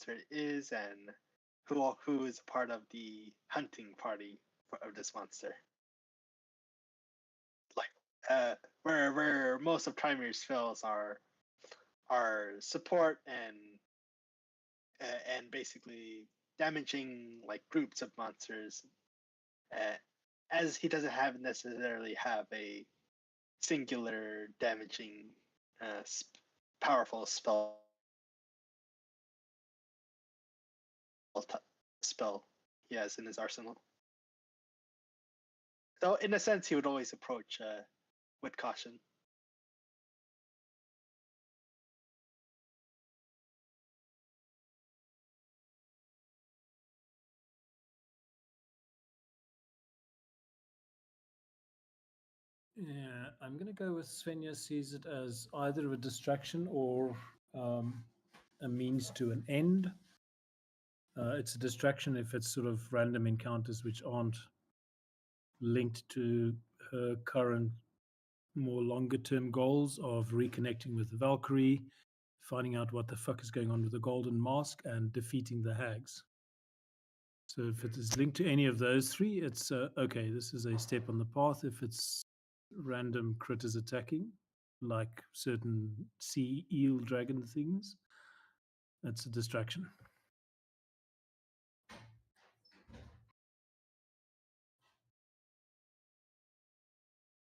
monster is and who is a part of the hunting party of this monster. Like where most of Trimir's fills are support and basically damaging like groups of monsters, as he doesn't necessarily have a singular damaging powerful spell he has in his arsenal. So in a sense, he would always approach with caution. Yeah, I'm going to go with Svenja sees it as either a distraction or a means to an end. It's a distraction if it's sort of random encounters which aren't linked to her current, more longer term goals of reconnecting with the Valkyrie, finding out what the fuck is going on with the Golden Mask, and defeating the hags. So if it is linked to any of those three, it's okay, this is a step on the path. If it's random critters attacking, like certain sea eel dragon things, that's a distraction.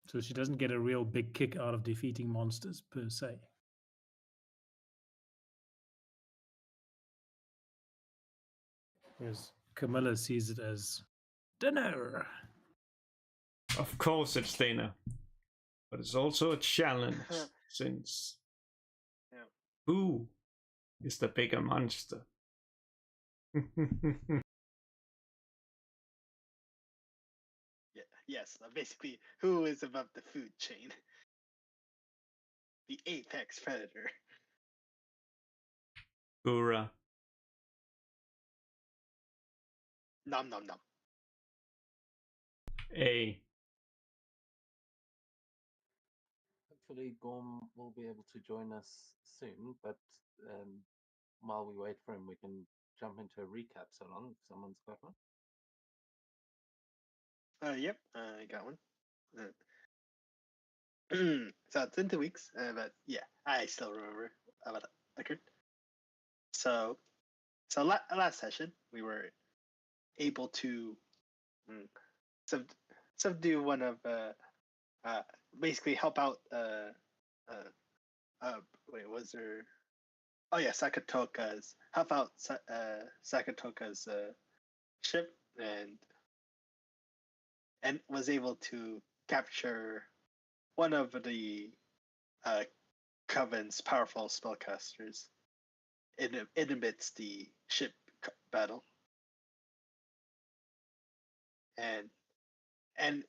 So she doesn't get a real big kick out of defeating monsters per se. Whereas Camilla sees it as dinner. Of course it's dinner. But it's also a challenge, since who is the bigger monster? Yes, basically, who is above the food chain? The apex predator. Gura. Nom nom nom. A. Hopefully, Gorm will be able to join us soon, but while we wait for him, we can jump into a recap so long if someone's got one. Yep, I got one. So it's in 2 weeks, but yeah, I still remember about that record. So last session we were able to subdue one of basically help out wait, was there? Oh yeah, Sakatoka's help out Sakatoka's ship and was able to capture one of the Coven's powerful spellcasters in amidst the ship battle, and in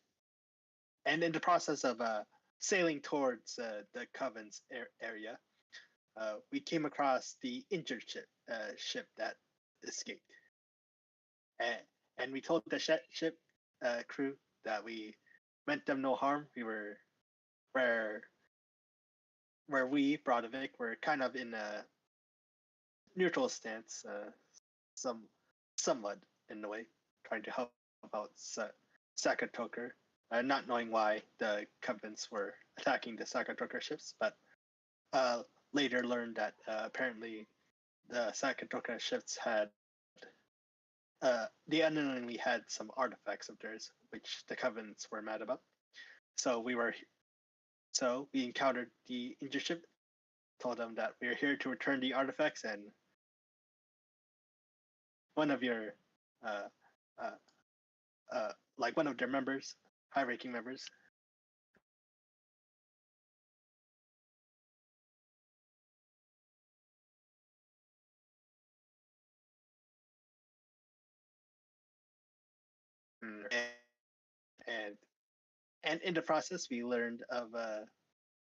the process of sailing towards the Coven's area, we came across the injured ship that escaped, and we told the ship crew that we meant them no harm. We were where we, Brodovik, were kind of in a neutral stance, somewhat in a way, trying to help out Sakatoka, not knowing why the Covenants were attacking the Sakatoka ships, but later learned that apparently the Sakatoka ships had they unknowingly had some artifacts of theirs, which the Covenants were mad about. So we encountered the injured ship, told them that we are here to return the artifacts, and one of your like one of their members, high-ranking members, and in the process we learned of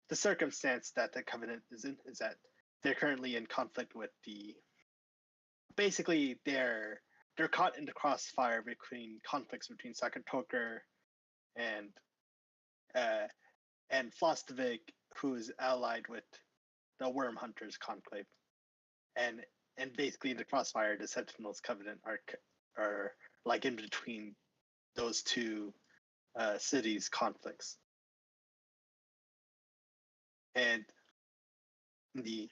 the circumstance that the Covenant is in, is that they're currently in conflict with basically they're caught in the crossfire between conflicts between Sakatoka and Flostovik, who is allied with the Worm Hunters Conclave, and and basically in the Crossfire, the Sentinels Covenant are like in between those two cities conflicts, and in the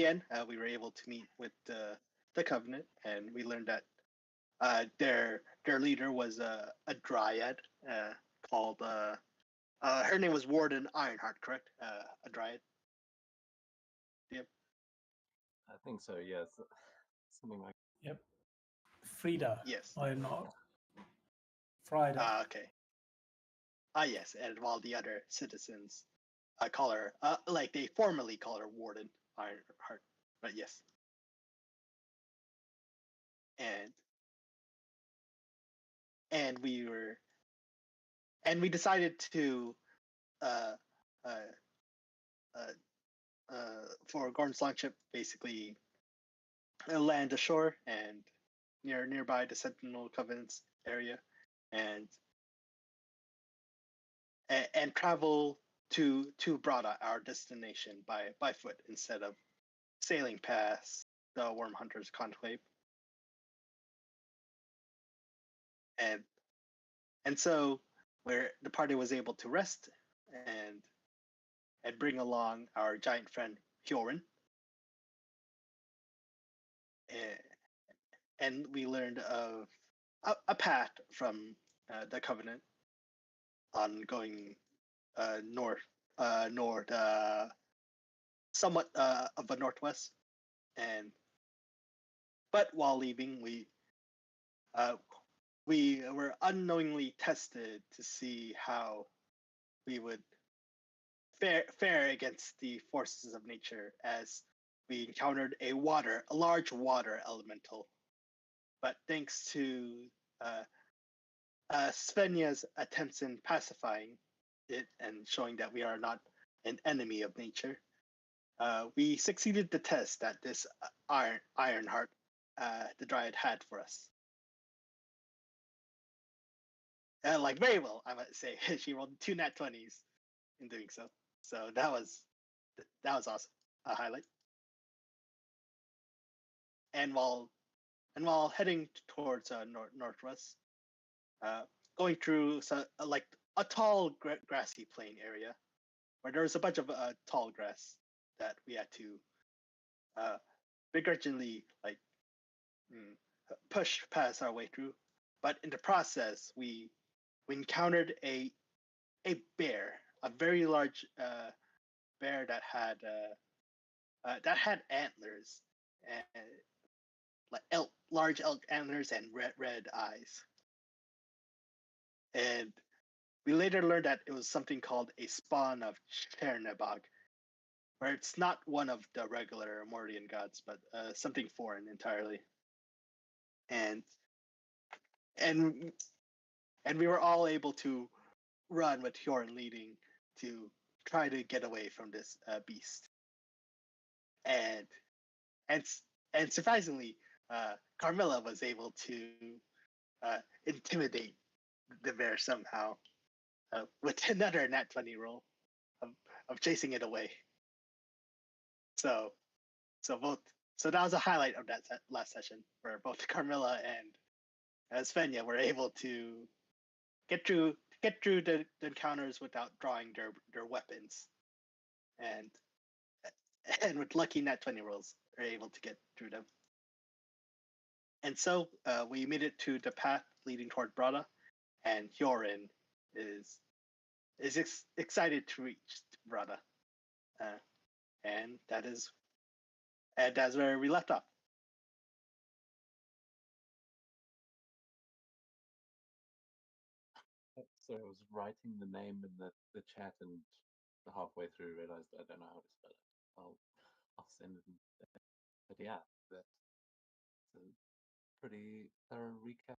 end, we were able to meet with the Covenant, and we learned that their leader was a dryad called her name was Warden Ironheart, correct? A dryad. Yep. I think so. Yes, something like. Yep. Frida. Yes. Ironheart. Frida. Okay. Yes, and while the other citizens call her, like they formally call her Warden Ironheart, but yes. And we decided to uh, uh, for Gordon's longship basically land ashore and nearby the Sentinel Covenants area, and travel to Brada, our destination, by foot instead of sailing past the Worm Hunters Conclave. And so where the party was able to rest and bring along our giant friend Hyorin. And we learned of a path from the Covenant on going north, somewhat of a northwest, but while leaving, we were unknowingly tested to see how we would fare against the forces of nature, as we encountered a large water elemental. But thanks to Svenja's attempts in pacifying it and showing that we are not an enemy of nature, we succeeded the test that this Ironheart, the Dryad, had for us. Like very well, I might say. She rolled 2 nat 20s in doing so. So that was awesome. A highlight. And while heading towards northwest, going through like a tall grassy plain area where there was a bunch of tall grass that we had to begrudgingly push past our way through. But in the process, we encountered a bear, a very large bear that had antlers, and like large elk antlers and red eyes. And we later learned that it was something called a spawn of Chernabog, where it's not one of the regular Mordian gods, but something foreign entirely. And we were all able to run with Hyorin leading to try to get away from this beast. And surprisingly, Carmilla was able to intimidate the bear somehow with another nat 20 roll of chasing it away. So that was a highlight of that last session, where both Carmilla and Svenja were able to get through the encounters without drawing their weapons, and with lucky nat 20 rolls, are able to get through them. And so we made it to the path leading toward Brada, and Hyorin is excited to reach Brada, and that's where we left off. So I was writing the name in the chat, and halfway through realized I don't know how to spell it. I'll send it. But yeah, that's a pretty thorough recap.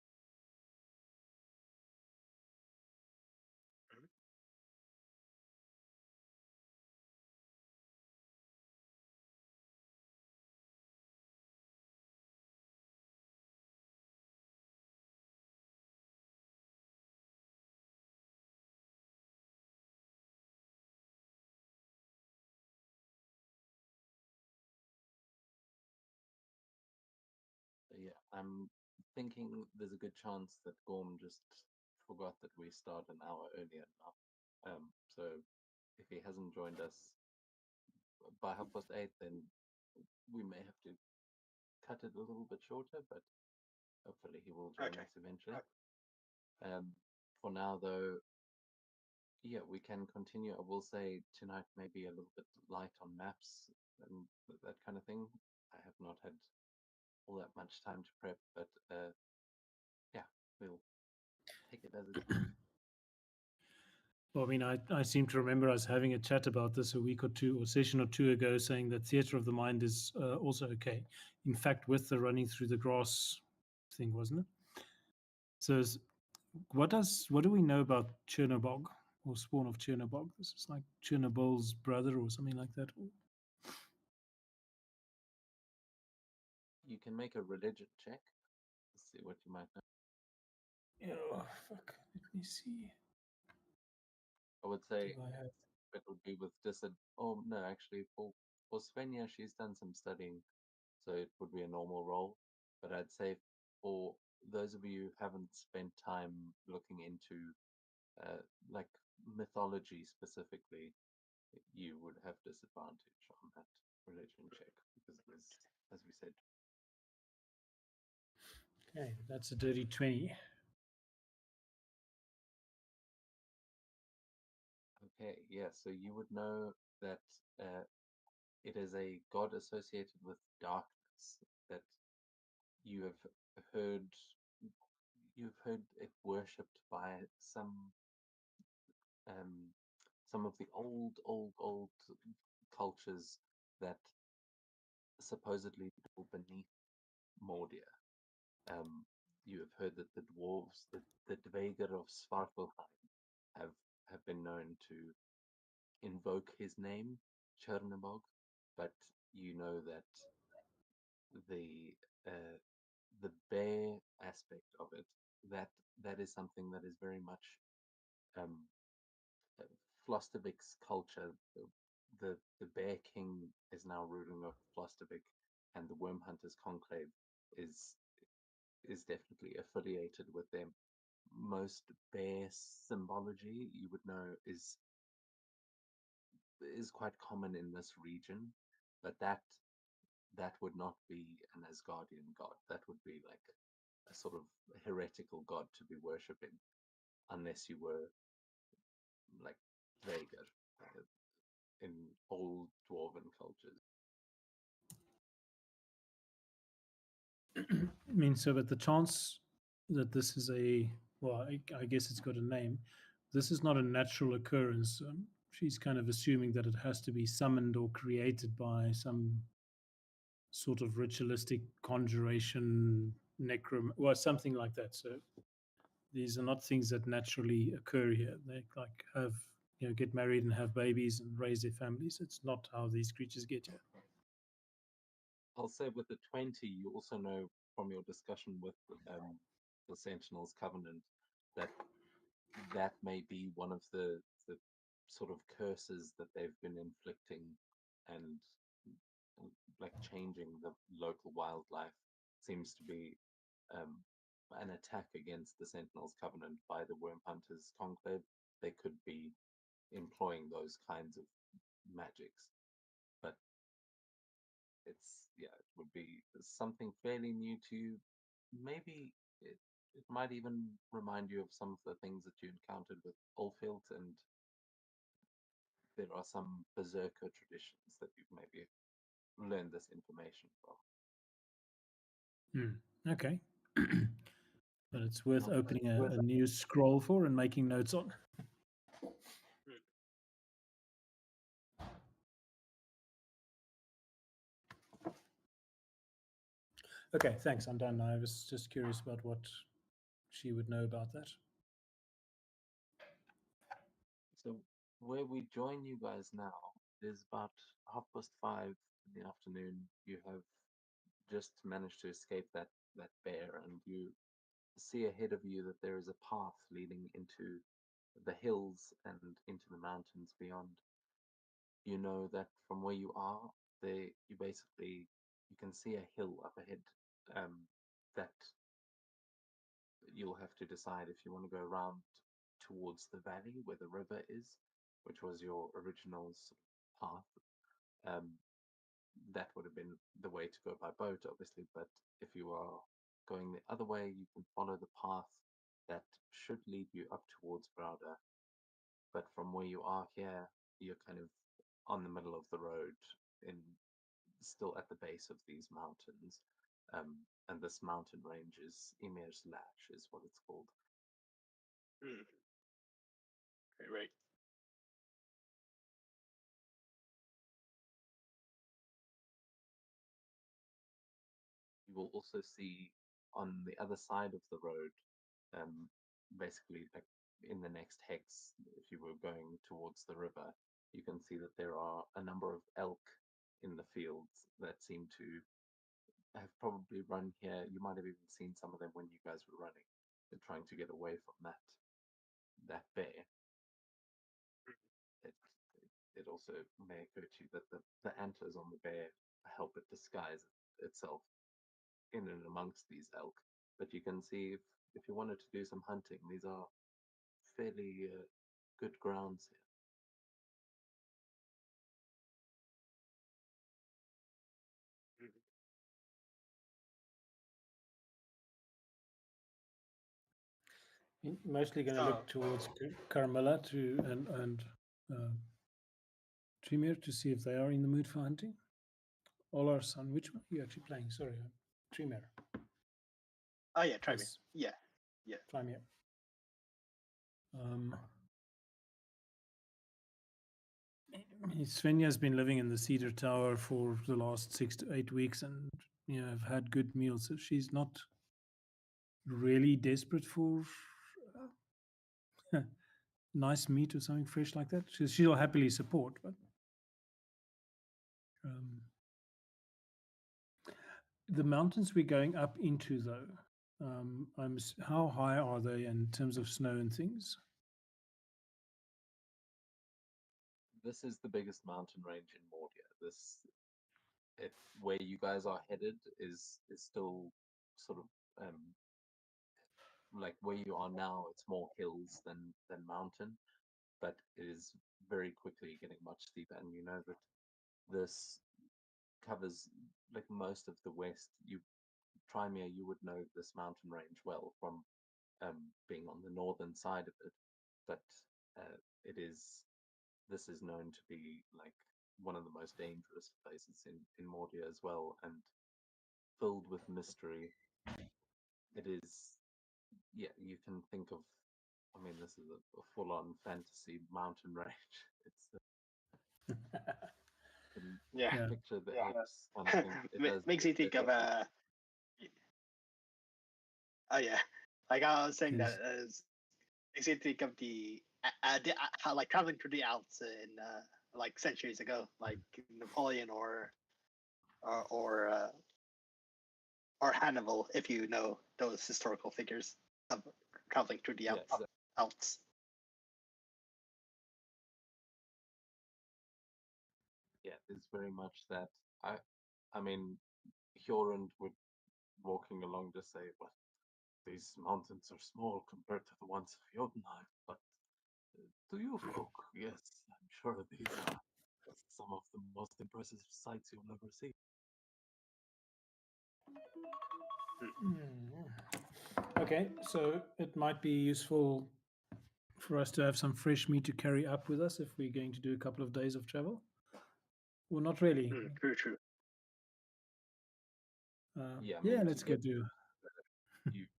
I'm thinking there's a good chance that Gorm just forgot that we start an hour earlier now. So if he hasn't joined us by 8:30, then we may have to cut it a little bit shorter, but hopefully he will join Okay. us eventually. Okay. For now, though, yeah, we can continue. I will say tonight maybe a little bit light on maps and that kind of thing. I have not had all that much time to prep, but yeah, we'll take it as it comes. Well, I mean, I seem to remember us having a chat about this a week or two, or session or two ago, saying that theatre of the mind is also okay. In fact, with the running through the grass thing, wasn't it? So, what do we know about Chernobog or Spawn of Chernobog? This is like Chernobyl's brother or something like that. You can make a religion check to see what you might know. Oh, fuck. Let me see. I would Do say I have? it would be with oh no, actually for Svenja, she's done some studying, so it would be a normal roll. But I'd say for those of you who haven't spent time looking into like mythology specifically, you would have disadvantage on that religion check because there's, as we said. Okay, that's a dirty 20. Okay, yeah, so you would know that it is a god associated with darkness, that you have heard you've heard it worshipped by um some of the old cultures that supposedly dwell beneath Mordia. You have heard that the dwarves, the Dveger of Svartalfheim, have have been known to invoke his name, Chernobog, but you know that the uh, the bear aspect of it, that that is something that is very much um, Flostervik's culture. The Bear King is now ruling of Flostervik, and the Worm Hunters Conclave is is definitely affiliated with them. Most bear symbology you would know is quite common in this region, but that would not be an Asgardian god. That would be like a sort of heretical god to be worshipping, unless you were like Dvegar in old dwarven cultures. I mean, so, but the chance that this is well, I guess it's got a name. This is not a natural occurrence. She's kind of assuming that it has to be summoned or created by some sort of ritualistic conjuration, well, something like that. So these are not things that naturally occur here. They like have, get married and have babies and raise their families. It's not how these creatures get here. I'll say with the 20, you also know from your discussion with the Sentinels Covenant that that may be one of the sort of curses that they've been inflicting and like changing the local wildlife seems to be um, an attack against the Sentinels Covenant by the Worm Hunters Conclave. They could be employing those kinds of magics, but it would be something fairly new to you. Maybe it might even remind you of some of the things that you encountered with Olfield, and there are some berserker traditions that you've maybe learned this information from. Okay. But it's worth Not opening worth a new scroll for and making notes on. Okay, thanks. I'm done. I was just curious about what she would know about that. So where we join you guys now is about 5:30 in the afternoon. You have just managed to escape that bear, and you see ahead of you that there is a path leading into the hills and into the mountains beyond. You know that from where you are, you can see a hill up ahead, um, that you'll have to decide if you want to go around towards the valley where the river is, which was your original path. That would have been the way to go by boat, obviously, but if you are going the other way, you can follow the path that should lead you up towards Browder. But from where you are here, you're kind of on the middle of the road, still at the base of these mountains. And this mountain range is Emir's Lash, is what it's called. Right. You will also see on the other side of the road, basically like in the next hex, if you were going towards the river, you can see that there are a number of elk in the fields that seem to have probably run here. You might have even seen some of them when you guys were running. They're trying to get away from that bear. It also may occur to you that the antlers on the bear help it disguise itself in and amongst these elk. But you can see if you wanted to do some hunting, these are fairly good grounds here. Mostly going to look towards Carmilla and Tremere to see if they are in the mood for hunting. Olar son, which one are you actually playing? Sorry, Tremere. Oh yeah, Tremere. Yes. Yeah. Tremere. Svenja's been living in the Cedar Tower for the last 6 to 8 weeks, and have had good meals. So she's not really desperate for nice meat or something fresh like that. She'll happily support, but the mountains we're going up into, though, how high are they in terms of snow and things? This is the biggest mountain range in Mordia. Where you guys are headed is still sort of like where you are now. It's more hills than mountain, but it is very quickly getting much steeper. And you know that this covers like most of the west. Tremere, you would know this mountain range well from being on the northern side of it, but this is known to be like one of the most dangerous places in Mordia as well, and filled with mystery. It is, yeah, you can think of, I mean, this is a full-on fantasy mountain range. It's yeah. Picture the Yes. it Makes me think of oh yeah, like I was saying, that makes me think of the how like traveling through the Alps in like centuries ago, like Napoleon or Hannibal, if you know those historical figures of traveling through the Alps. Yeah, it's very much that. I mean, Hjorund would walking along just say, "But these mountains are small compared to the ones of Jotunheim." But to you folk, yes, I'm sure these are some of the most impressive sights you'll ever see. Okay, so it might be useful for us to have some fresh meat to carry up with us if we're going to do a couple of days of travel. Well, not really. True. Yeah, let's go do.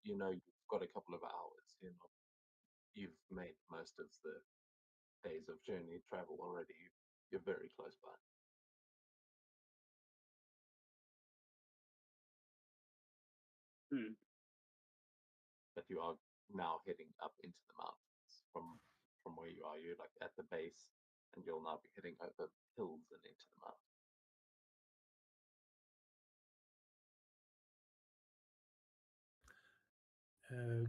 You know, you've got a couple of hours. You've made most of the days of journey travel already. You're very close by. But you are now heading up into the mountains from where you are. You're like at the base, and you'll now be heading over hills and into the mountains.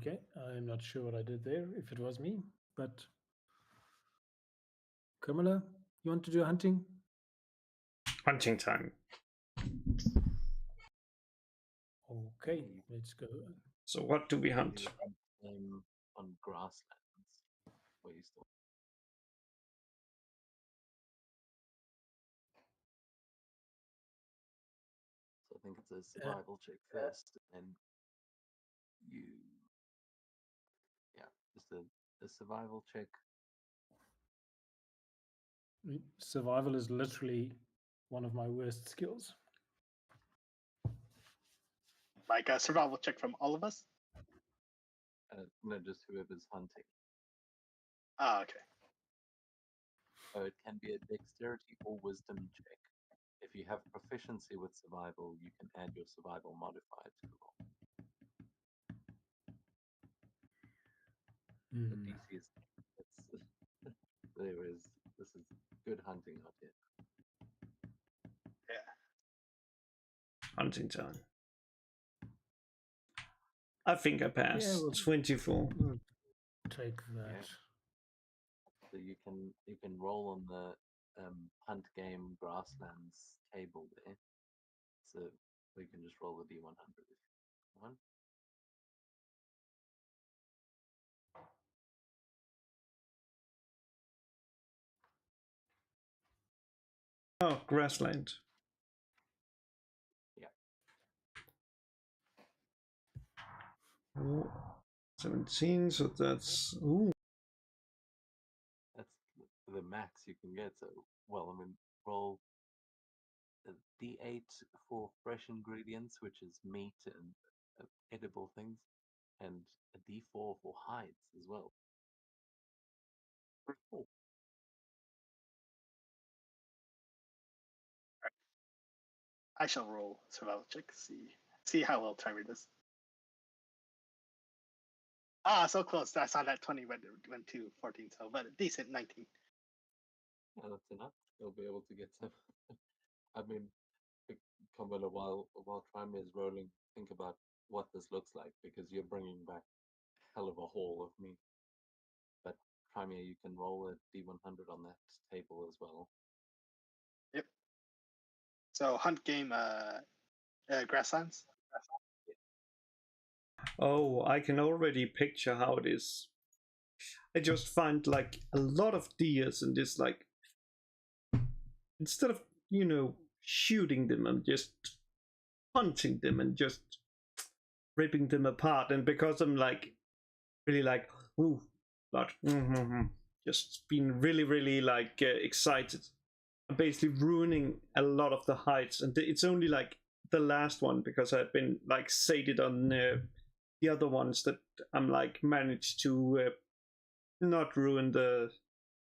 Okay, I'm not sure what I did there, if it was me, but Carmilla, you want to do hunting? Hunting time. Okay, let's go. So what do we hunt? On grasslands, where you still. So I think it's a survival check first, and you, just a survival check. Survival is literally one of my worst skills. Like a survival check from all of us? No, just whoever's hunting. Ah, okay. It can be a dexterity or wisdom check. If you have proficiency with survival, you can add your survival modifier to the roll. The DC is this is good hunting out here. Yeah. Hunting time. I think I passed. Yeah, well, 24. Take that. Yeah. So you can roll on the hunt game grasslands table there. So we can just roll the D100 if you want. Oh, grassland. Yeah. Oh, 17, so that's... Ooh. That's the max you can get. So, well, I mean, roll a D8 for fresh ingredients, which is meat and edible things, and a D4 for hides as well. Cool. I shall roll survival check. See how well Timer does. Ah, so close. I saw that 20 went to 14, so but a decent 19. Yeah, that's enough. You'll be able to get some. I mean, Kamala, while Trimir is rolling, think about what this looks like, because you're bringing back a hell of a haul of meat. But Trimir, you can roll a D100 on that table as well. Yep. So hunt game grasslands. Oh, I can already picture how it is. I just find like a lot of deers and just like, instead of, shooting them, I'm just hunting them and just ripping them apart. And because I'm like, really like, ooh, but just being really, really like excited. I'm basically ruining a lot of the hides. And it's only like the last one, because I've been like sated on the other ones, that I'm like managed to not ruin the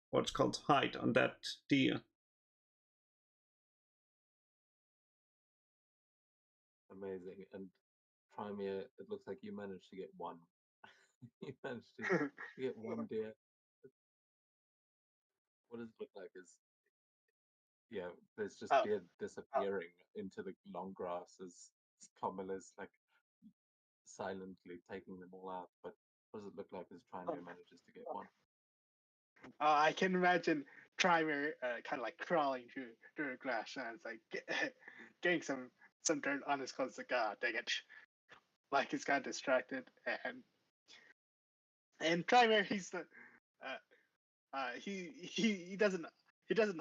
what's called hide on that deer. Amazing. And Trimir, it looks like you managed to get one. You managed to get one deer. What does it look like? There's just deer disappearing into the long grass as Kamala's like silently taking them all out. But what does it look like as Trimir manages to get one? I can imagine Trimir kind of like crawling through the grass and it's like getting some dirt on his clothes. Like, ah, dang it! Like he's kind of distracted, and Trimir, he's the he doesn't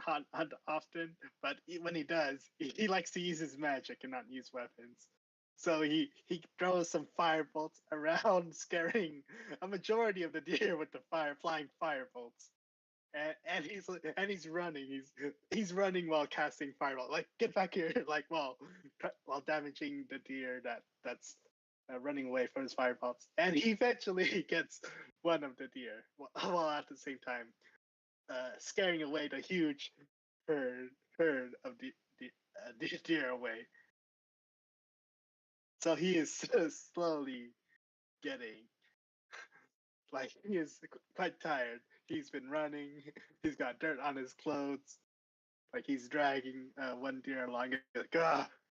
hunt often, but when he does, he likes to use his magic and not use weapons. So he throws some firebolts around, scaring a majority of the deer with the flying firebolts. And he's running. He's running while casting fireball. Like, get back here! Like, while damaging the deer that's running away from his firebolts. And he eventually gets one of the deer, while at the same time scaring away the huge herd of the deer away. So he is slowly getting, like, he is quite tired. He's been running. He's got dirt on his clothes. Like he's dragging one deer along. Like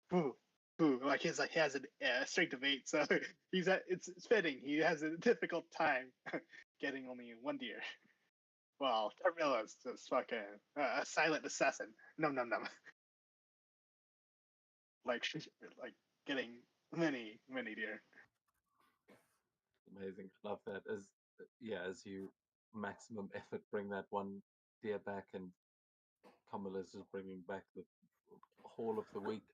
boo, boo. Like he has a strength of 8, so it's fitting. He has a difficult time getting only one deer. Well, Carmilla's just fucking a silent assassin. Num num num. Like getting many deer. Amazing. Love that. As you maximum effort bring that one deer back, and Kamala's just bringing back the haul of the week.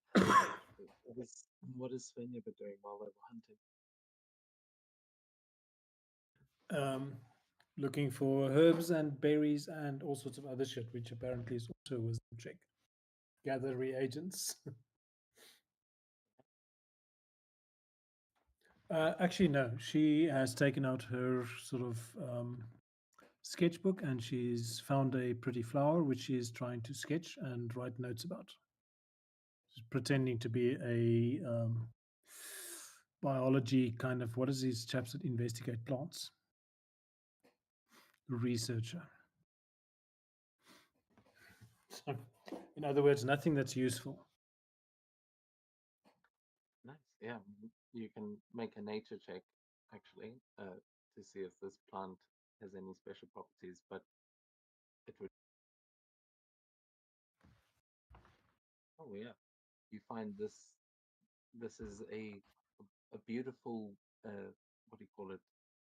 What is Svenja been doing while they were hunting? Looking for herbs and berries and all sorts of other shit, which apparently is also a wisdom check. Gather reagents. Actually, no. She has taken out her sort of sketchbook and she's found a pretty flower which she is trying to sketch and write notes about. She's pretending to be a biology kind of, what is these chaps that investigate plants? Researcher. So, in other words, nothing that's useful. Nice. Yeah, you can make a nature check actually to see if this plant has any special properties, but it would. Oh yeah, you find this. This is a beautiful what do you call it?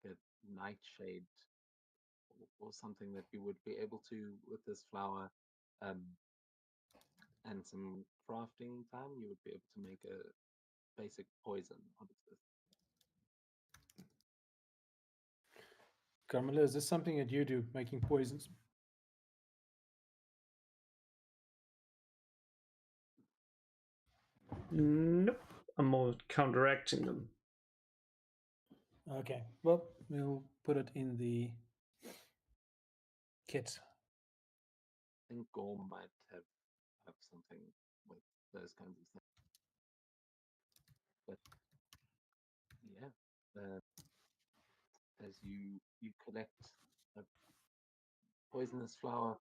A nightshade or something that you would be able to with this flower. Um, and some crafting time, you would be able to make a basic poison out of this. Carmela, is this something that you do, making poisons? Nope. I'm more counteracting them. Okay, well, we'll put it in the kit. I think Gorm might have something with those kinds of things. But yeah, as you collect a poisonous flower,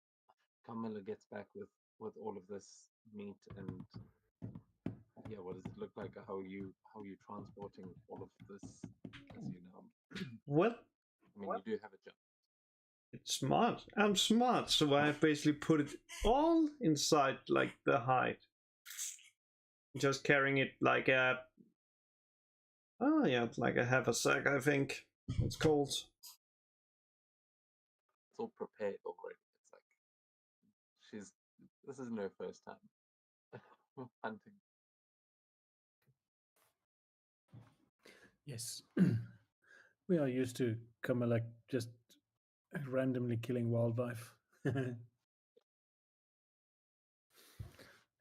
Camilla gets back with all of this meat, and yeah, what does it look like? How are you transporting all of this as you know? Well, I mean, you do have a jump. it's smart. I'm smart, so I basically put it all inside like the hide. Just carrying it like a like a half a sack, I think it's called. It's all prepared already. It's like this isn't her first time hunting. Yes. We are used to Camilla just randomly killing wildlife.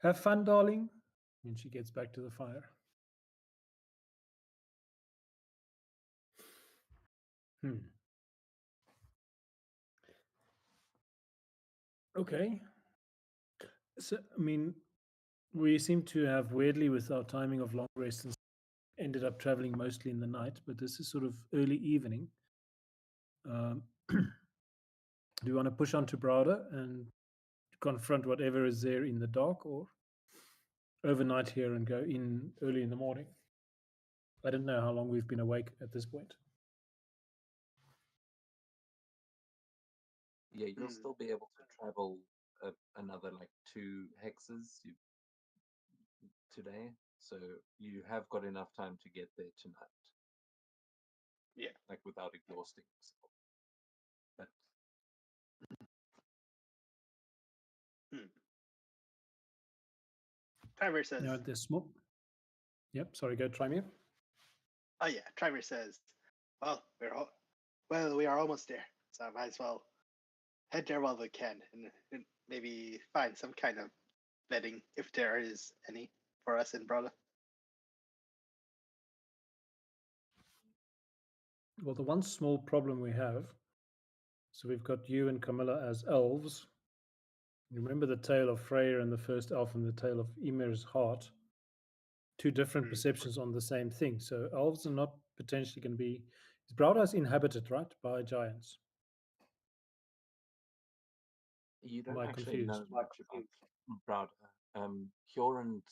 Have fun, darling. When she gets back to the fire. Okay. So, I mean, we seem to have weirdly, with our timing of long rests, ended up traveling mostly in the night, but this is sort of early evening. Do you want to push on to Browder and confront whatever is there in the dark, or overnight here and go in early in the morning? I don't know how long we've been awake at this point. Yeah, you'll still be able to travel another like 2 hexes today, so you have got enough time to get there tonight. Yeah. Like without exhausting yourself. But Trevor says. You know, there's smoke. Yep. Sorry. Go try me. Oh yeah, Trevor says. Well, we are almost there, so I might as well head there while we can, and maybe find some kind of bedding if there is any for us in Brother. Well, the one small problem we have, so we've got you and Camilla as elves. Remember the tale of Freyr and the first elf and the tale of Ymir's heart? Two different perceptions on the same thing. So elves are not potentially going to be. Browder's inhabited, right, by giants. you don't Am I actually know confused? much about Browder. Hjorund,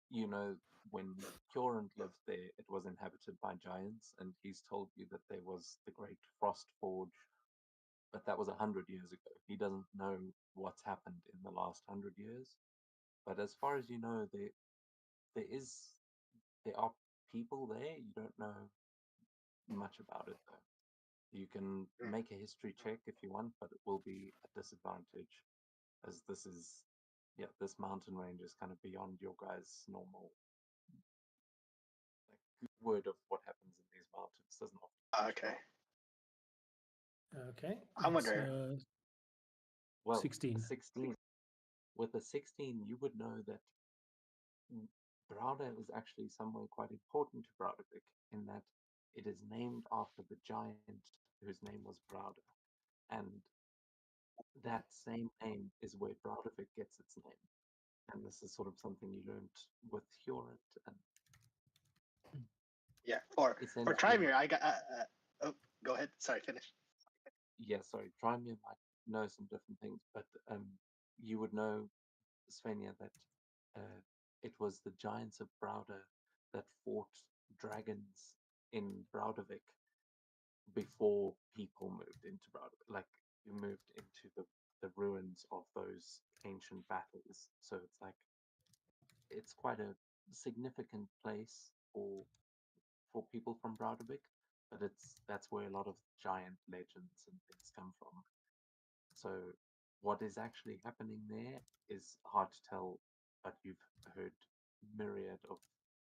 you know, when Hjorund lived there, it was inhabited by giants, and he's told you that there was the Great Frost Forge, but that was 100 years ago. He doesn't know what's happened in the last 100 years. But as far as you know, there are people there. You don't know much about it though. You can Mm. make a history check if you want, but it will be a disadvantage, as this mountain range is kind of beyond your guys' normal like word of what happens in these mountains. Doesn't often teach Okay. well. Okay. I it's, wonder- Well, 16. 16. With a 16, you would know that Brauda is actually somewhere quite important to Braudavik in that it is named after the giant whose name was Brauda. And that same name is where Braudavik gets its name. And this is sort of something you learned with Hjorent. And Yeah. For essentially, Trymere, I got. Oh, go ahead. Sorry, finish. yeah, sorry, Trymere might know some different things, but you would know, Svenja, that it was the giants of Brauda that fought dragons in Braudavik before people moved into Braudavik. Like, you moved into the ruins of those ancient battles. So it's quite a significant place for people from Braudavik, but that's where a lot of giant legends and things come from. So what is actually happening there is hard to tell, but you've heard myriad of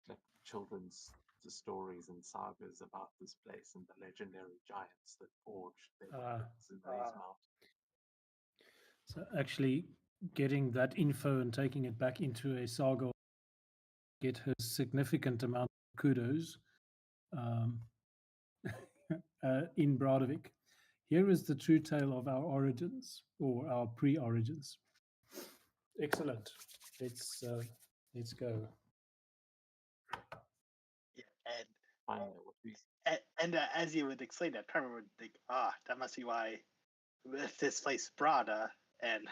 like children's stories and sagas about this place and the legendary giants that forged their weapons in these mountains. So actually getting that info and taking it back into a saga, get her significant amount of kudos in Braudavik. Here is the true tale of our origins, or our pre-origins. Excellent. Let's go. Yeah, Find out what we and as you would explain that, Trymere would think, that must be why this place Brauda and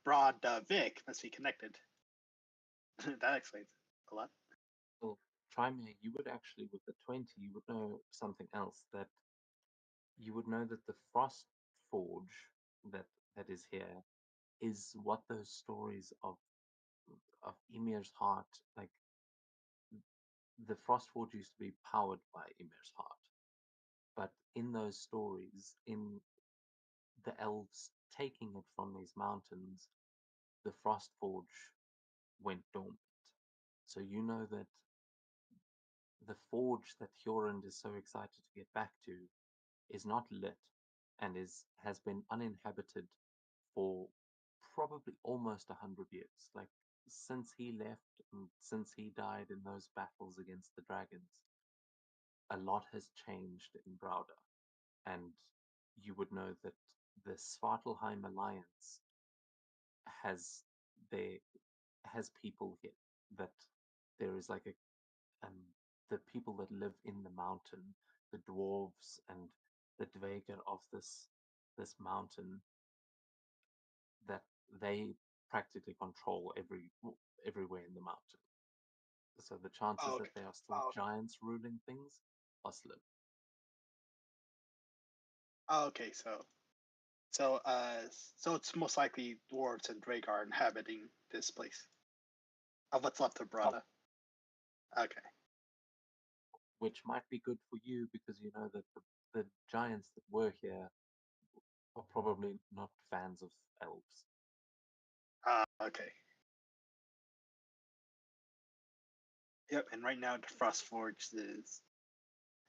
Braudavik must be connected. That explains a lot. well, Trymere, you would actually, with the 20, you would know something else, that you would know that the Frost Forge that is here is what those stories of Ymir's Heart, like the Frost Forge used to be powered by Ymir's Heart, but in those stories, in the elves taking it from these mountains, the Frost Forge went dormant. So you know that the forge that Hjorund is so excited to get back to is not lit and has been uninhabited for probably almost 100 years. Like since he left and since he died in those battles against the dragons, a lot has changed in Brauda. And you would know that the Svartalheim Alliance has people here, that there is like the people that live in the mountain, the dwarves and the dweger of this mountain, that they practically control everywhere in the mountain. So the chances that they are still giants ruling things are slim. Okay, so it's most likely dwarves and Dragar inhabiting this place. Of what's left of Brauda. Okay. Which might be good for you because you know that the giants that were here are probably not fans of elves. Okay. Yep, and right now the Frost Forge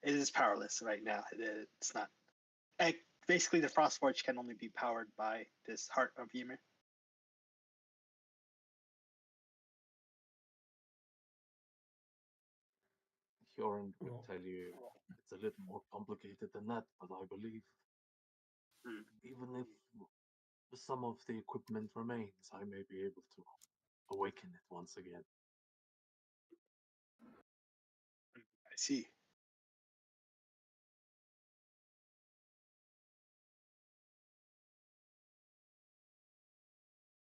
is powerless right now. It's not. Basically, the Frost Forge can only be powered by this Heart of Ymir. Hjorund would tell you it's a little more complicated than that, but I believe even if some of the equipment remains, I may be able to awaken it once again. I see.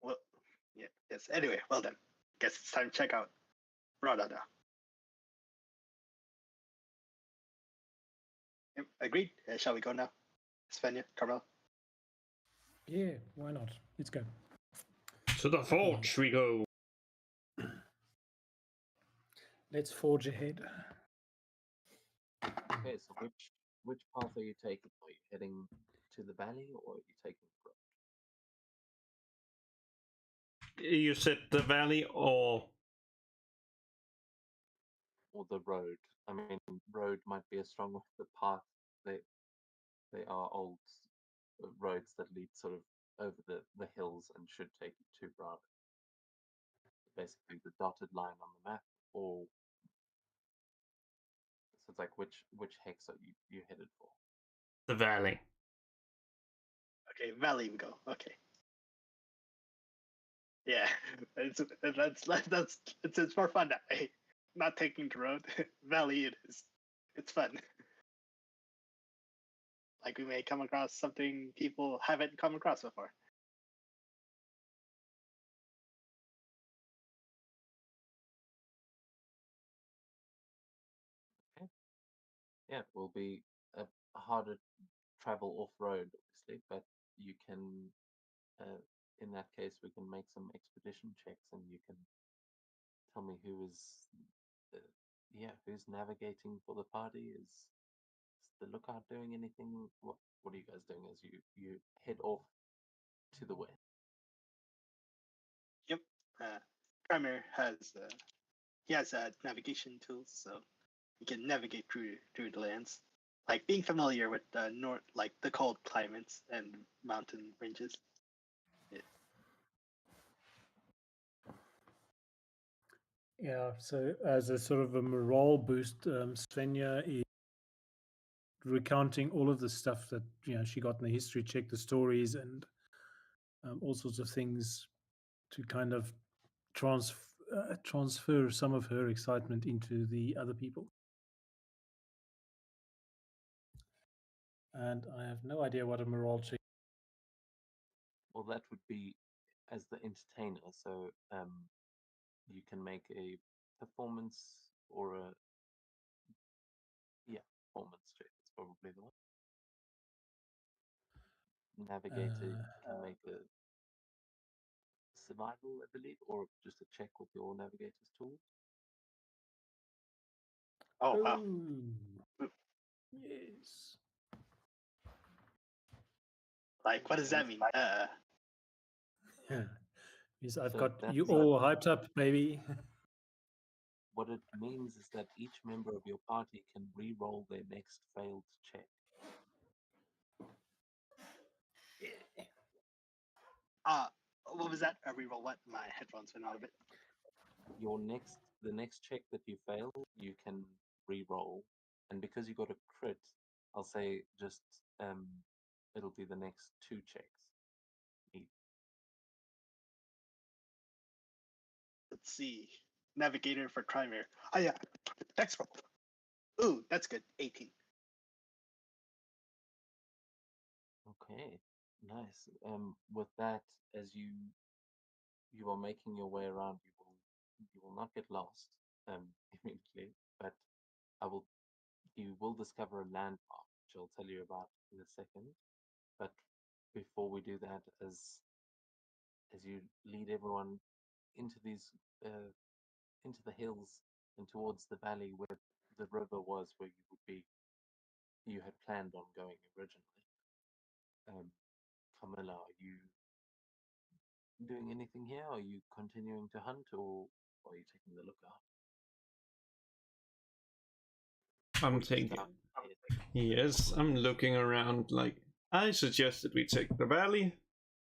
Well, yeah, yes. Anyway, well then, guess it's time to check out Brauda now. Yep, agreed. Shall we go now? Svenja, Carmel? Yeah, why not? Let's go. To the forge we go. Let's forge ahead. Okay, so which path are you taking? Are you heading to the valley, or are you taking the road? You said the valley or Or the road? I mean, road might be a strong word. The path, they are old roads that lead sort of over the hills and should take you to Brava. Basically, the dotted line on the map, or so it's like which hex are you headed for? the valley. Okay, valley we go. Okay. Yeah, it's more fun that way. Not taking the road. Valley it is. It's fun. Like we may come across something people haven't come across before. Yeah, it will be a harder travel off road, obviously, but you can. In that case, we can make some expedition checks, and you can tell me who is, uh, who's navigating for the party. Is the lookout doing anything? What are you guys doing as you head off to the west? Yep. Primer has he has navigation tools, so he can navigate through the lands. Like being familiar with the north, like the cold climates and mountain ranges. Yeah, so as a sort of a morale boost, Svenja is recounting all of the stuff that she got in the history check, the stories, and all sorts of things to kind of transfer some of her excitement into the other people. And I have no idea what a morale check. Well, that would be as the entertainer. So you can make a performance or a performance check. It's probably the one. Navigator can make a survival, I believe, or just a check with your navigator's tools. Oh wow. Oh, yes. Like what does that mean? Yeah. Yes, I've So got you that's all hyped up, baby. what it means is that each member of your party can re-roll their next failed check. What was that? A reroll what? My headphones went out of it. The next check that you fail, you can re-roll, and because you got a crit, I'll say just it'll be the next two checks. Let's see. Navigator for Trimer. Oh yeah. Dex roll. Ooh, that's good. 18. Okay, nice. With that, as you are making your way around, you will not get lost immediately, but you will discover a landmark, which I'll tell you about in a second. But before we do that, as you lead everyone into these into the hills and towards the valley where the river was, where you had planned on going originally. Camilla, are you doing anything here? Are you continuing to hunt, or are you taking the lookout? I'm Or just thinking. down here? Yes, I'm looking around. Like, I suggested we take the valley.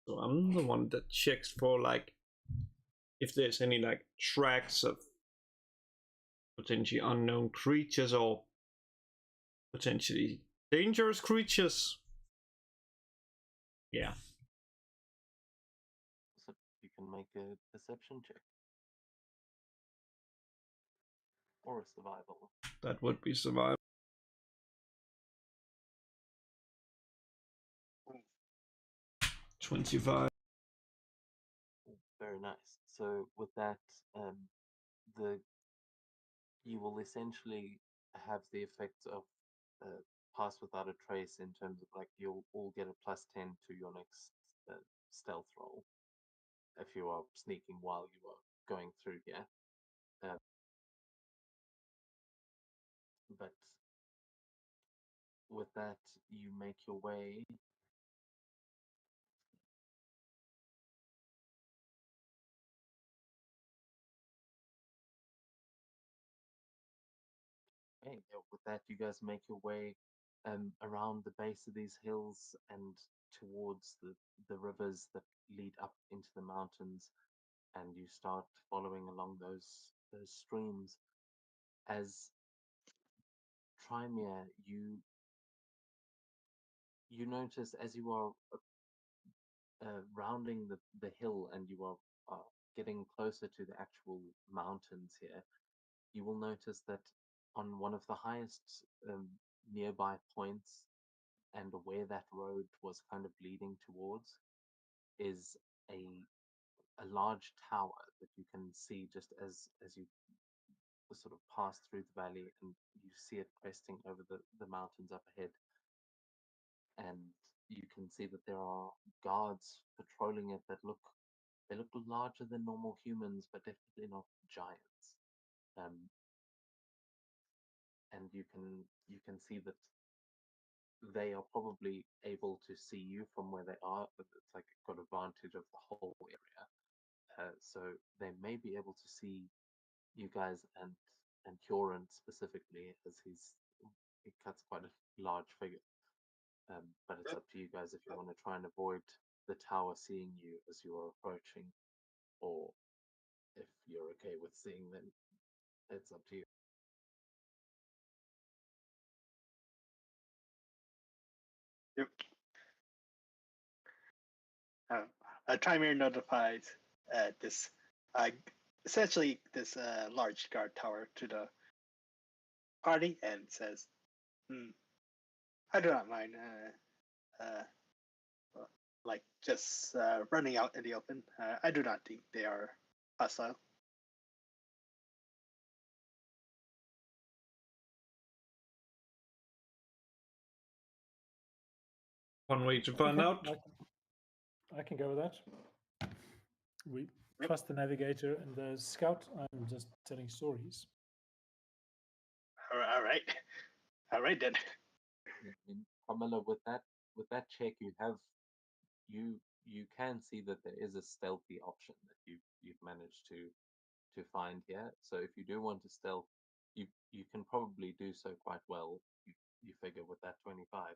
So I'm the one that checks for, like, if there's any, like, tracks of potentially unknown creatures or potentially dangerous creatures. Yeah. So you can make a perception check or a survival. That would be survival. 25. Very nice. So with that, the you will essentially have the effect of pass without a trace in terms of like you'll all get a +10 to your next stealth roll if you are sneaking while you are going through here. But with that, you make your way. Okay, yeah, with that, you guys make your way around the base of these hills and towards the rivers that lead up into the mountains, and you start following along those streams. As Trymere, you notice as you are rounding the hill and you are getting closer to the actual mountains here, you will notice that on one of the highest nearby points and where that road was kind of leading towards is a large tower that you can see just as you sort of pass through the valley, and you see it cresting over the mountains up ahead, and you can see that there are guards patrolling it that look larger than normal humans, but definitely not giants. Um, and you can see that they are probably able to see you from where they are, but it's like got advantage of the whole area. So they may be able to see you guys and Huron specifically, as he cuts quite a large figure. But it's Yep. up to you guys if you want to try and avoid the tower seeing you as you are approaching, or if you're okay with seeing them. It's up to you. Yep. Trymere notifies this essentially this large guard tower to the party and says, "I do not mind, like just running out in the open. I do not think they are hostile." One way to find Okay, out. I can go with that. We Yep. trust the navigator and the scout. I'm just telling stories. All right, all right then. In Pamela, with that check, you can see that there is a stealthy option that you've managed to find here. So if you do want to stealth, you can probably do so quite well. You figure with that 25,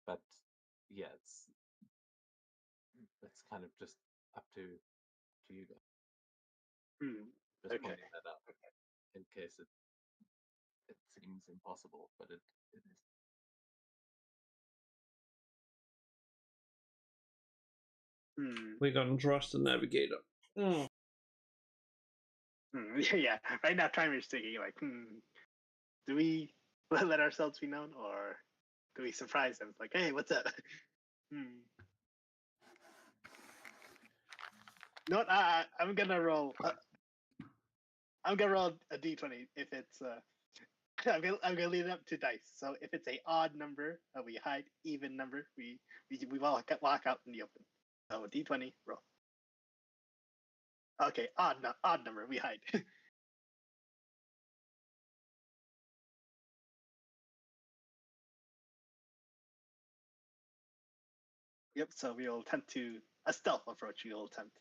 but yeah, it's kind of just up to you guys. Just Okay. pointing that out in case it seems impossible, but it is. We're gonna trust the navigator. Yeah. Right now, Trymere's thinking like, do we let ourselves be known, or do we surprise them? It's like, hey, what's up? No, I'm gonna roll. I'm gonna roll a d20 if it's. I'm gonna lead it up to dice. So if it's a odd number, we hide. Even number, we walk out in the open. So d20 roll. Okay, odd number, we hide. Yep. So we'll attempt to a stealth approach. We'll attempt.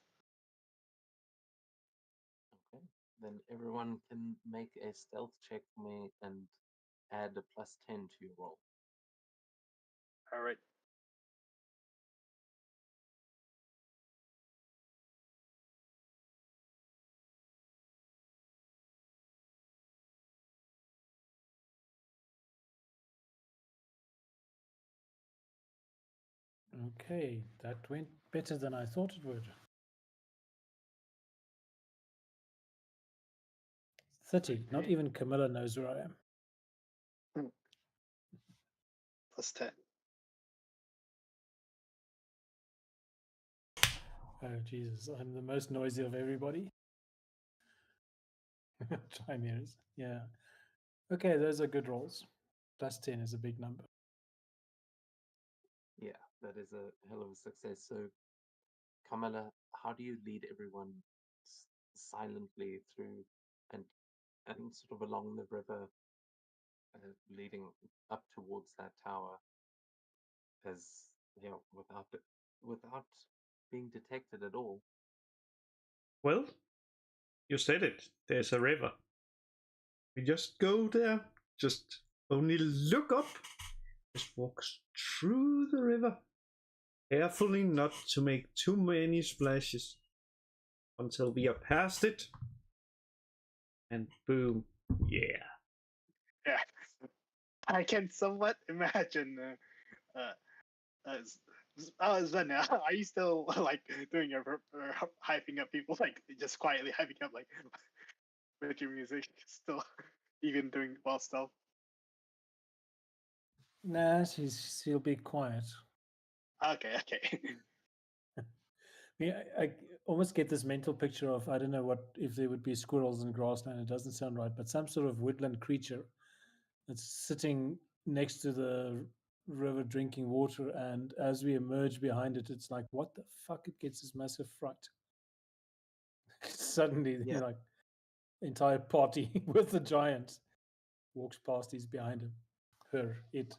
Okay. Then everyone can make a stealth check for me and add a +10 to your roll. All right. Okay, that went better than I thought it would. 30. Not Okay. even Camilla knows where I am. +10. Oh, Jesus. I'm the most noisy of everybody. Chimeras. Yeah. Okay, those are good rolls. +10 is a big number. Yeah, that is a hell of a success. So, Camilla, how do you lead everyone silently through and sort of along the river leading up towards that tower, as without being detected at all. Well, you said it. There's a river. We just go there. Just only look up. Just walk through the river. Carefully not to make too many splashes until we are past it. And boom. Yeah. Yeah, I can somewhat imagine. Sven, are you still like doing your hyping up people, like just quietly hyping up, like with your music, still even doing well stealth? Nah, she'll be quiet. Okay. I almost get this mental picture of, I don't know what if there would be squirrels in grassland. It doesn't sound right, but some sort of woodland creature that's sitting next to the river drinking water. And as we emerge behind it, it's like, what the fuck? It gets this massive fright. Suddenly, Yeah. like entire party with the giant walks past. He's behind him, her, it.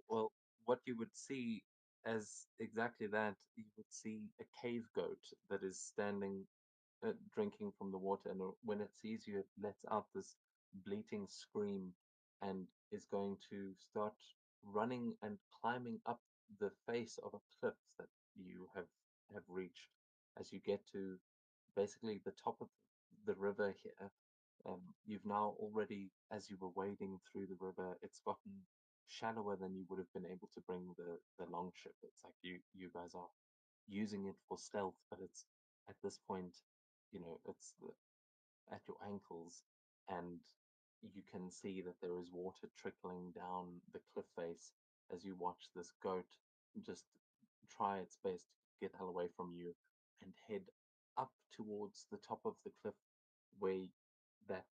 Well, what you would see as exactly that, you would see a cave goat that is standing, drinking from the water, and when it sees you, it lets out this bleating scream and is going to start running and climbing up the face of a cliff that you have reached. As you get to basically the top of the river here, you've now already, as you were wading through the river, it's gotten shallower than you would have been able to bring the long ship. It's like you guys are using it for stealth, but it's at this point, it's at your ankles, and you can see that there is water trickling down the cliff face as you watch this goat just try its best to get the hell away from you and head up towards the top of the cliff where that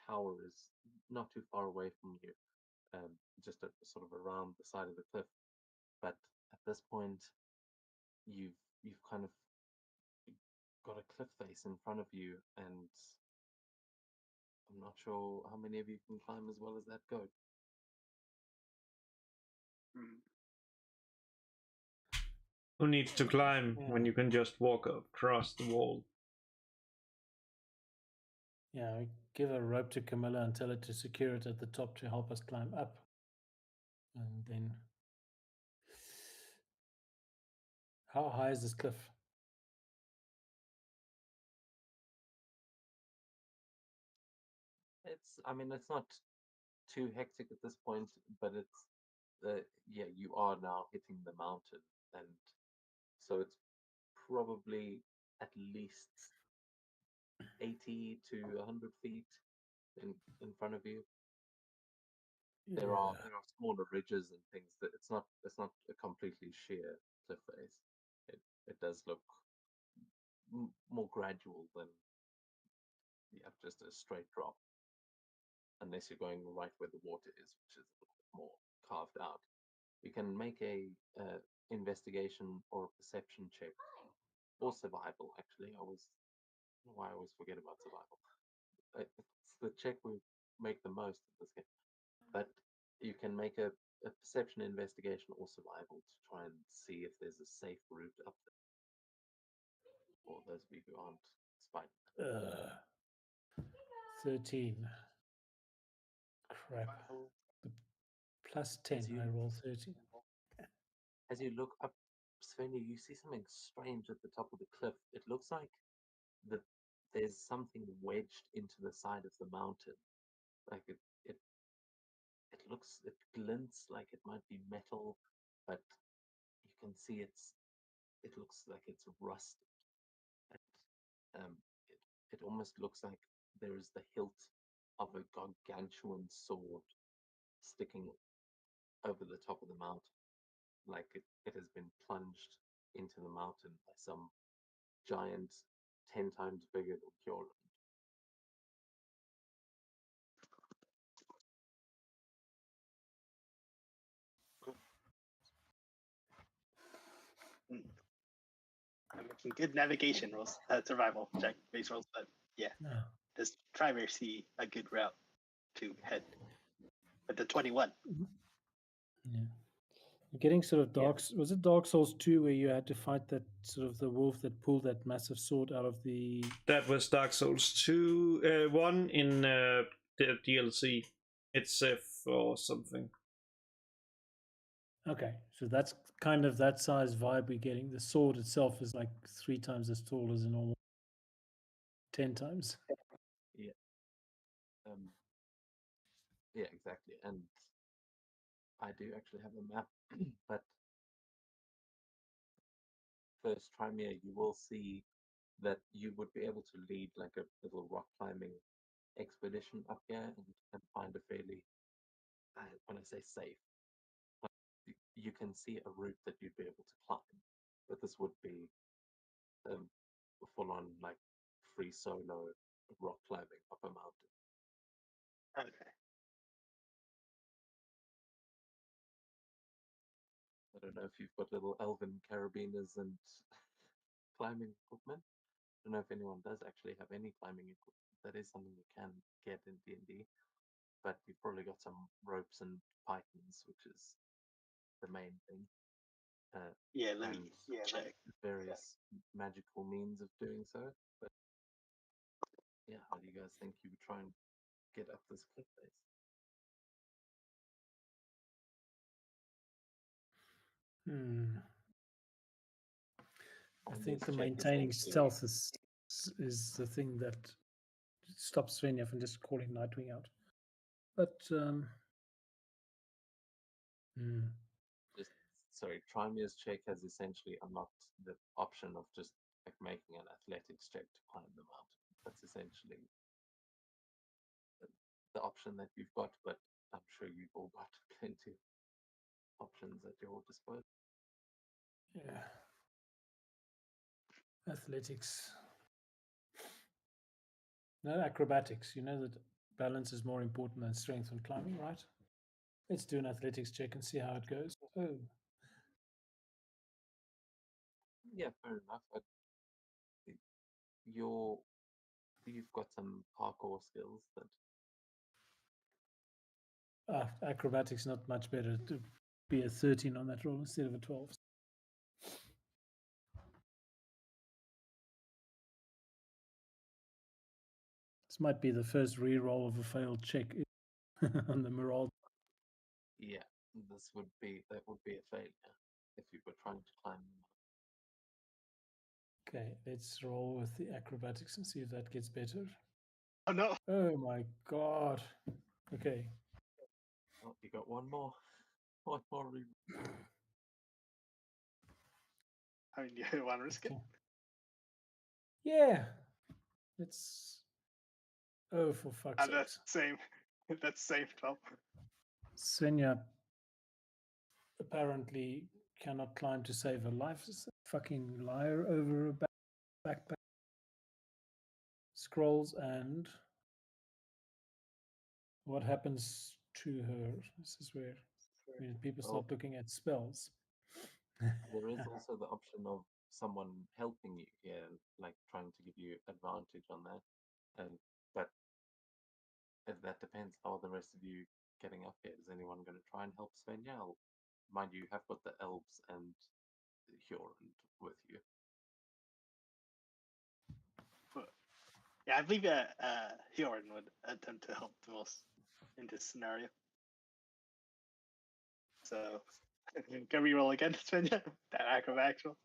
tower is not too far away from you, just sort of around the side of the cliff. But at this point, you've kind of got a cliff face in front of you, and I'm not sure how many of you can climb as well as that goat. Who needs to climb when you can just walk across the wall? Yeah, we give a rope to Camilla and tell her to secure it at the top to help us climb up. And then, how high is this cliff? It's not too hectic at this point, but yeah, you are now hitting the mountain, and so it's probably at least 80 to 100 feet in front of you. There are smaller ridges and things that it's not a completely sheer cliff face. It does look more gradual than just a straight drop, unless you're going right where the water is, which is a little bit more carved out. You can make a investigation or a perception check, or survival. Actually, I always forget about survival. It's the check we make the most in this game. But you can make a perception, investigation, or survival to try and see if there's a safe route up there for those of you who aren't spider. 13. Crap. Plus 10. I roll 13. As you look up, Svenja, you see something strange at the top of the cliff. It looks like there's something wedged into the side of the mountain. Like it glints like it might be metal, but you can see it looks like it's rusted. Um, it almost looks like there is the hilt of a gargantuan sword sticking over the top of the mountain, like it has been plunged into the mountain by some giant 10 times bigger than Kjorland. I'm making good navigation rolls, survival check base rolls, but yeah, No. just try to see a good route to head. with the 21. Yeah. You're getting sort of Yeah. dark. Was it Dark Souls 2 where you had to fight that sort of the wolf that pulled that massive sword out of the. That was Dark Souls 2, 1 in the DLC. It's Sif or something. Okay, so that's kind of that size vibe we're getting. The sword itself is like 3 times as tall as a normal, 10 times. Yeah. Yeah, exactly. And I do actually have a map, but first Crimea, you will see that you would be able to lead like a little rock climbing expedition up here and find a fairly, when I say safe, you can see a route that you'd be able to climb, but this would be full on like free solo rock climbing up a mountain. Okay. I don't know if you've got little elven carabiners and climbing equipment. I don't know if anyone does actually have any climbing equipment. That is something you can get in D&D, but you've probably got some ropes and pythons, which is the main thing. Yeah, let me and check. various magical means of doing so. But yeah, how do you guys think you would try and get up this cliff face? Hmm. I And think this the check maintaining essentially- stealth is the thing that stops Svenja from just calling Nightwing out. But just sorry, Trimea's check has essentially unlocked the option of just like making an athletics check to climb the mountain. That's essentially the option that you've got, but I'm sure you've all got plenty of options at your disposal. yeah, athletics. No, acrobatics. You know that balance is more important than strength when climbing, right? Let's do an athletics check and see how it goes. Oh, Yeah, fair enough. You've got some parkour skills that acrobatics not much better to be a 13 on that roll instead of a 12. This might be the first re-roll of a failed check on the morale. yeah, that would be a failure if you were trying to climb the mountain. Okay, let's roll with the acrobatics and see if that gets better. Oh no! Oh my god. Okay. Oh, you got one more. One more I mean, you want to risk it? Okay. Yeah. Let's. Oh, for fuck's sake. That's same. That's same 12. Svenja apparently cannot climb to save her life. It's a fucking liar over a backpack. Scrolls and what happens to her? This is where people start looking at spells. There is also the option of someone helping you here, like trying to give you advantage on that. But that depends how the rest of you getting up here. Is anyone going to try and help Svenja? Mind you, have got the elves and Huron with you. Yeah, I believe Hiorin would attempt to help the most in this scenario. So, can we roll again, Svenja? That acrobatics roll?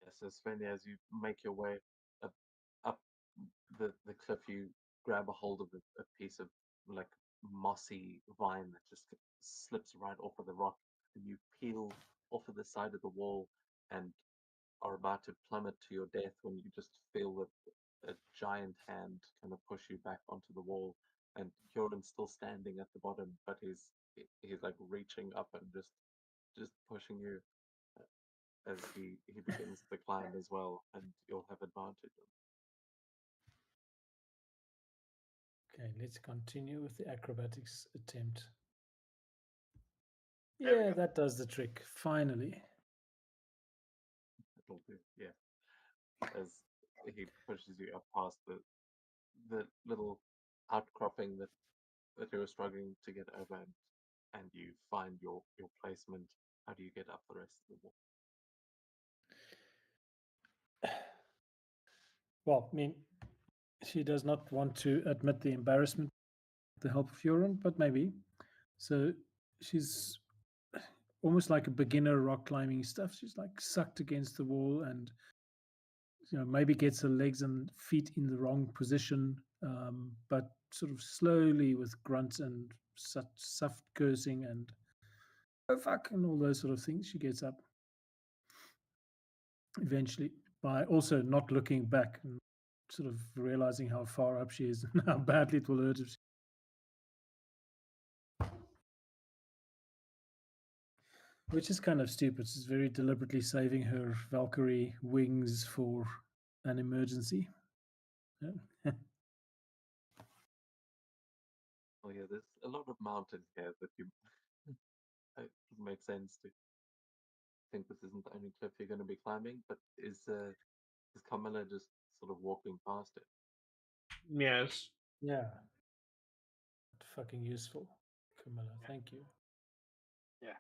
Yeah, so Svenja, as you make your way up the cliff, you grab a hold of a piece of like mossy vine that just slips right off of the rock, and you peel off of the side of the wall and are about to plummet to your death when you just feel that a giant hand kind of push you back onto the wall, and Huron's still standing at the bottom, but he's like reaching up and just pushing you as he begins the climb as well, and you'll have advantage. Okay, let's continue with the acrobatics attempt. There we Yeah, go. that does the trick. Finally. It'll do, yeah. As he pushes you up past the little outcropping that that you were struggling to get over, and you find your placement, how do you get up the rest of the wall? Well, I mean, she does not want to admit the embarrassment with the help of Euron, but maybe. So she's almost like a beginner rock climbing stuff. She's like sucked against the wall and maybe gets her legs and feet in the wrong position, but sort of slowly with grunts and soft cursing and oh fuck and all those sort of things, she gets up eventually by also not looking back and sort of realizing how far up she is and how badly it will hurt if which is kind of stupid. She's very deliberately saving her Valkyrie wings for an emergency. Oh yeah, there's a lot of mountains here that you it doesn't make sense to think this isn't the only cliff you're going to be climbing, but is Camilla just sort of walking past it? Yes. Yeah. Fucking useful, Camilla. Thank you. Yeah.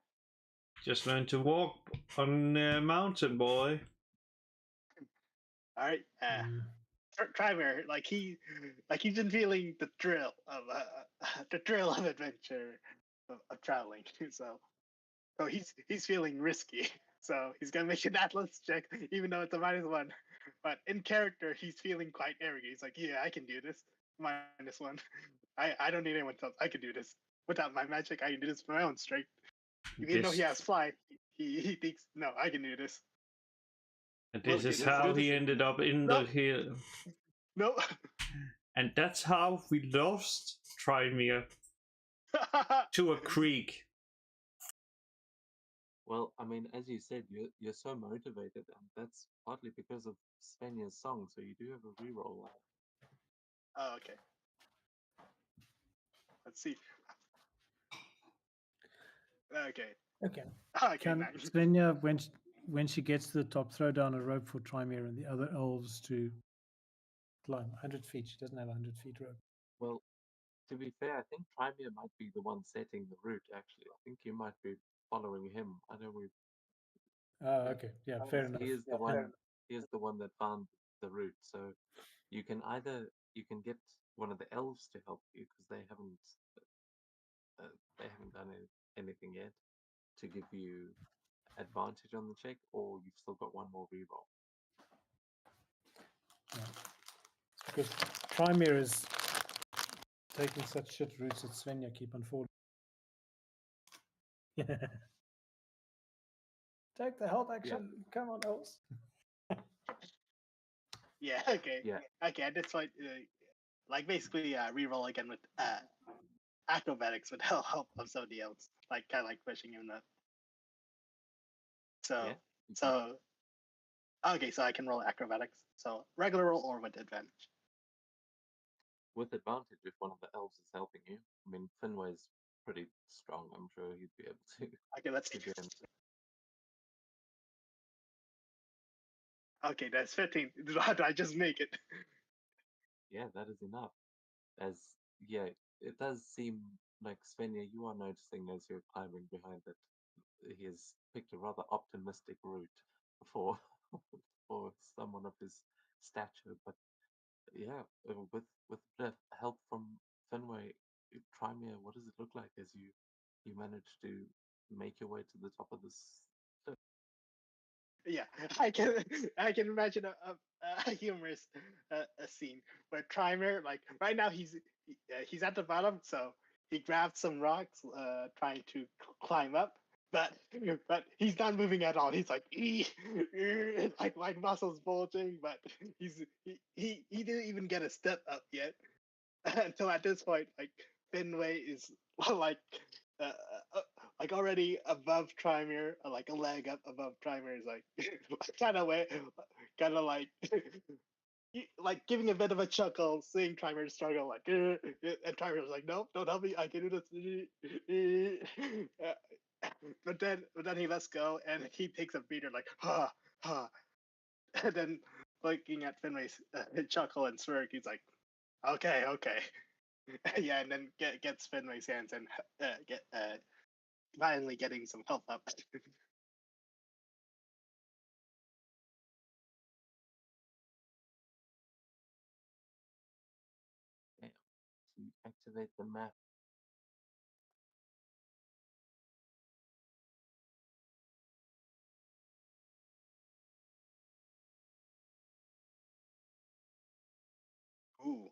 Just learn to walk on a mountain, boy. All right. Mm. Trimer, like he's been feeling the thrill of adventure, of traveling. So he's feeling risky. So he's gonna make an atlas check, even though it's a -1. But in character, he's feeling quite arrogant. He's like, yeah, I can do this. -1. I don't need anyone else. I can do this. Without my magic, I can do this for my own strength. Even though he has fly, he thinks, no, I can do this. This is how he ended up in the hill. No. And that's how we lost Trymere to a creek. Well, I mean, as you said, you're so motivated, and that's partly because of Svenja's song. So you do have a reroll. Oh, okay. Let's see. Okay. Okay. Okay. Can Nice. Svenja, when she gets to the top, throw down a rope for Trymere and the other elves to climb 100 feet? She doesn't have 100 feet rope. Well, to be fair, I think Trymere might be the one setting the route. Actually, I think you might be following him. I know we've. Oh, okay. Yeah, fair enough. He is the one. He is the one that found the route. So you can get one of the elves to help you because they haven't done anything yet to give you advantage on the check, or you've still got one more reroll. Yeah. Because Trymere is taking such shit routes that Svenja keep on falling. Take the help action. Yeah. Come on, elves. Yeah. Okay. Yeah. Okay. That's why, like, basically, reroll again with acrobatics with help of somebody else, like kind of like pushing him up. So, so, okay. So I can roll acrobatics. So regular roll or with advantage. With advantage if one of the elves is helping you. I mean, Finway's pretty strong. I'm sure he'd be able to. Okay, let's see. Okay, that's 15. Do I just make it? Yeah, that is enough. It does seem like Svenja, you are noticing as you're climbing behind that he has picked a rather optimistic route for for someone of his stature. But yeah, with the help from Finway, Trymere, what does it look like as you manage to make your way to the top of this cliff? Yeah, I can imagine a humorous a scene where Trimer, like right now he's at the bottom, so he grabbed some rocks, trying to climb up, but he's not moving at all. He's like like muscles bulging, but he didn't even get a step up yet until at this point, like Finway is like uh, uh, like already above Trymere, like a leg up above Trymere is like kind of way, kind of like like giving a bit of a chuckle, seeing Trymere struggle, like and Trymere's like, nope, don't help me, I can do this. But then he lets go and he takes a beater like ha ha, and then looking at Finway's chuckle and smirk, he's like, okay. Yeah, and then get Fenway's hands and get finally getting some health up. Yeah. So you activate the map. Ooh.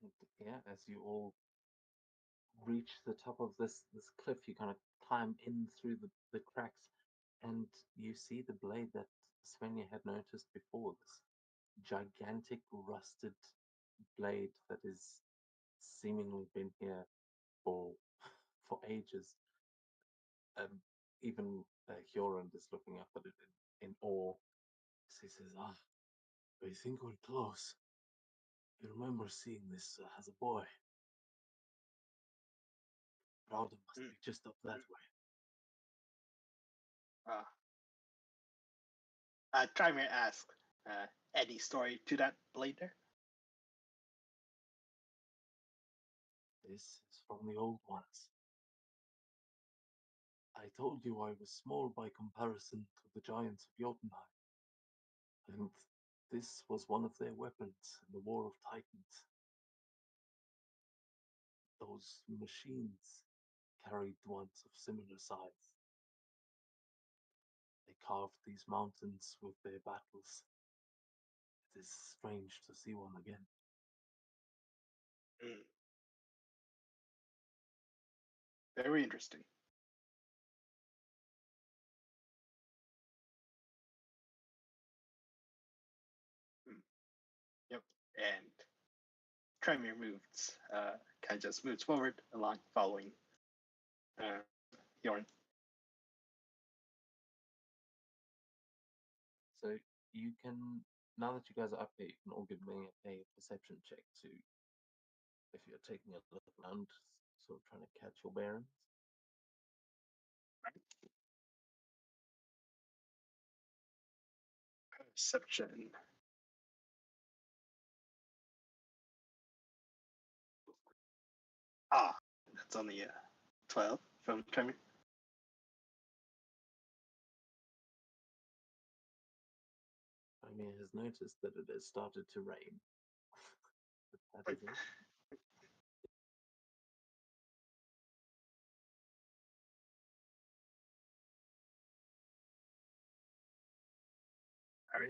And yeah, as you all reach the top of this cliff, you kind of climb in through the cracks, and you see the blade that Svenja had noticed before. This gigantic rusted blade that has seemingly been here for for ages. Even Hyoron is looking up at it in awe. He says, "Ah, I think we're close. I remember seeing this as a boy. Rauda must Mm. be just up that way." Trymir asked, any story to that blade there? This is from the old ones. I told you I was small by comparison to the giants of Jotunheim, and this was one of their weapons in the War of Titans. Those machines carried ones of similar size. They carved these mountains with their battles. It is strange to see one again. Mm. Very interesting. Mm. Yep. And Trymir moves, kind of just moves forward along, following Hyoron. So you can, now that you guys are up here, you can all give me a perception check to, if you're taking a look around, sort of trying to catch your bearings. Perception. That's only 12 from Trymir. Trymir has noticed that it has started to rain. That is it.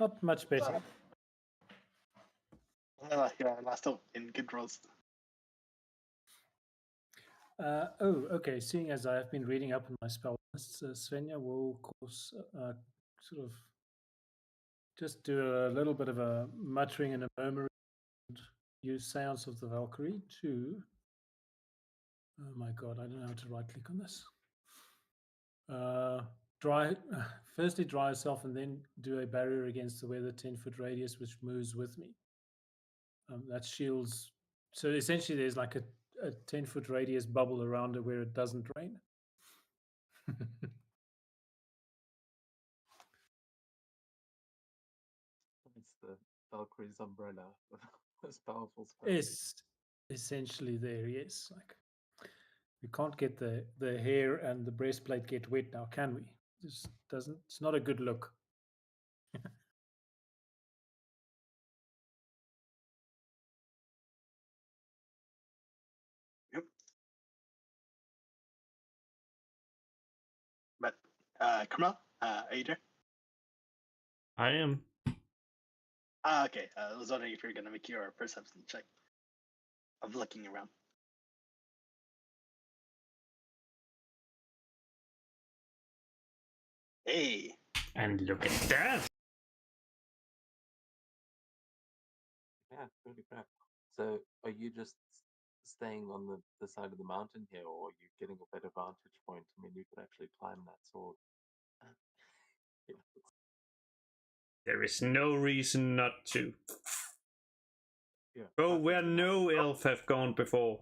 Not much better. Last hope in good rolls. Okay. Seeing as I have been reading up on my spell lists, Svenja will, of course, sort of just do a little bit of a muttering and a murmuring and use Seance of the Valkyrie to. Oh my god, I don't know how to right click on this. Dry, firstly, dry yourself and then do a barrier against the weather 10-foot radius, which moves with me. That shields. So essentially, there's like a 10-foot radius bubble around it where it doesn't rain. It's the Valkyrie's umbrella. Most powerful spell. It's essentially there, yes. Like we can't get the hair and the breastplate get wet now, can we? This doesn't. It's not a good look. Yep. But Kamal, are you there? I am. Okay. I was wondering if you're gonna make your perception check of looking around. Hey. And look at that. Yeah, holy crap. So are you just staying on the side of the mountain here, or are you getting a better vantage point? I mean, you could actually climb that sword. Yeah. There is no reason not to. Yeah. Go where no elf have gone before,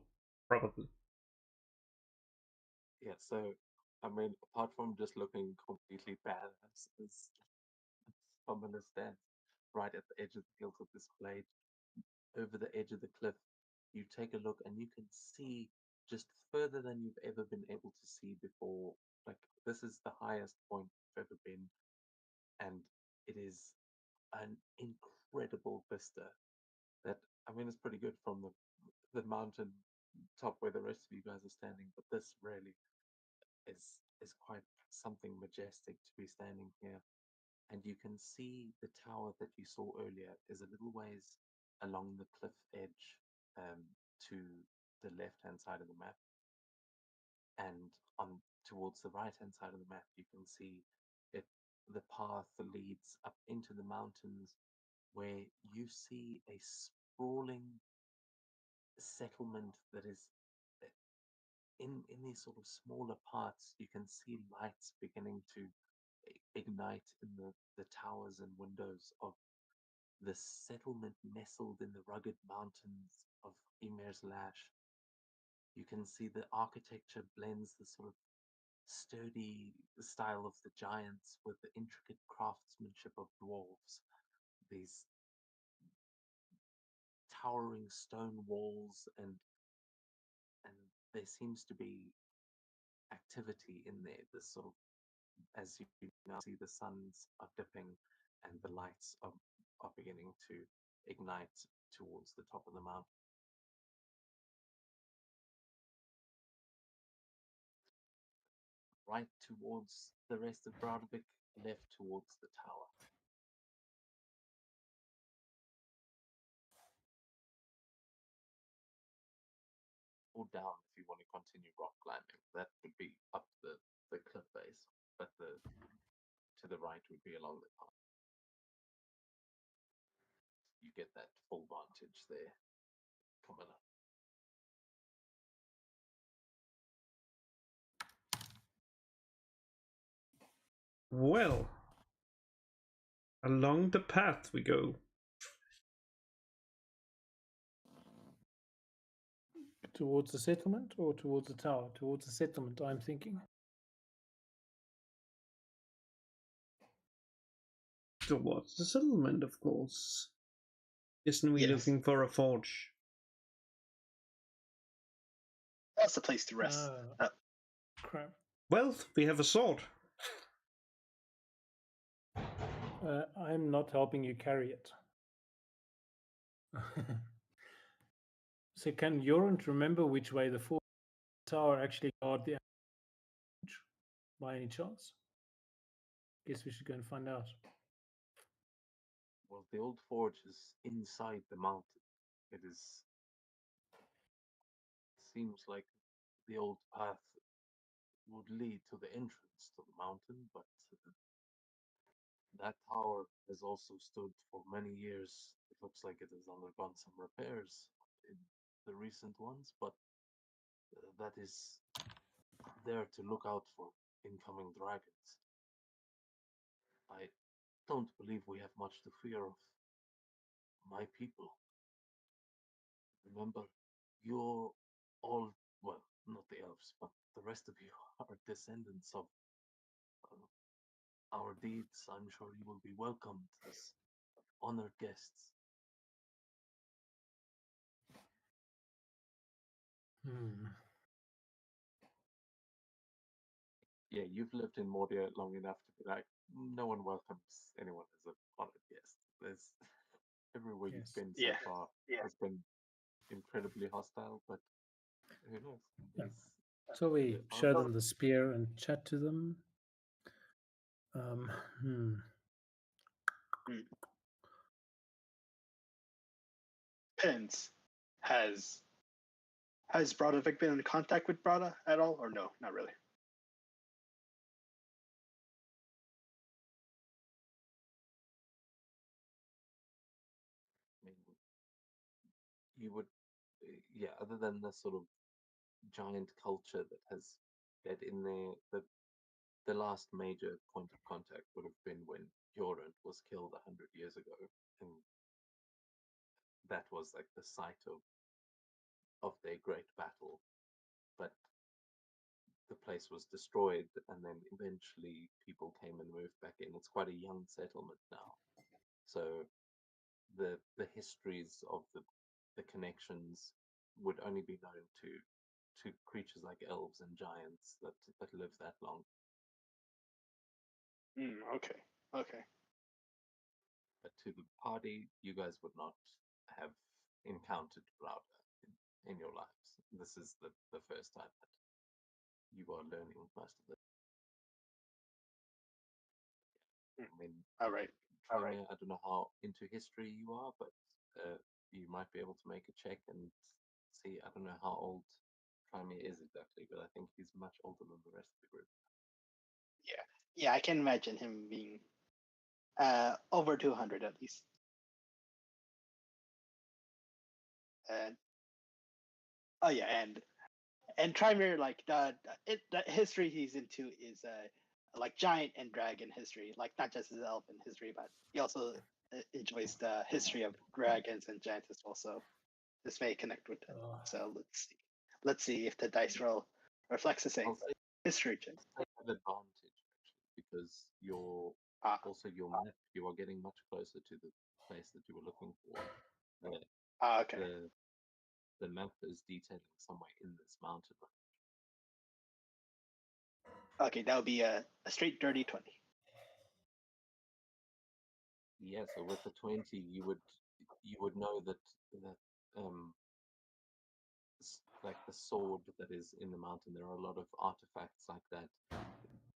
probably. Yeah, so I mean, apart from just looking completely badass, as Summoner stands right at the edge of the hilt of this blade, over the edge of the cliff, you take a look and you can see just further than you've ever been able to see before. Like, this is the highest point you've ever been, and it is an incredible vista that, I mean, it's pretty good from the mountain top where the rest of you guys are standing, but this really is quite something majestic to be standing here. And you can see the tower that you saw earlier is a little ways along the cliff edge, to the left-hand side of the map. And on towards the right-hand side of the map, you can see it. The path leads up into the mountains, where you see a sprawling settlement that is in these sort of smaller parts. You can see lights beginning to ignite in the towers and windows of the settlement nestled in the rugged mountains of Emir's Lash. You can see the architecture blends the sort of sturdy style of the giants with the intricate craftsmanship of dwarves. These towering stone walls, and there seems to be activity in there. This sort of, as you now see, the suns are dipping and the lights are beginning to ignite towards the top of the mountain. Right towards the rest of Broadvik, left towards the tower. Or down if you want to continue rock climbing. That would be up the cliff face, but to the right would be along the path. You get that full vantage there coming up. Well, along the path we go. Towards the settlement or towards the tower? Towards the settlement, I'm thinking. Towards the settlement, of course. Isn't we Yes. looking for a forge? That's the place to rest. Crap. Well, we have a sword. I'm not helping you carry it. So can Jorund remember which way the tower actually guard the edge by any chance? Guess we should go and find out. Well, the old forge is inside the mountain. It seems like the old path would lead to the entrance to the mountain, but that tower has also stood for many years. It looks like it has undergone some repairs in the recent ones, but that is there to look out for incoming dragons. I don't believe we have much to fear of my people. Remember, you're all, well, not the elves, but the rest of you are descendants of our deeds. I'm sure you will be welcomed as honored guests. Yeah, you've lived in Moria long enough to be like, no one welcomes anyone as an honored guest. There's everywhere Yes. you've been so Yeah. far has been incredibly hostile, but who knows? Yeah. These So we the show arms- them the spear and chat to them. Pence has Brodovik been in contact with Brada at all, or no? Not really. I mean, you would, yeah, other than the sort of giant culture that has led in there, the last major point of contact would have been when Jorund was killed 100 years ago, and that was like the site of their great battle. But the place was destroyed, and then eventually people came and moved back in. It's quite a young settlement now, so the histories of the connections would only be known to creatures like elves and giants that live that long. Okay. Okay. But to the party, you guys would not have encountered Browder in your lives. This is the first time that you are learning most of it. I mean, All right. All right. Trymir, I don't know how into history you are, but you might be able to make a check and see. I don't know how old Trymir is exactly, but I think he's much older than the rest of the group. Yeah, I can imagine him being over 200 at least. And oh yeah, and Trymir, like the history he's into is like giant and dragon history, like not just his elven history, but he also enjoys the history of dragons and giants as well. So this may connect with that. Oh, So let's see if the dice roll reflects the same I'll say history check. they have advantage actually because your Ah, map, you are getting much closer to the place that you were looking for. okay. The map is detailing somewhere in this mountain. Okay, that would be a straight dirty 20. Yeah, so with the 20, you would know that um like the sword that is in the mountain, there are a lot of artifacts like that,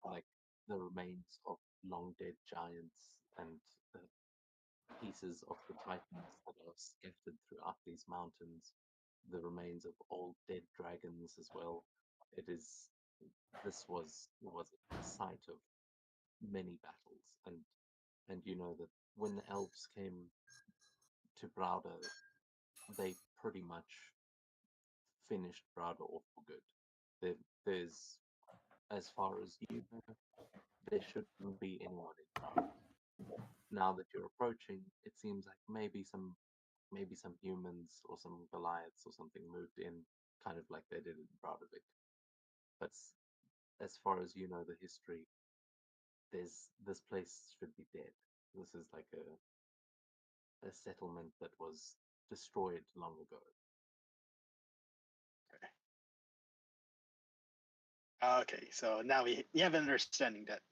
like the remains of long dead giants and pieces of the titans that are scattered throughout these mountains, the remains of old dead dragons as well. This was a site of many battles, and you know that when the elves came to Browder, they pretty much finished Browder off for good. There's, as far as you know, there shouldn't be anyone in Browder. Now that you're approaching, it seems like maybe some humans or some Goliaths or something moved in, kind of like they did in Browdervik. But as far as you know, the history, this place should be dead. This is like a settlement that was destroyed long ago. Okay, so now we have an understanding that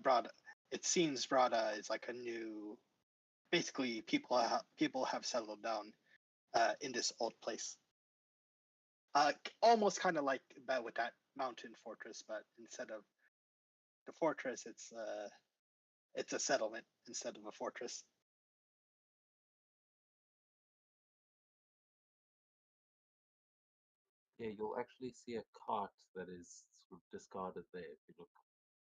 Brada. It seems Brada is like a new. Basically, people have settled down in this old place. Almost kind of like with that mountain fortress, but instead of the fortress, it's a settlement instead of a fortress. Yeah, you'll actually see a cart that is sort of discarded there if you look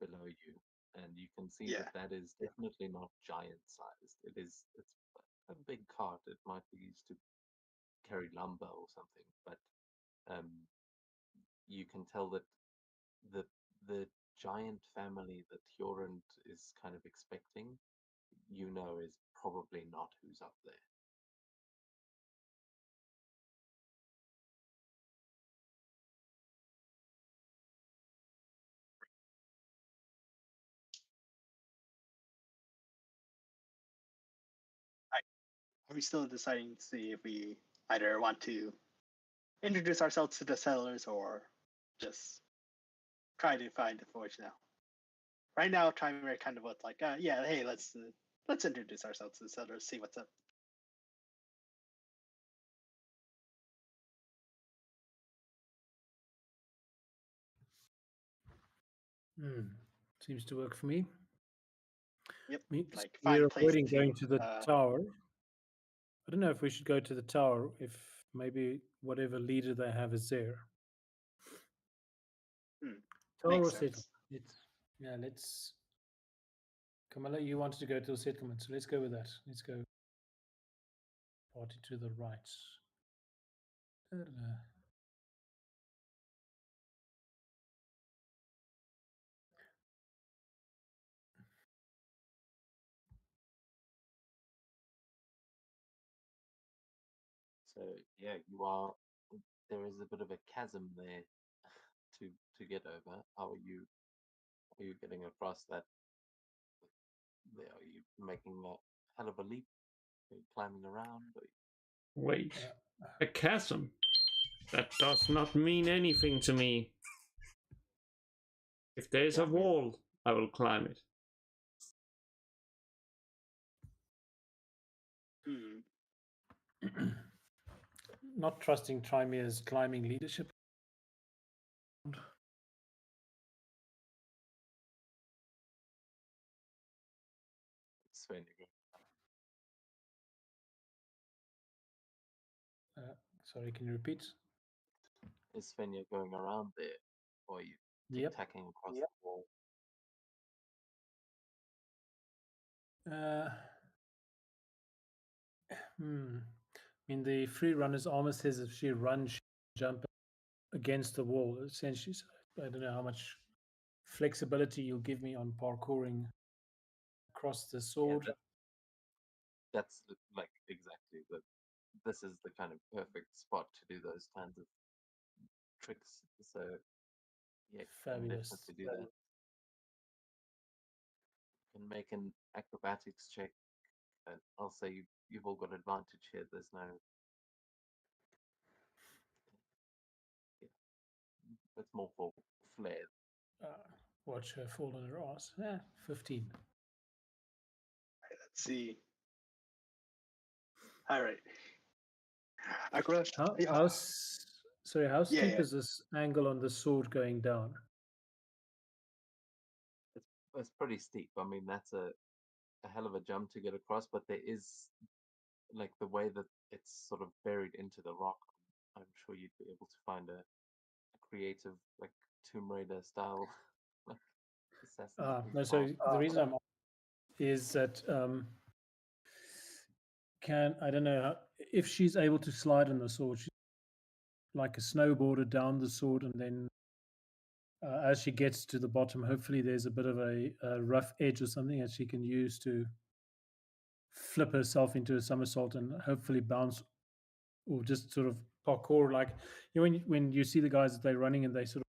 below you, and you can see Yeah. that is definitely not giant sized. It's a big cart. It might be used to carry lumber or something, but um, you can tell that the the giant family that Hjorund is kind of expecting, is probably not who's up there. Are we still deciding to see if we either want to introduce ourselves to the settlers or just try to find the forge now? Right now, Trimer kind of what's like, yeah, hey, let's introduce ourselves to the settlers, see what's up. seems to work for me. Yep, like We're find place avoiding to. going to the tower. I don't know if we should go to the tower, if maybe whatever leader they have is there. Tower or Makes settlement? sense. Let's. Kamala, you wanted to go to the settlement, so let's go with that. Let's go. Party to the right. Da-da-da. So yeah, there is a bit of a chasm there to get over? How are you getting across that? Are you making a hell of a leap? Are you climbing around? Wait, a chasm? That does not mean anything to me. If there's Yeah, a wall, I will climb it. Not trusting Trimir's climbing leadership. Sven, Sorry, can you repeat? is Sven going around there, or are you Yep. tacking across the wall? I mean, the free runner's armor says if she runs, she jump against the wall, essentially. So I don't know how much flexibility you'll give me on parkouring across the sword. Yeah, that's like exactly this is the kind of perfect spot to do those kinds of tricks. So yeah, you can Fabulous. definitely do that. You can make an acrobatics check. And I'll say you've all got advantage here. There's no. Yeah, it's more for flair. Watch her fall on her ass. 15. Let's see. All right. Akra, How steep Yeah. is this angle on the sword going down? It's pretty steep. I mean, that's a hell of a jump to get across, but there is like the way that it's sort of buried into the rock. I'm sure you'd be able to find a creative, like Tomb Raider style, like assassin. No, so the reason I'm is that I don't know if she's able to slide on the sword, she's like a snowboarder down the sword, and then as she gets to the bottom, hopefully there's a bit of a rough edge or something that she can use to flip herself into a somersault and hopefully bounce or just sort of parkour. Like when you see the guys that they're running and they sort of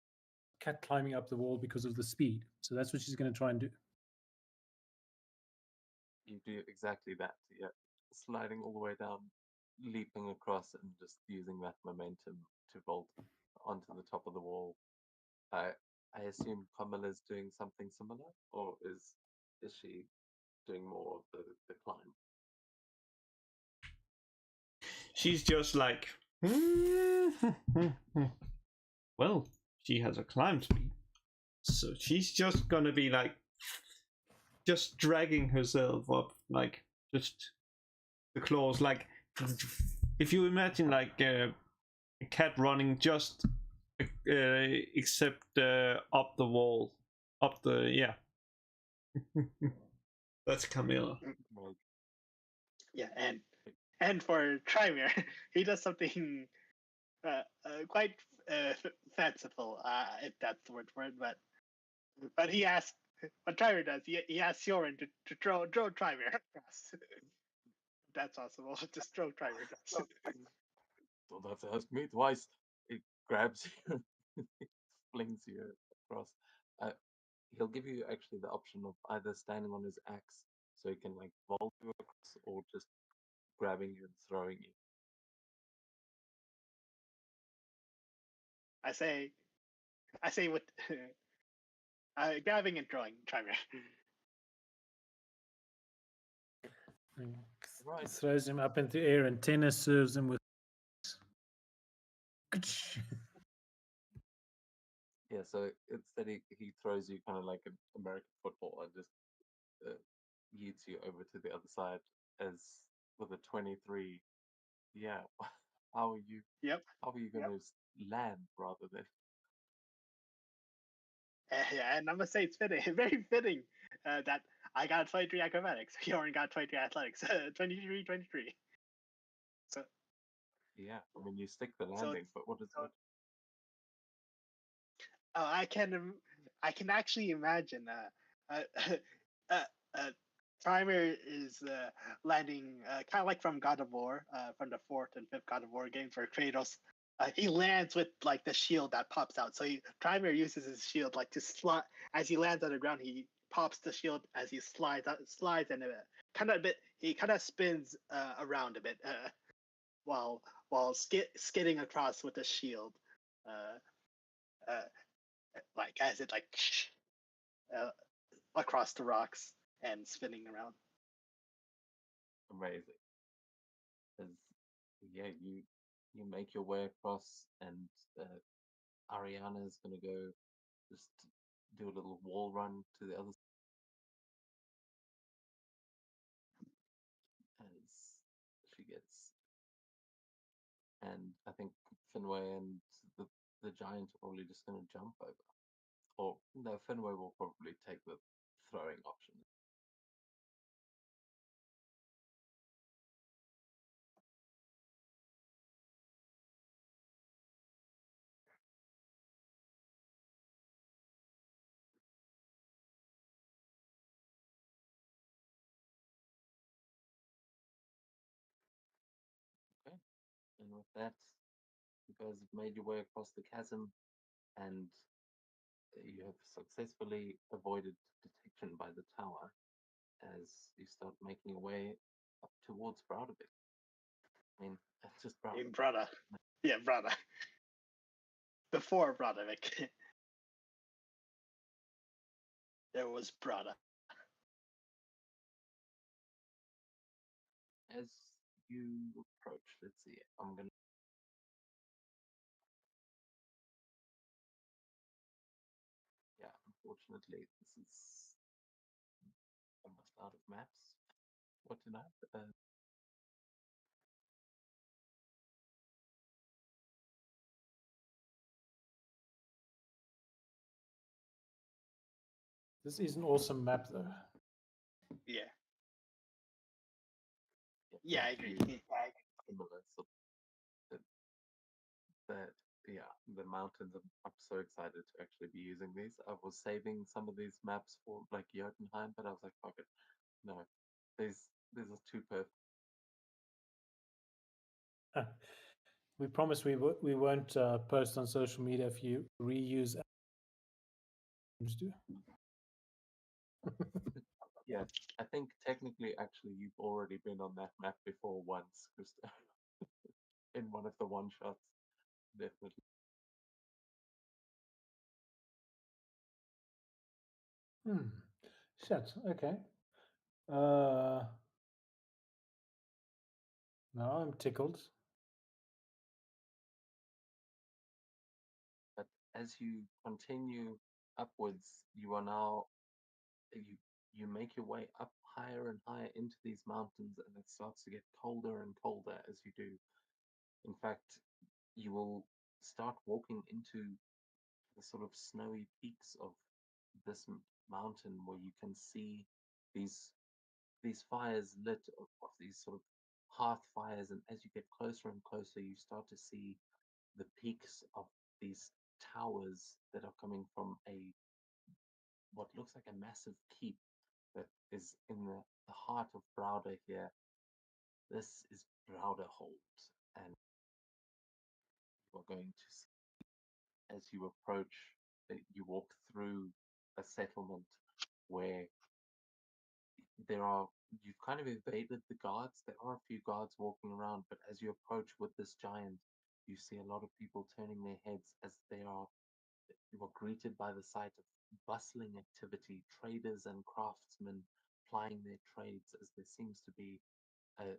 cat climbing up the wall because of the speed. So that's what she's going to try and do. You do exactly that. Yeah, sliding all the way down, leaping across, and just using that momentum to vault onto the top of the wall. I assume Kamila's doing something similar, or is she doing more of the climb? She's just like, well, she has a climb speed, so she's just gonna be like, just dragging herself up, like just the claws, like if you imagine like a cat running just except up the wall, up the That's Camilla. Right. Yeah, and for Trimir, he does something quite fanciful, if that's the word for it. But he asks, what Trimir does, he asks Yoren to throw Trimir across. That's possible. Just throw Trimir across. Don't have to ask me twice. It grabs you, flings you across. He'll give you actually the option of either standing on his axe, so he can like vault you across, or just grabbing you and throwing you. I say with grabbing and throwing Trimir. Right. Throws him up into the air, and tennis serves him with. Yeah, so instead he throws you kind of like an American football and just yeets you over to the other side as with a 23. Yeah, how are you? Yep. How are you going to land rather than? Yeah, and I'm gonna say it's fitting, very fitting that I got 23 acrobatics. Yoren got 23 athletics, 23. So Yeah, I mean you stick the landing, but what is it? I can actually imagine Primer is landing kind of like from God of War, from the fourth and fifth God of War games, where Kratos He lands with like the shield that pops out. So Trymir uses his shield like to slide as he lands on the ground. He pops the shield as he slides, and kind of a bit. He kind of spins around a bit while skidding across with the shield, uh, like as it like uh, across the rocks and spinning around. Amazing. As yeah, you make your way across, and Ariana is gonna go just do a little wall run to the other as she gets, and I think Finway and the the giant are probably just gonna jump over. Or no, Finway will probably take the throwing option. Okay, and with that, you guys have made your way across the chasm, and you have successfully avoided detection by the tower as you start making your way up towards Broudevik. I mean, it's just Hey, Broudevik. brother. Yeah, brother. Before Broderick, there was brother. As you approach, let's see, I'm gonna. Yeah, unfortunately, this is almost out of maps. What tonight? This is an awesome map, though. Yeah, Yeah, I agree. similar. So the yeah, the mountains. I'm so excited to actually be using these. I was saving some of these maps for like Jotunheim, but I was like, fuck it, no, these are too perfect. We promise we won't post on social media if you reuse items do. Yeah, I think technically, actually, you've already been on that map before once, Krista, in one of the one shots. Definitely. Shit. Okay. Now I'm tickled. But as you continue upwards, you are now you make your way up higher and higher into these mountains, and it starts to get colder and colder as you do. In fact, you will start walking into the sort of snowy peaks of this mountain where you can see these fires lit of these sort of hearth fires, and as you get closer and closer, you start to see the peaks of these towers that are coming from a what looks like a massive keep that is in the heart of Browder here. This is Browder Hold, and you are going to see as you approach, you walk through a settlement where there are you've kind of evaded the guards. There are a few guards walking around, but as you approach with this giant, you see a lot of people turning their heads as you are greeted by the sight of bustling activity, traders and craftsmen plying their trades as there seems to be a,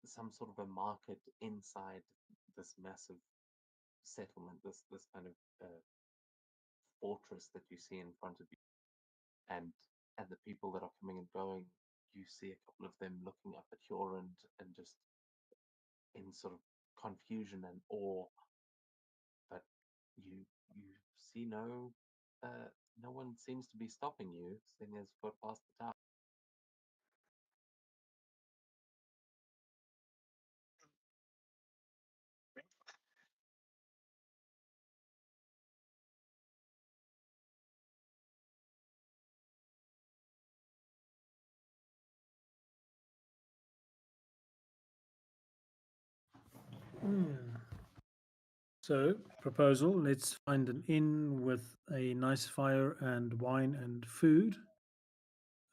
some sort of a market inside this massive settlement, this kind of fortress that you see in front of you, and the people that are coming and going, you see a couple of them looking up at you and just in sort of confusion and awe, but you see no one seems to be stopping you, seeing as you've got past the tower. Hmm. So, proposal: let's find an inn with a nice fire and wine and food,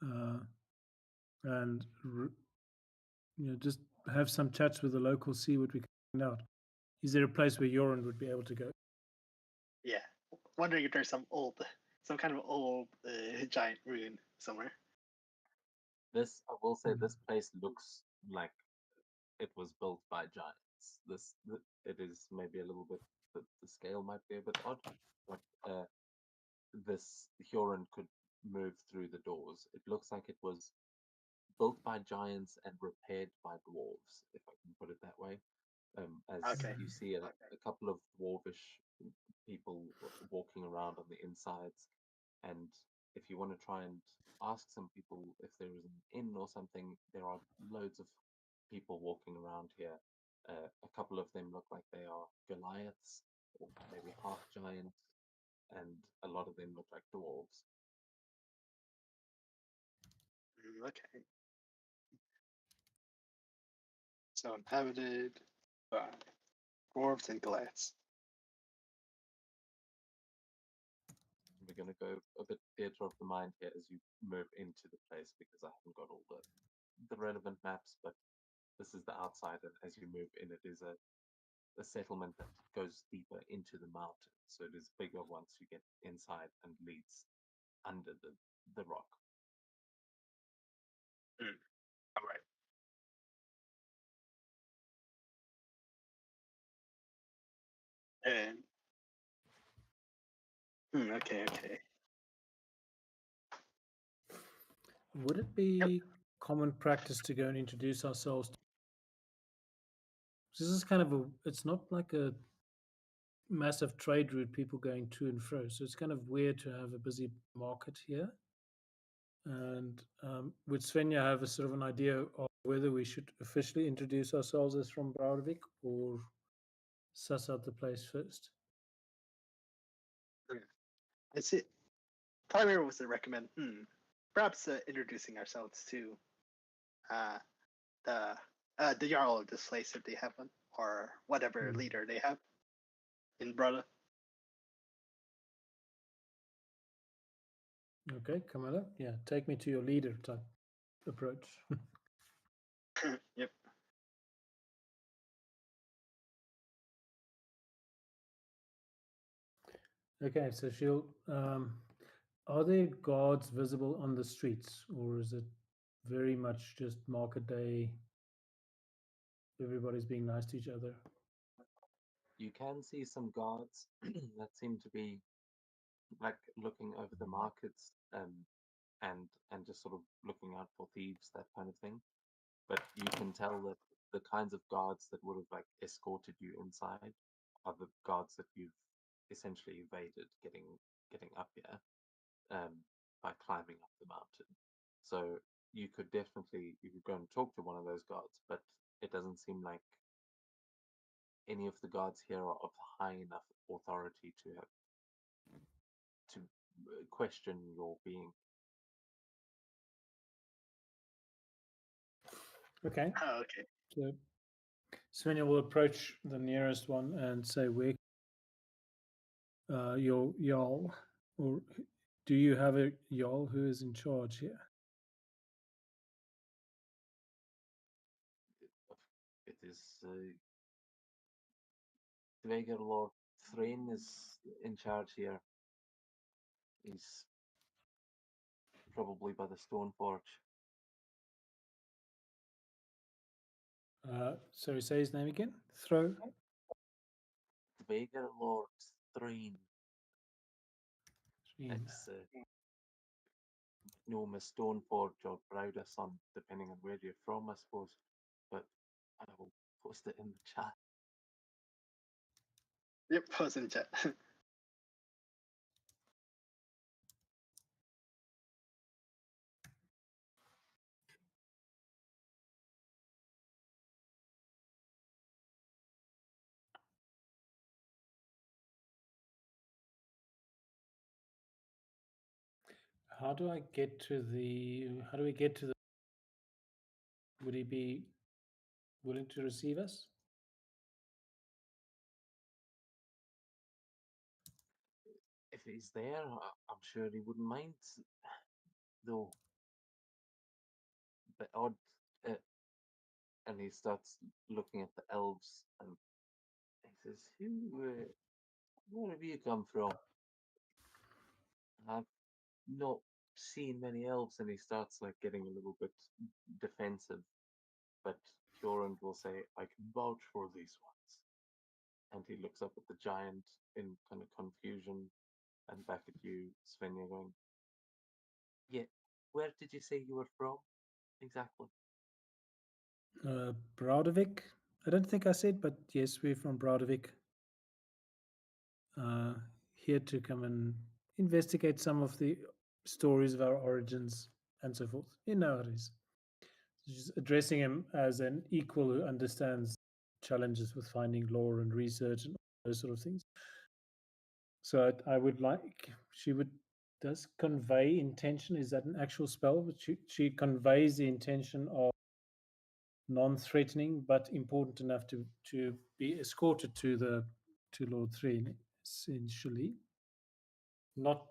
and just have some chats with the locals, see what we can find out. Is there a place where Yoran would be able to go? Yeah, wondering if there's some kind of old giant ruin somewhere. This, I will say, Mhm. this place looks like it was built by giants. It is maybe a little bit, the scale might be a bit odd, but this Huron could move through the doors. It looks like it was built by giants and repaired by dwarves, if I can put it that way. As Okay. you see a couple of dwarvish people walking around on the insides, and if you want to try and ask some people if there is an inn or something, there are loads of people walking around here. A couple of them look like they are Goliaths or maybe half giant, and a lot of them look like dwarves. Okay. So inhabited by dwarves and glass. We're going to go a bit theatre of the mind here as you move into the place because I haven't got all the relevant maps, but this is the outside, and as you move in, it is a settlement that goes deeper into the mountain. So it is bigger once you get inside and leads under the rock. All right. And okay. Would it be common practice to go and introduce ourselves? This is kind of it's not like a massive trade route, people going to and fro. So it's kind of weird to have a busy market here. And would Svenja have a sort of an idea of whether we should officially introduce ourselves as from Braudevik or suss out the place first? I see. Tyler was to recommend perhaps introducing ourselves to uh, the Jarl of this place if they have one, or whatever leader they have in Brother. Okay, Kamala. Yeah, take me to your leader type approach. Yep. Okay, so she'll. Are there guards visible on the streets, or is it very much just market day? Everybody's being nice to each other. You can see some guards that seem to be like looking over the markets, and just sort of looking out for thieves, that kind of thing. But you can tell that the kinds of guards that would have like escorted you inside are the guards that you've essentially evaded getting up here, by climbing up the mountain. So you could go and talk to one of those guards, but it doesn't seem like any of the guards here are of high enough authority to have to question your being. Okay, Oh, okay. so Svenja will approach the nearest one and say, "Where your Jarl, or do you have a Jarl who is in charge here?" It is Dveger Lord Thrain is in charge here. He's probably by the Stone Forge. Sorry, say his name again. Throw. Dveger Lord Thrain. Threen. It's known as Stoneforge or Browder Sun, depending on where you're from, I suppose. But I will post it in the chat. Yep. Post in the chat. How do I get to the? How do we get to the? Would he be willing to receive us? he's there, I'm sure he wouldn't mind, though. But odd. Uh, and he starts looking at the elves and he says, where have you come from? I've not seen many elves. And he starts like getting a little bit defensive. But Kioran will say, I can vouch for these ones. And he looks up at the giant in kind of confusion and back at you, Svenja, going, yeah, where did you say you were from? Exactly. Braudevik. I don't think I said, but yes, we're from Braudevik. Here to come and investigate some of the stories of our origins and so forth. You know how it is. She's addressing him as an equal who understands challenges with finding lore and research and those sort of things. So I would like, she would, does convey intention. Is that an actual spell? But she conveys the intention of non-threatening but important enough to be escorted to Lord Threin, essentially. Not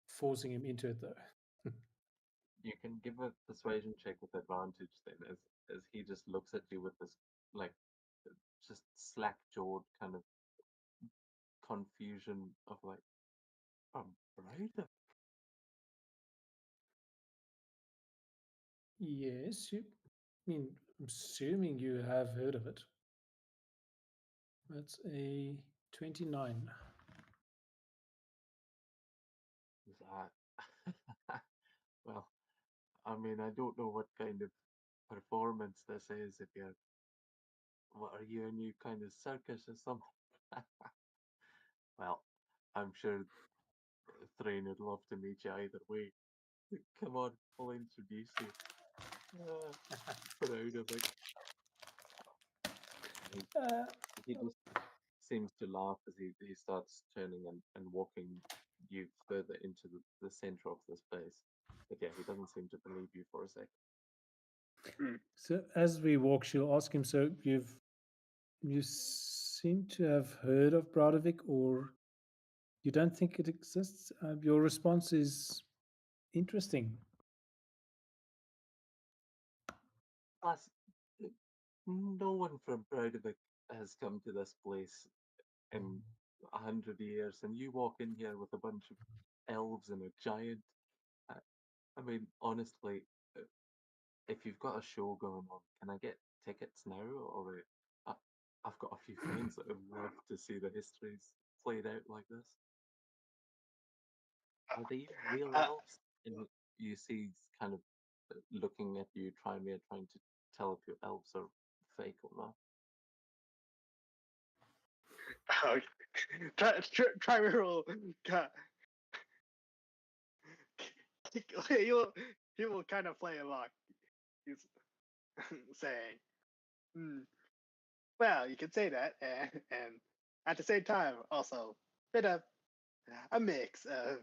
forcing him into it though. You can give a persuasion check with advantage then, as he just looks at you with this like just slack jawed kind of confusion of like, right? Yes, I mean, I'm assuming you have heard of it. That's a 29. Well, I mean, I don't know what kind of performance this is. If you're, what are you, a new kind of circus or something? Well, I'm sure Thrain would love to meet you either way. Come on, I'll introduce you. Proud of it. Uh, He just seems to laugh as he starts turning and walking you further into the center of this place. But yeah, he doesn't seem to believe you for a sec. so as we walk, she'll ask him, so you seem to have heard of Braudevik, or you don't think it exists? Your response is interesting. Plus, no one from Broudevik has come to this place in 100 years, and you walk in here with a bunch of elves and a giant. I mean, honestly, uh, if you've got a show going on, can I get tickets now? Or I, I've got a few friends that would love to see the histories played out like this. Are they real Uh, elves? And you see, kind of looking at you, trying to tell if your elves are fake or not. oh, try roll. He will kind of play along. He's saying, "Hmm, well, you could say that, and at the same time, also bit of a mix of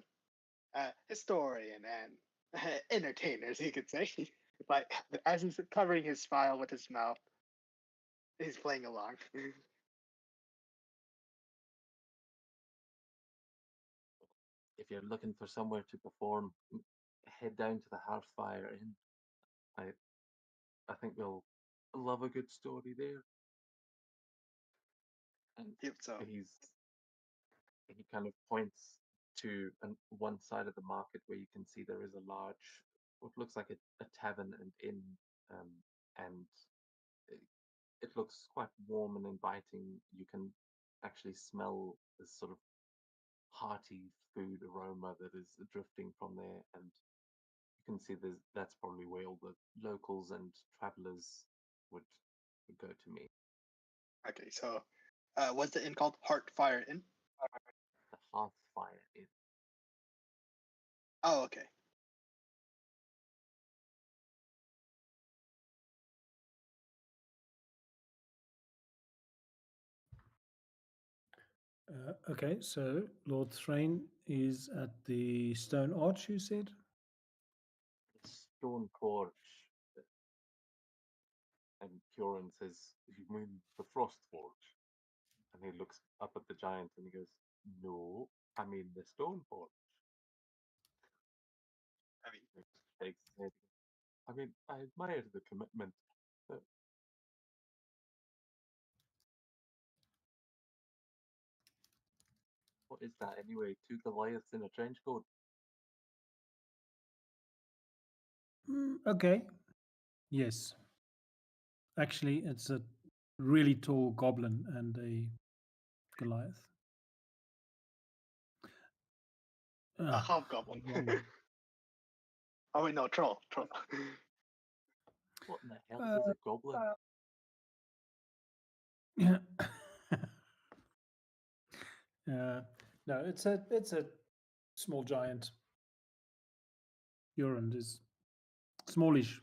historian and entertainers, you could say." Like as he's covering his file with his mouth, he's playing along. If you're looking for somewhere to perform, head down to the Hearthfire Inn. I I think you'll love a good story there. And Yep, so he kind of points to one side of the market where you can see there is a large, what looks like a tavern and inn, and it, it looks quite warm and inviting. You can actually smell this sort of hearty food aroma that is drifting from there, and you can see that's probably where all the locals and travelers would go to meet. okay, so what's the inn called? Heartfire Inn. The Hearthfire Inn. Oh, okay. Okay, so Lord Thrain is at the Stone Arch, you said? The Stone Forge. And Kioran says, "You mean the Frost Forge?" And he looks up at the giant and he goes, No, I mean the stone forge. I mean, Shakes his head. I mean, I admire the commitment. But what is that anyway? Two Goliaths in a trench coat. Okay. Yes. Actually, it's a really tall goblin and a Goliath. a Ah, hobgoblin. wrong. Oh wait, no, troll. What in the hell Uh, is a goblin? Yeah. No, it's a small giant. Urand is smallish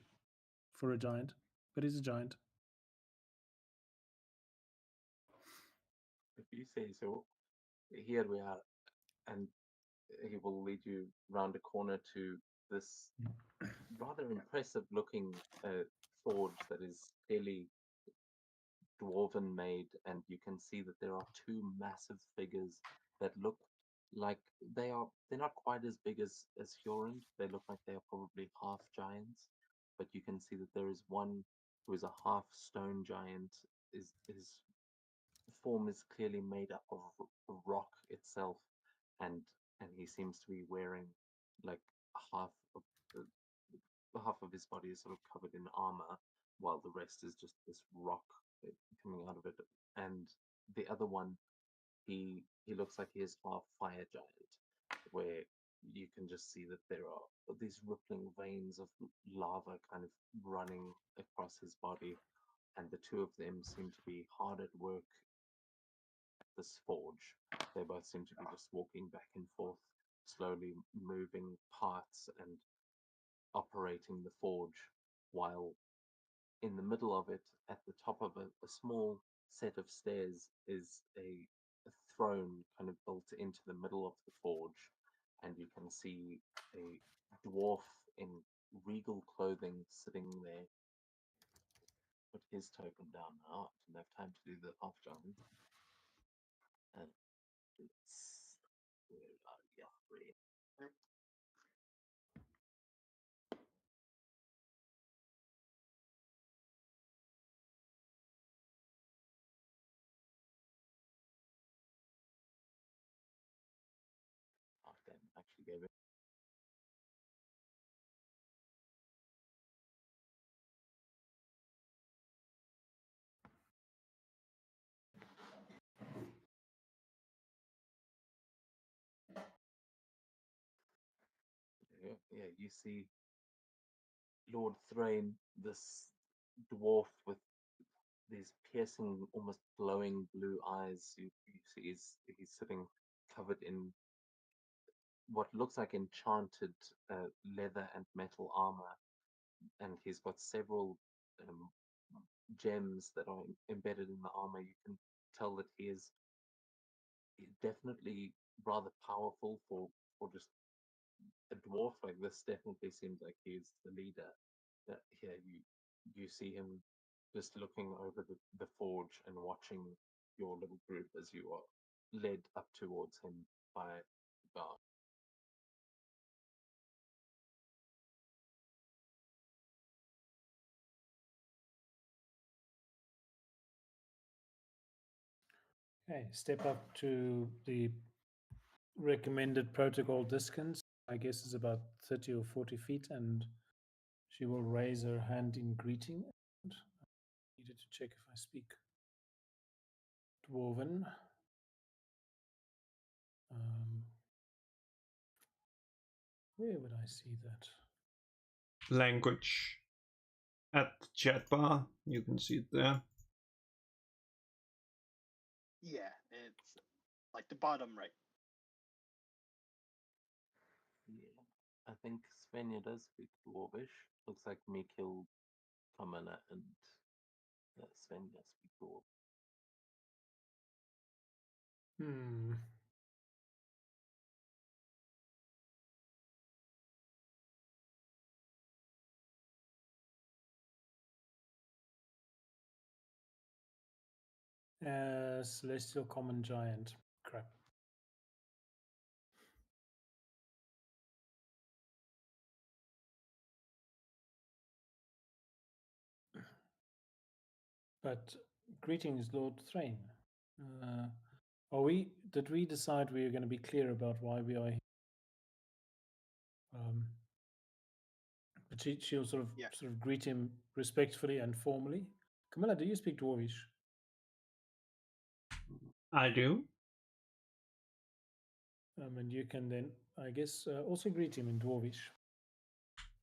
for a giant, but he's a giant. If you say so. Here we are, and he will lead you round a corner to this rather impressive looking forge that is clearly dwarven made, and you can see that there are two massive figures that look like they're not quite as big as Hurand. They look like they are probably half giants, but you can see that there is one who is a half stone giant. His form is clearly made up of rock itself, and he seems to be wearing like half of the half of his body is sort of covered in armor, while the rest is just this rock coming out of it. And the other one, he looks like he is half fire giant, where you can just see that there are these rippling veins of lava kind of running across his body, and the two of them seem to be hard at work at this forge. They both seem to be just walking back and forth, slowly moving parts and operating the forge, while in the middle of it, at the top of a small set of stairs, is a throne kind of built into the middle of the forge, and you can see a dwarf in regal clothing sitting there. Put his token down now. I didn't have time to do the half giant. And it's where are you? Oh, damn, actually gave it. Yeah, you see Lord Thrain, this dwarf with these piercing, almost glowing blue eyes. You see he's sitting covered in what looks like enchanted leather and metal armor, and he's got several um, gems that are embedded in the armor. You can tell that he's definitely rather powerful for just a dwarf like this. Definitely seems like he's the leader. Here you see him just looking over the forge and watching your little group as you are led up towards him by the guard. Okay, step up to the recommended protocol distance. I guess is about 30 or 40 feet, and she will raise her hand in greeting. And I needed to check if I speak Dwarven. Um, where would I see that? Language at the chat bar. You can see it there. Yeah, it's like the bottom right. Yeah, I think Svenja does speak Dwarvish. Looks like Mikil, Kamana, and Svenja speak Dwarf. Hmm. Celestial Common Giant. Crap. But greetings, Lord Thrain. Did we decide we are going to be clear about why we are here? But she'll sort Yeah. of greet him respectfully and formally. Camilla, do you speak Dwarvish? I do. And you can then, I guess, also greet him in Dwarvish,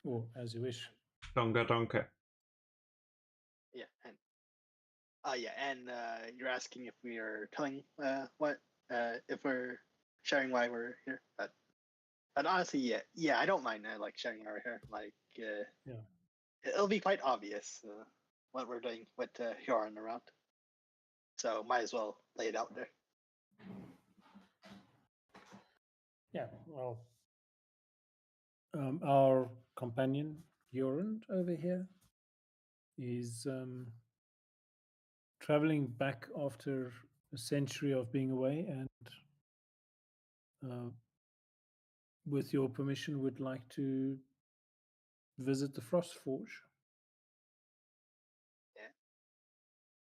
or as you wish. Donka donka. Yeah, and you're asking if we are telling if we're sharing why we're here. But honestly, yeah, I don't mind like sharing why we're here. Like, Yeah. it'll be quite obvious what we're doing with Huron around. So might as well lay it out there. Yeah, well, our companion Urand over here is traveling back after a century of being away, and with your permission, would like to visit the Frost Forge.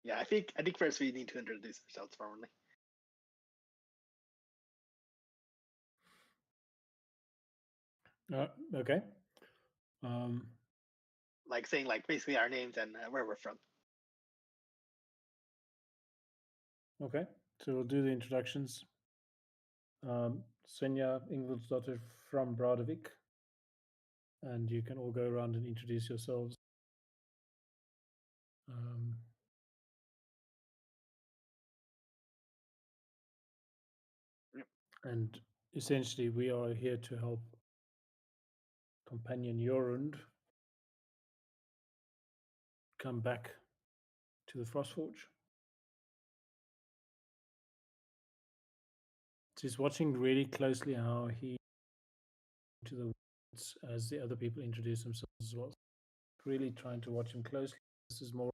Yeah, I think first we need to introduce ourselves formally. Okay. Like saying like basically our names and where we're from. Okay, so we'll do the introductions. Svenja Ingoldsdottir from Bradavik, and you can all go around and introduce yourselves. Yep. And essentially, we are here to help companion Jorund come back to the Frostforge. She's watching really closely how he to the woods as the other people introduce themselves as well. Really trying to watch him closely. This is more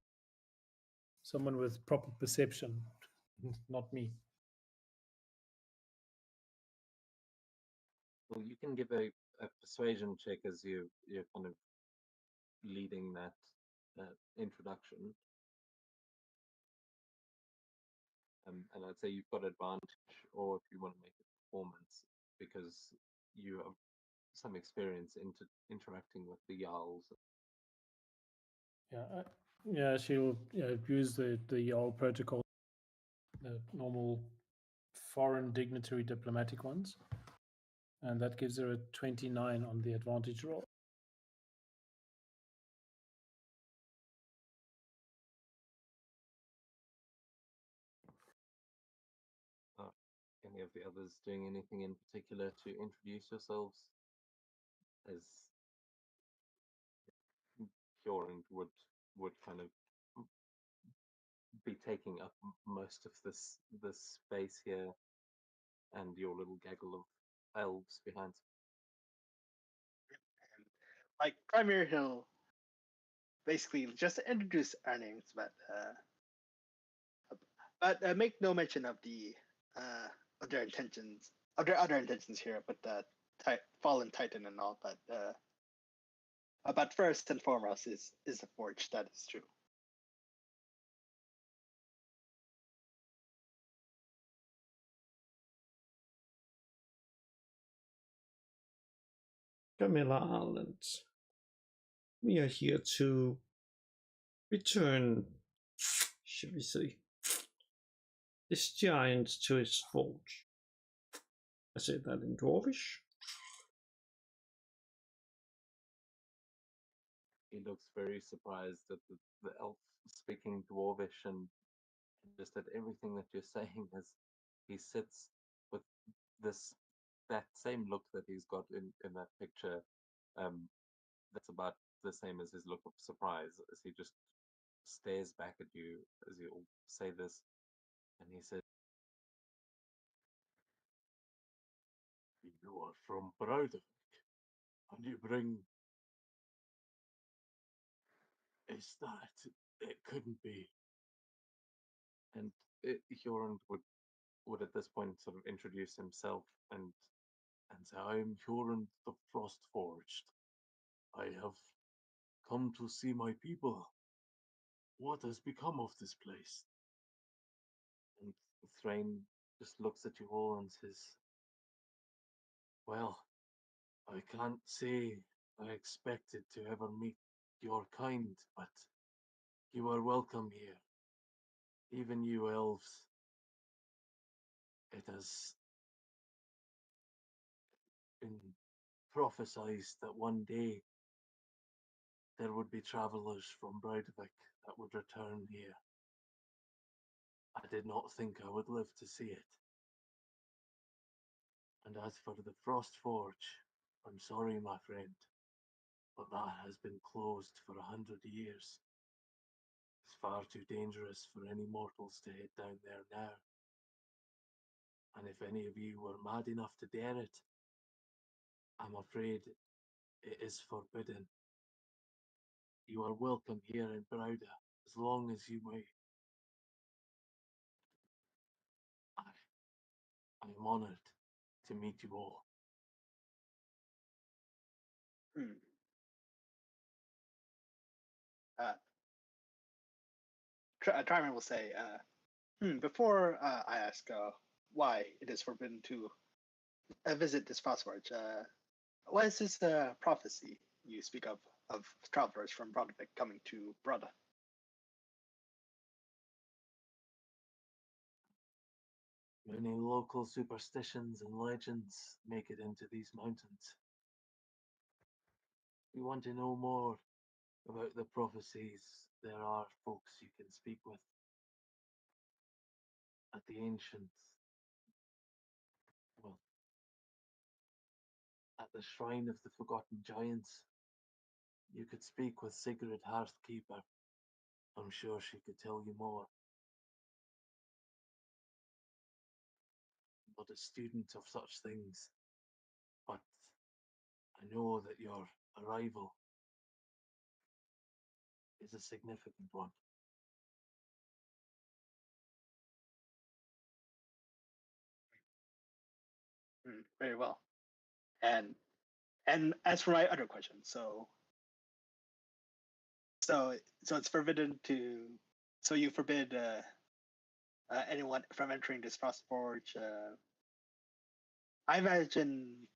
someone with proper perception, not me. Well, you can give a persuasion check as you're kind of leading that introduction. And I'd say you've got advantage, or if you want to make a performance, because you have some experience interacting with the Jarls. Yeah, she'll use the Jarl protocol, the normal foreign dignitary diplomatic ones, and that gives her a 29 on the advantage roll. Any of the others doing anything in particular to introduce yourselves? As Jorund would kind of be taking up most of this space here, and your little gaggle of elves behind. And like Primary Hill, basically just introduce our names, but make no mention of the their intentions, of their other intentions here with the fallen Titan and all. But first and foremost is the forge. That is true. Camilla Island. We are here to return, should we say, this giant to its forge. I say that in Dwarvish. He looks very surprised at the elf speaking Dwarvish and just at everything that you're saying as he sits with that same look that he's got in that picture. That's about the same as his look of surprise as he just stares back at you as you all say this, and he says, "You are from Broderick, and you bring. Is that? It couldn't be." And Huron would at this point sort of introduce himself and say, "I'm Huron the Frostforged. I have come to see my people." What has become of this place? And Thrain just looks at you all and says, well, I can't say I expected to ever meet your kind, but you are welcome here. Even you elves. It has been prophesied that one day there would be travelers from Breidavik that would return here. I did not think I would live to see it. And as for the Frost Forge, I'm sorry, my friend, but that has been closed for 100 years. It's far too dangerous for any mortals to head down there now. And if any of you were mad enough to dare it, I'm afraid it is forbidden. You are welcome here in Brauda as long as you may. I am honored to meet you all. Hmm. Uh, Triman will say, before I ask why it is forbidden to visit this Frostforge, what is this prophecy you speak of travelers from Brodvik coming to Broda? Many local superstitions and legends make it into these mountains. If you want to know more about the prophecies, there are folks you can speak with at the ancients. Well, at the Shrine of the Forgotten Giants, you could speak with Sigrid Hearthkeeper. I'm sure she could tell you more. I'm not a student of such things, but I know that your arrival is a significant one. Very well. And as for my other question, so it's forbidden to, so you forbid anyone from entering this Frostforge. I imagine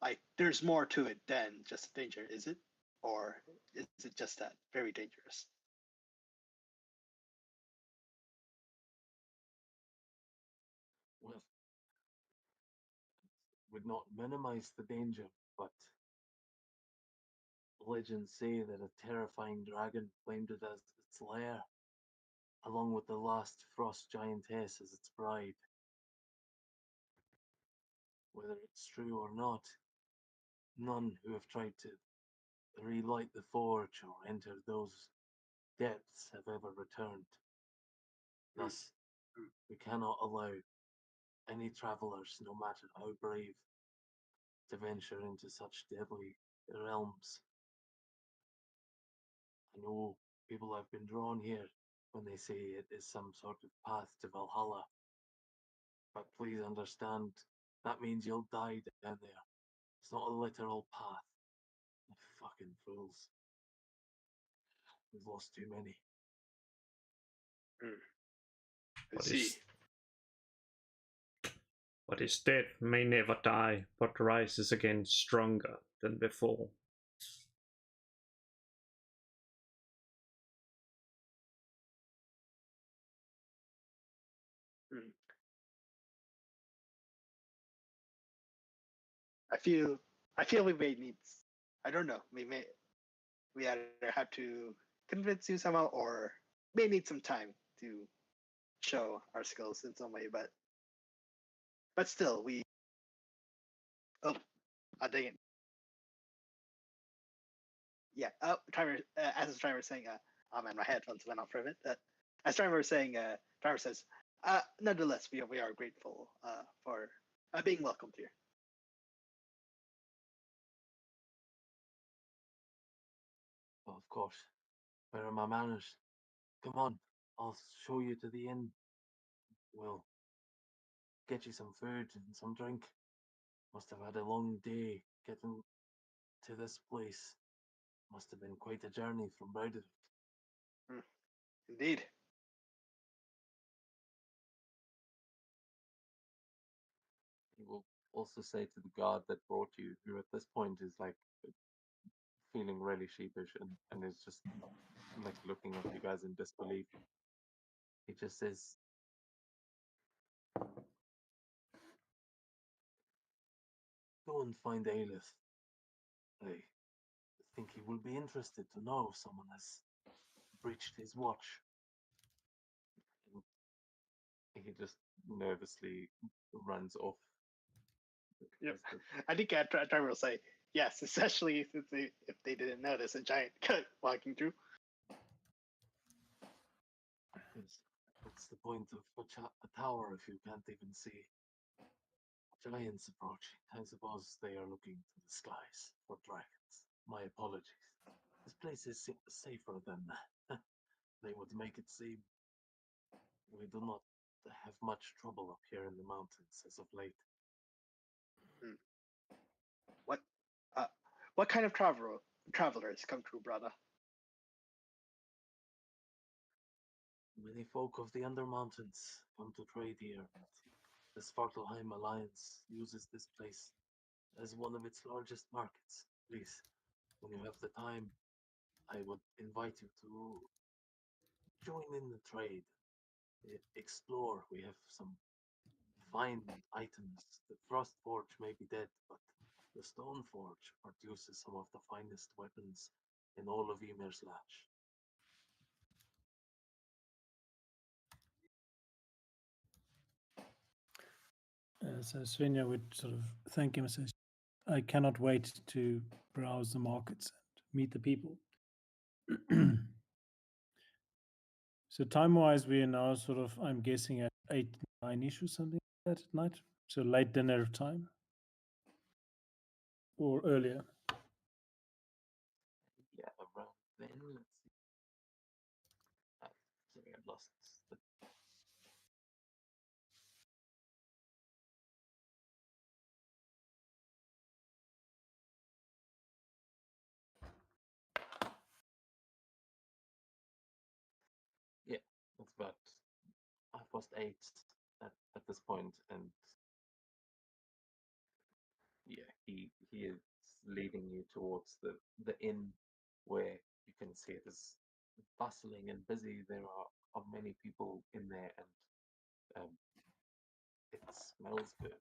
like there's more to it than just danger, is it? Or is it just that very dangerous? Well, would not minimize the danger, but legends say that a terrifying dragon claimed it as its lair, along with the last frost giantess as its bride. Whether it's true or not, none who have tried to relight the forge or enter those depths have ever returned. Thus, we cannot allow any travelers, no matter how brave, to venture into such deadly realms. I know people have been drawn here when they say it is some sort of path to Valhalla, but please understand that means you'll die down there. It's not a literal path. You fucking fools. We've lost too many. I What see. is what is dead may never die, but rises again stronger than before. Hmm. I feel we may need. I don't know. We either have to convince you somehow, or may need some time to show our skills in some way. But still, we. Oh, dang it. Yeah. Oh, Timer. As Timer was saying, oh man, my headphones went off for a bit. As Timer was saying, Timer says, nonetheless, we are grateful for being welcomed here. Well, of course. Where are my manners? Come on, I'll show you to the inn. We'll get you some food and some drink. Must have had a long day getting to this place. Must have been quite a journey from Browdon. Indeed. He will also say to the guard that brought you, who at this point is like feeling really sheepish and is just like looking at you guys in disbelief. He just says, "Go and find Aelith. I think he will be interested to know if someone has breached his watch." And he just nervously runs off. Yep. as the- I think Trevor will say yes, especially since if they didn't notice a giant cut walking through. Yes. What's the point of a tower if you can't even see giants approaching? I suppose they are looking to the skies for dragons. My apologies. This place is safer than they would make it seem. We do not have much trouble up here in the mountains as of late. What what kind of travelers come through, brother? Many folk of the Undermountains come to trade here. The Svartalheim Alliance uses this place as one of its largest markets. Please, when you have the time, I would invite you to join in the trade. Explore. We have some fine items. The Frost Forge may be dead, but the Stone Forge produces some of the finest weapons in all of Ymir's Latch. So Svenja would sort of thank him and says, I cannot wait to browse the markets and meet the people. So time-wise, we are now sort of, I'm guessing, at 8, 9-ish or something like that at night. So late dinner time or earlier. Yeah, around then, let's see. Sorry, I lost the. Yeah, it's about 8:30 at this point, and yeah, he is leading you towards the inn where you can see it is bustling and busy. There are many people in there, and it smells good.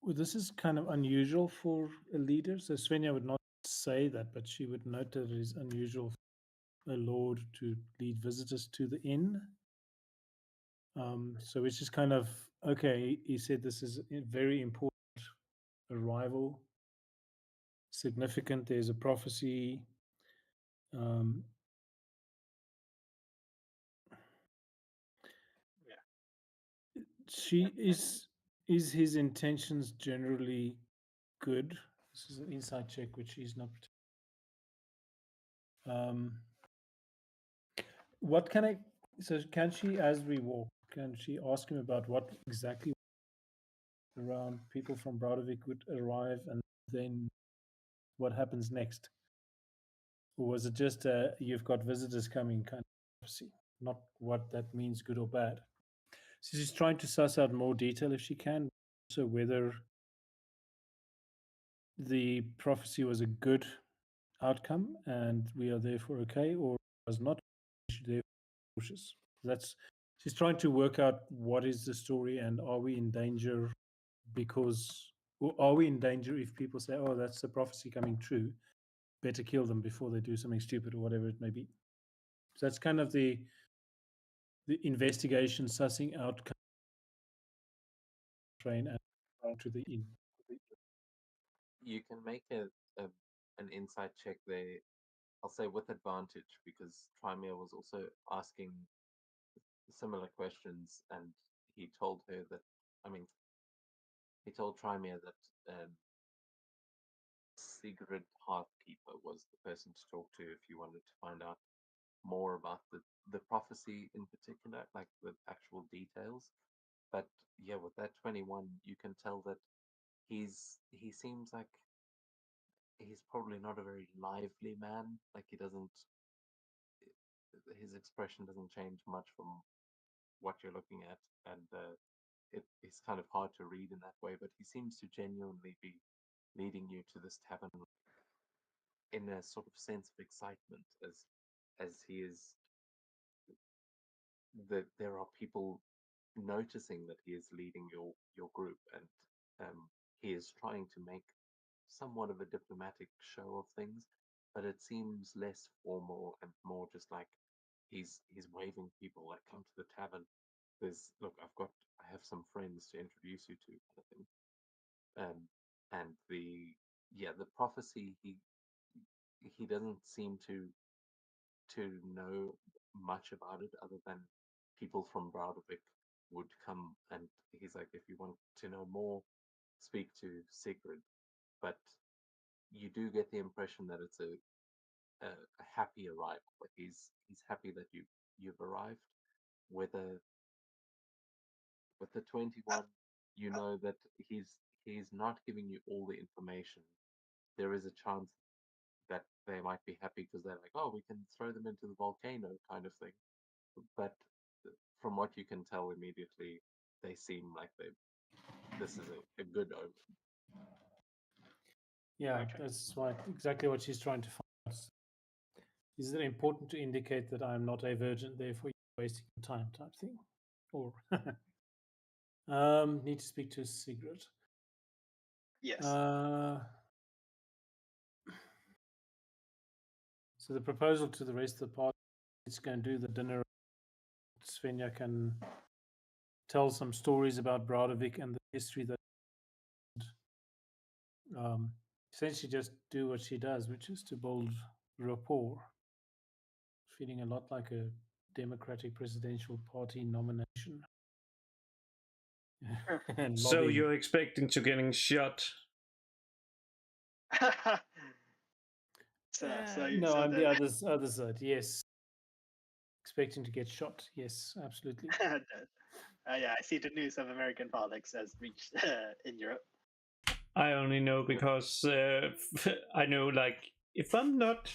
Well, this is kind of unusual for a leader. So Svenja would not say that, but she would note that it is unusual for a lord to lead visitors to the inn. So which is kind of okay. He said this is a very important arrival, significant. There's a prophecy. Um, she is his intentions generally good? This is an inside check, which he's not. What can I? So can she, as we walk, can she ask him about what exactly around people from Brodovik would arrive, and then what happens next? Or was it just you've got visitors coming kind of prophecy, not what that means, good or bad? So she's trying to suss out more detail if she can. So whether the prophecy was a good outcome and we are therefore okay, or was not therefore cautious. That's she's trying to work out what is the story and are we in danger because, or are we in danger if people say, oh, that's the prophecy coming true, better kill them before they do something stupid or whatever it may be. So that's kind of the investigation sussing out train and to the inn. You can make a an insight check there. I'll say with advantage because Trymere was also asking similar questions, and he told her that. I mean, he told Trymere that Sigrid Hearthkeeper was the person to talk to if you wanted to find out more about the prophecy in particular, like the actual details. But yeah, with that 21, you can tell that he seems like he's probably not a very lively man. Like his expression doesn't change much from what you're looking at, and it's kind of hard to read in that way. But he seems to genuinely be leading you to this tavern in a sort of sense of excitement, as he is that there are people noticing that he is leading your group, and he is trying to make somewhat of a diplomatic show of things, but it seems less formal and more just like he's waving people like, come to the tavern. Look, I have some friends to introduce you to, kind of thing. And the prophecy, he doesn't seem to know much about it other than people from Broudevik would come, and he's like, if you want to know more, speak to Sigrid. But you do get the impression that it's a happy arrival. Like he's happy that you've arrived. Whether with the 21, you know that he's not giving you all the information. There is a chance that they might be happy because they're like, oh, we can throw them into the volcano, kind of thing. But from what you can tell immediately, they seem like this is a good omen. Yeah, Okay. that's exactly what she's trying to find out. Is it important to indicate that I'm not a virgin, therefore you're wasting your time, type thing? Or need to speak to Sigrid. Yes. So the proposal to the rest of the party is going to do the dinner. Svenja can tell some stories about Broudevik and the history that essentially just do what she does, which is to build rapport. Feeling a lot like a Democratic presidential party nomination. And So lobbying. you're expecting to getting shot? No, I'm the other side. Yes, expecting to get shot. Yes, absolutely. Yeah, I see the news of American politics has reached in Europe. I only know because I know, like, if I'm not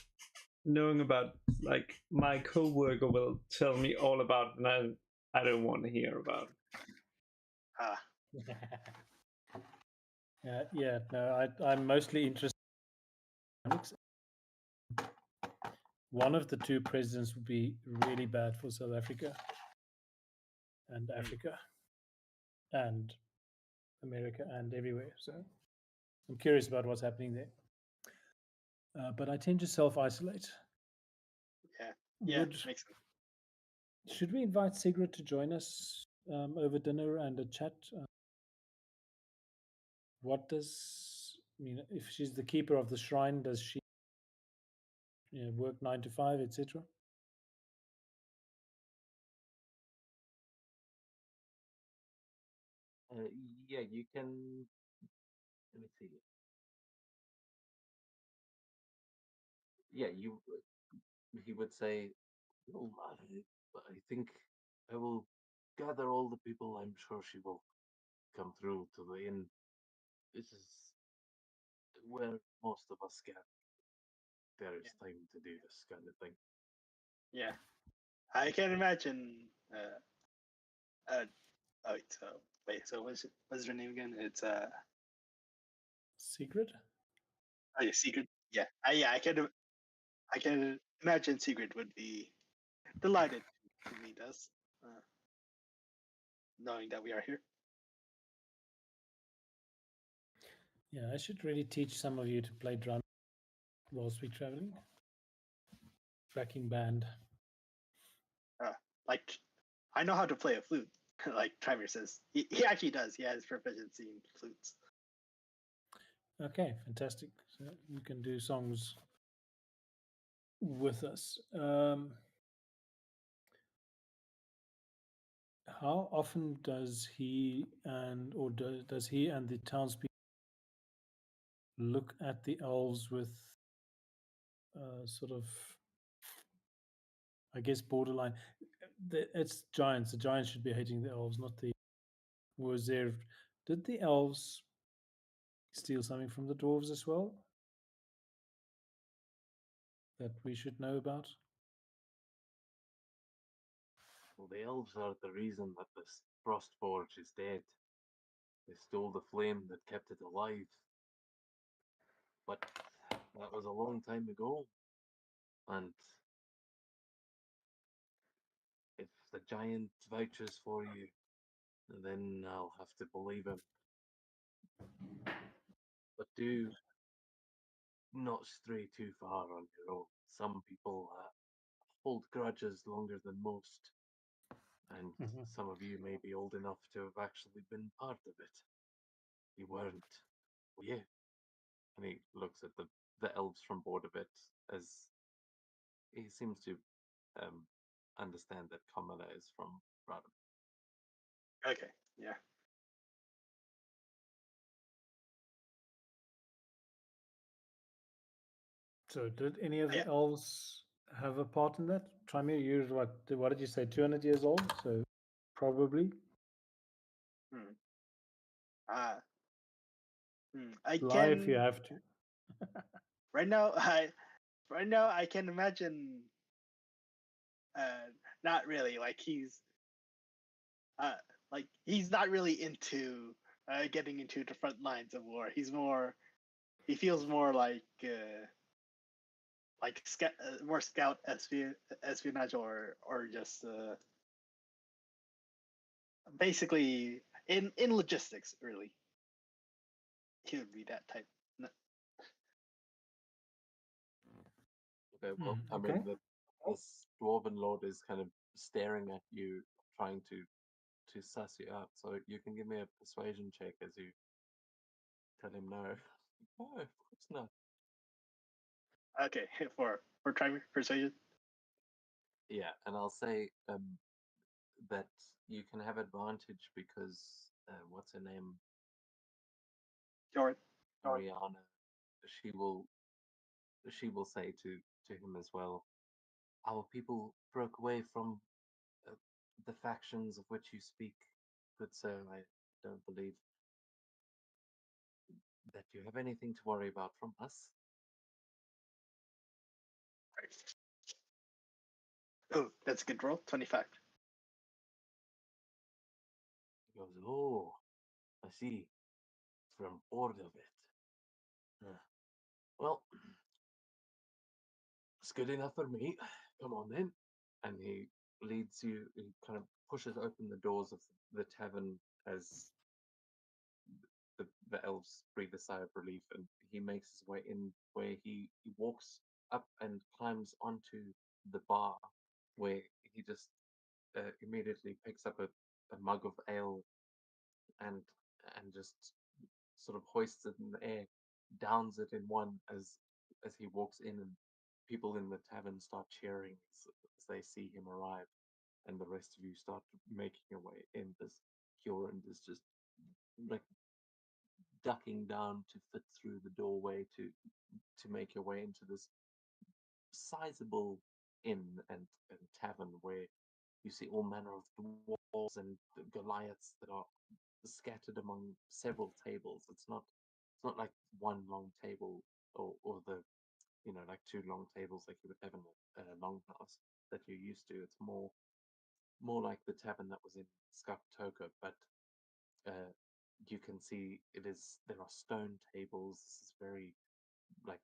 knowing about, like, my coworker will tell me all about it, and I don't want to hear about it. Yeah. No, I'm mostly interested. One of the two presidents would be really bad for South Africa and Africa and America and everywhere. So I'm curious about what's happening there. But I tend to self-isolate. Yeah, makes sense. Should we invite Sigrid to join us over dinner and a chat? What does, if she's the keeper of the shrine, does she work 9 to 5, etc.? Yeah, you can. Let me see. Yeah, he would say, oh, I think I will gather all the people. I'm sure she will come through to the inn. This is where most of us gather. There is time to do this kind of thing. Yeah, I can imagine. So what's her name again? It's Sigrid? Oh yeah, Sigrid. Yeah, I can imagine Sigrid would be delighted to meet us, knowing that we are here. Yeah, I should really teach some of you to play drum whilst we're traveling. Backing band. Like, I know how to play a flute. Like Trimer says, he actually does. He has proficiency in flutes. Okay, fantastic. So you can do songs with us. How often does he and the townspeople look at the elves with sort of I guess borderline. It's giants. The giants should be hating the elves, not the. Was there? Did the elves steal something from the dwarves as well? That we should know about? Well, the elves are the reason that the Frostforge is dead. They stole the flame that kept it alive. But that was a long time ago. And if the giant vouches for you, then I'll have to believe him. But do not stray too far on your own. Some people hold grudges longer than most, and Mhm. some of you may be old enough to have actually been part of it. You weren't, were you? And he looks at the elves from board of it as he seems to um, understand that Kamala is from Radham. Okay, yeah. So, did any of Yeah. the elves have a part in that? Trymir, you're what did you say, 200 years old? So, probably. Hmm. Uh, I Lie if you can have to. right now. I can imagine. Not really. Like he's not really into getting into the front lines of war. He feels more more scout espionage or just basically in logistics. Really, he would be that type. No- Okay, well, I Okay. mean, this dwarven lord is kind of staring at you, trying to suss you out. So you can give me a persuasion check as you tell him no. No, of course not. Okay, for trying persuasion. Yeah, and I'll say that you can have advantage because what's her name, Jordan. Ariana, she will she will say to him as well. Our people broke away from uh, the factions of which you speak, good sir. I don't believe that you have anything to worry about from us. Oh, that's a good roll. 25. He goes, oh, I see, from board of it. Huh. Well, it's good enough for me. Come on then. And he leads you, he kind of pushes open the doors of the tavern as the elves breathe a sigh of relief, and he makes his way in where he walks up and climbs onto the bar where he just immediately picks up a mug of ale and just sort of hoists it in the air, downs it in one as he walks in, and people in the tavern start cheering as they see him arrive, and the rest of you start making your way in. This Kieran is just like ducking down to fit through the doorway to make your way into this sizable inn and tavern where you see all manner of dwarves and Goliaths that are scattered among several tables. It's not like one long table or the like two long tables like you would have in a longhouse that you're used to. It's more like the tavern that was in Skaktoka, but uh, you can see there are stone tables. This is very like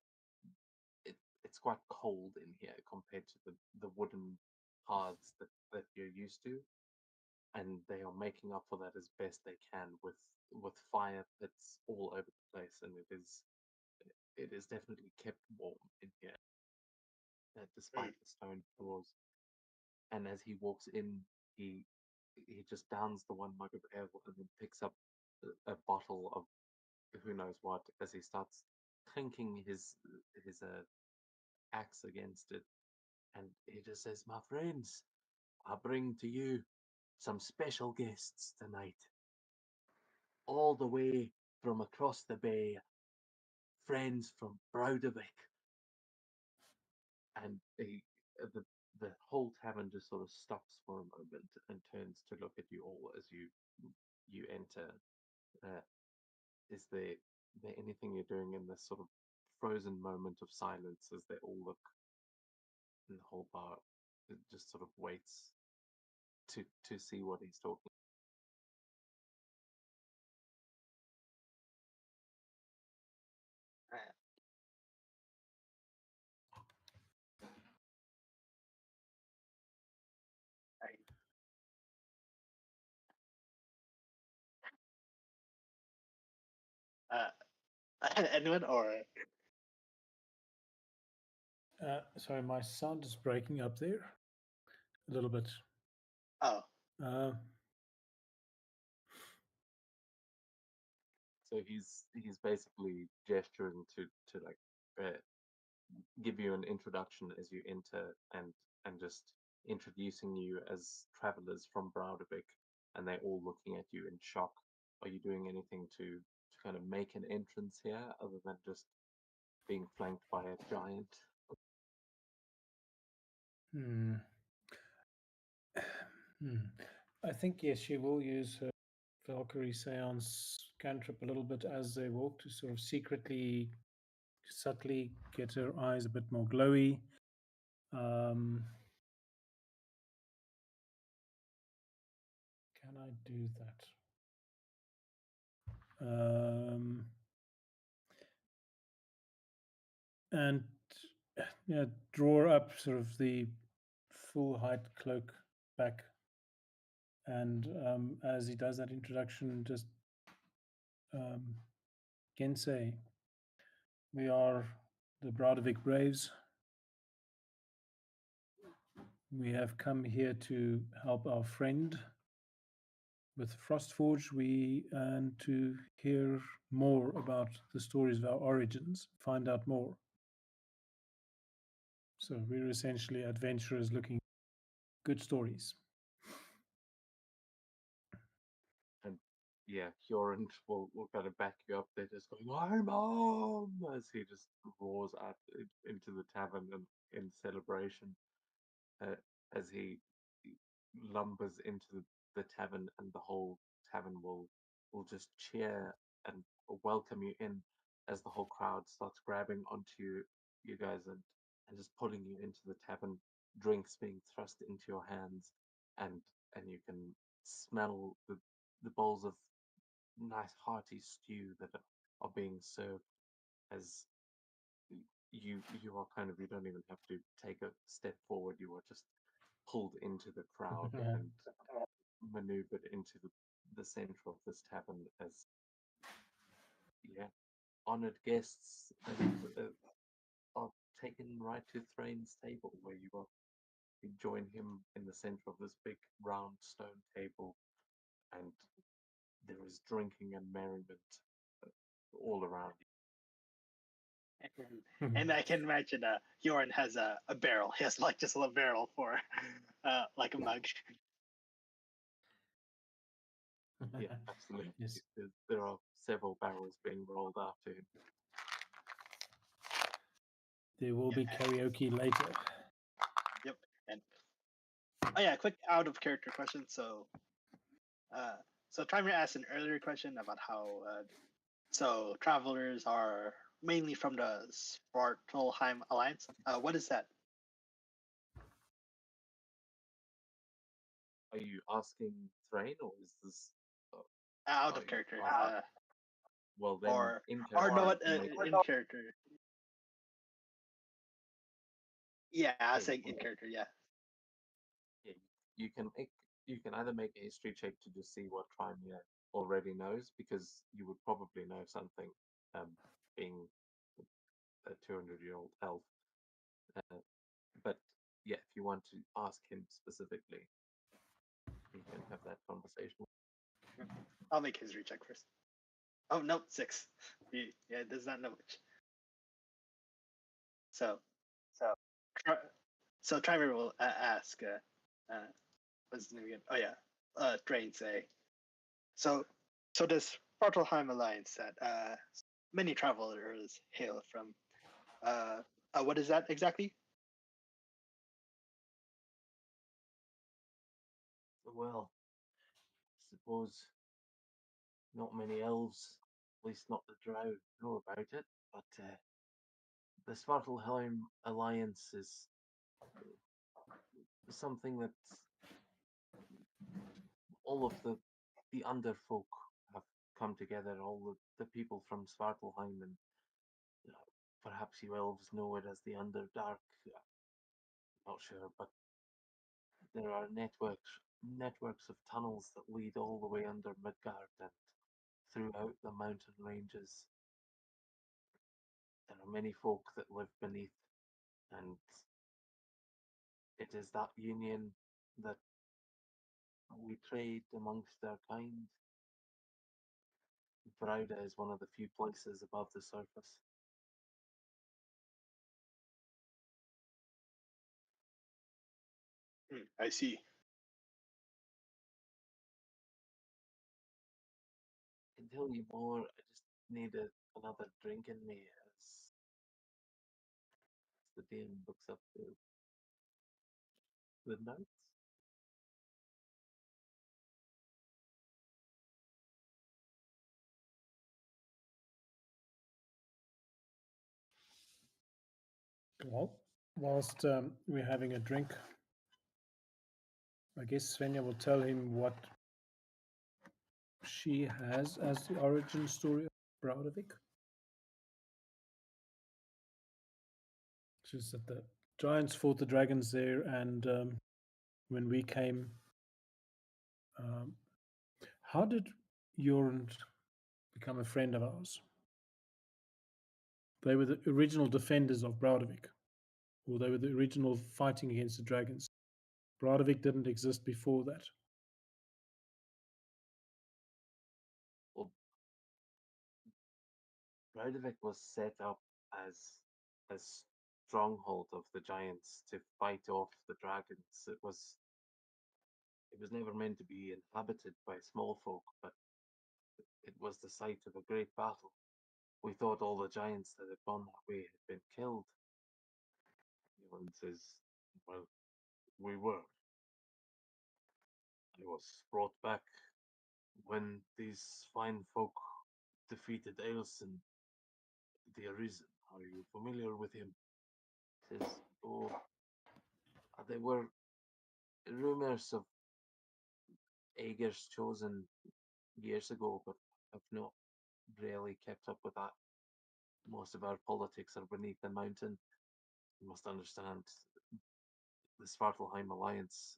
it's quite cold in here compared to the wooden hearths that you're used to, and they are making up for that as best they can with fire pits all over the place, and it is definitely kept warm in here despite the stone floors. And as he walks in, he just downs the one mug of ale and then picks up a bottle of who knows what as he starts clinking his axe against it, and he just says, "My friends, I bring to you some special guests tonight, all the way from across the bay, friends from Broudewijk." And the the whole tavern just sort of stops for a moment and turns to look at you all as you enter. Is there anything you're doing in this sort of frozen moment of silence as they all look, and the whole bar just sort of waits to see what he's talking? Anyone or Sorry, my sound is breaking up there a little bit. oh, Uh, So he's basically gesturing to like give you an introduction as you enter, and just introducing you as travelers from Broudevik, and they're all looking at you in shock. Are you doing anything to kind of make an entrance here other than just being flanked by a giant? hmm. Hmm. I think yes, she will use her Valkyrie Seance cantrip a little bit as they walk to sort of secretly, subtly get her eyes a bit more glowy. Can I do that? And yeah, draw up sort of the full height cloak back. And as he does that introduction, just Gensei, we are the Broudevik Braves. We have come here to help our friend with Frostforge, and to hear more about the stories of our origins, find out more. So we're essentially adventurers looking good stories. And yeah, Hyorin will kind of back you up. They're just going, "I'm home!" as he just roars out into the tavern and in celebration. Uh, as he lumbers into the tavern, and the whole tavern will just cheer and welcome you in as the whole crowd starts grabbing onto you guys, and just pulling you into the tavern, drinks being thrust into your hands, and you can smell the bowls of nice hearty stew that are being served as you are kind of, you don't even have to take a step forward, you are just pulled into the crowd and maneuvered into the center of this tavern as, yeah, honored guests, and are taken right to Thrain's table, where you join him in the center of this big round stone table, and there is drinking and merriment all around and I can imagine Yoren has a barrel. He has like just a little barrel for like a mug. you. Yeah, absolutely. Yes. There are several barrels being rolled after him. There will be karaoke later. Yep. And oh yeah, quick out of character question. So Trimer asked an earlier question about how so travelers are mainly from the Svartalheim Alliance. What is that? Are you asking Thrain, or is this Out are of you character. asking? Well, then Or in or no, character, what you can make in character? Yeah, I was okay, saying in character. Yeah. yeah, you can make you can either make a history check to just see what Crimea already knows, because you would probably know something, being a 200-year-old elf. Uh, but yeah, if you want to ask him specifically, you can have that conversation. I'll make history check first. Oh no, 6. Yeah, it does not know which. So so Trimer will ask. What's his name again? Oh yeah, Drain say. So this Svartalheim Alliance that many travelers hail from. What is that exactly? Well, I suppose not many elves, at least not the drow, know about it, but the Svartalheim Alliance is something that all of the underfolk have come together, all the people from Svartalheim, and perhaps you elves know it as the Underdark. Not sure, but there are networks of tunnels that lead all the way under Midgard and throughout the mountain ranges. There are many folk that live beneath, and it is that union that we trade amongst our kind. Brauda is one of the few places above the surface. I see. I can tell you more. I just need another drink in me as the DM looks up the notes. Well, whilst we're having a drink, I guess Svenja will tell him what she has as the origin story of Braudavik. Just that the giants fought the dragons there, and when we came, how did Jorund become a friend of ours? They were the original defenders of Braudavik, or they were the original fighting against the dragons. Braudavik didn't exist before that. Well, Braudavik was set up as a stronghold of the giants to fight off the dragons. It was never meant to be inhabited by small folk, but it was the site of a great battle. We thought all the giants that had gone that way had been killed. Ewan says, well, we were. I was brought back when these fine folk defeated Ailson the Arisen. Are you familiar with him? He says, oh, there were rumors of Aegir's chosen years ago, but I've not really kept up with that. Most of our politics are beneath the mountain. You must understand the Svartalheim Alliance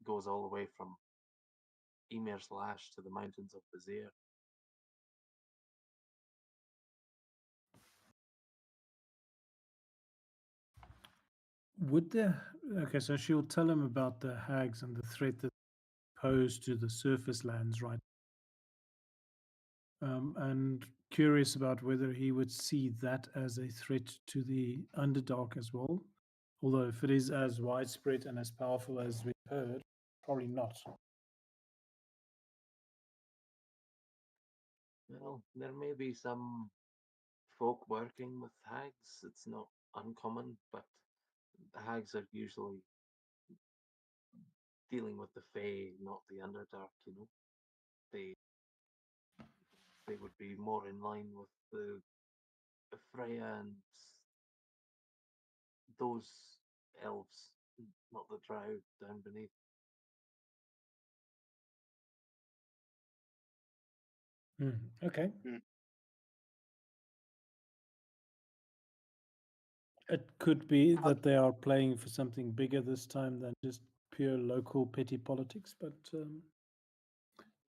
goes all the way from Emir's Lash to the mountains of Vizier. Would there? Okay, so she'll tell him about the hags and the threat that posed to the surface lands, right? And curious about whether he would see that as a threat to the Underdark as well. Although if it is as widespread and as powerful as we've heard, probably not. Well, there may be some folk working with hags. It's not uncommon, but the hags are usually dealing with the Fae, not the Underdark, you know. They would be more in line with the Freya and those elves, not the Drow down beneath. Okay. Mm. It could be that they are playing for something bigger this time than just pure local petty politics, but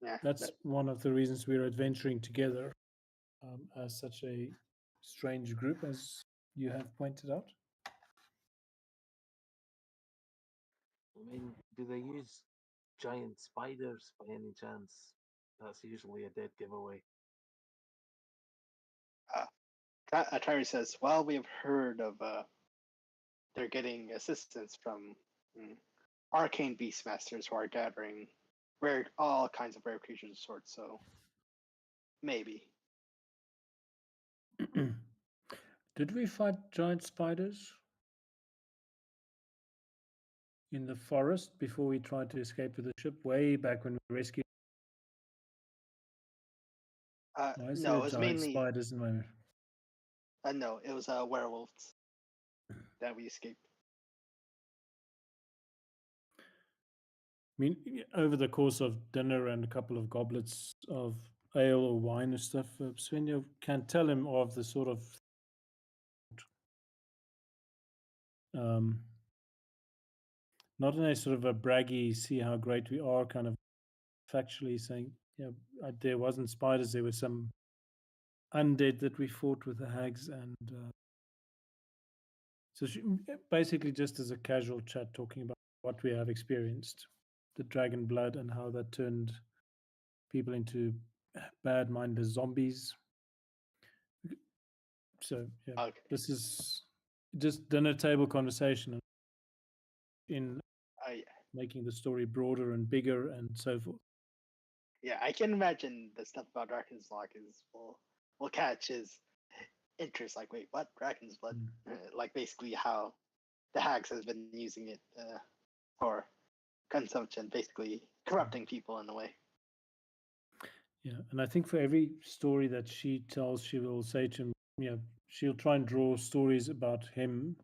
Yeah, that's one of the reasons we're adventuring together as such a strange group, as you have pointed out. I mean, do they use giant spiders by any chance? That's usually a dead giveaway. Atari says, well, we have heard of they're getting assistance from arcane beastmasters who are gathering all kinds of rare creatures of sorts, so maybe. Did we fight giant spiders? in the forest before we tried to escape with the ship, way back when we rescued. Why is No, there it was giant mainly spiders in my? no, it was werewolves that we escaped. I mean, over the course of dinner and a couple of goblets of ale or wine and stuff, Svenja can tell him of the sort of not in a sort of a braggy, see how great we are kind of factually saying, yeah, there wasn't spiders, there were some undead that we fought with the hags, and so she, basically just as a casual chat talking about what we have experienced, the dragon blood and how that turned people into bad-minded zombies. So yeah, Okay. this is just dinner table conversation in Yeah. making the story broader and bigger and so forth. Yeah, I can imagine the stuff about Dragon's Lock is will catch his interest. Like, wait, what? Dragon's Blood? Like basically how the hags has been using it for consumption, basically corrupting people in a way. Yeah, and I think for every story that she tells, she will say to him, yeah, she'll try and draw stories about him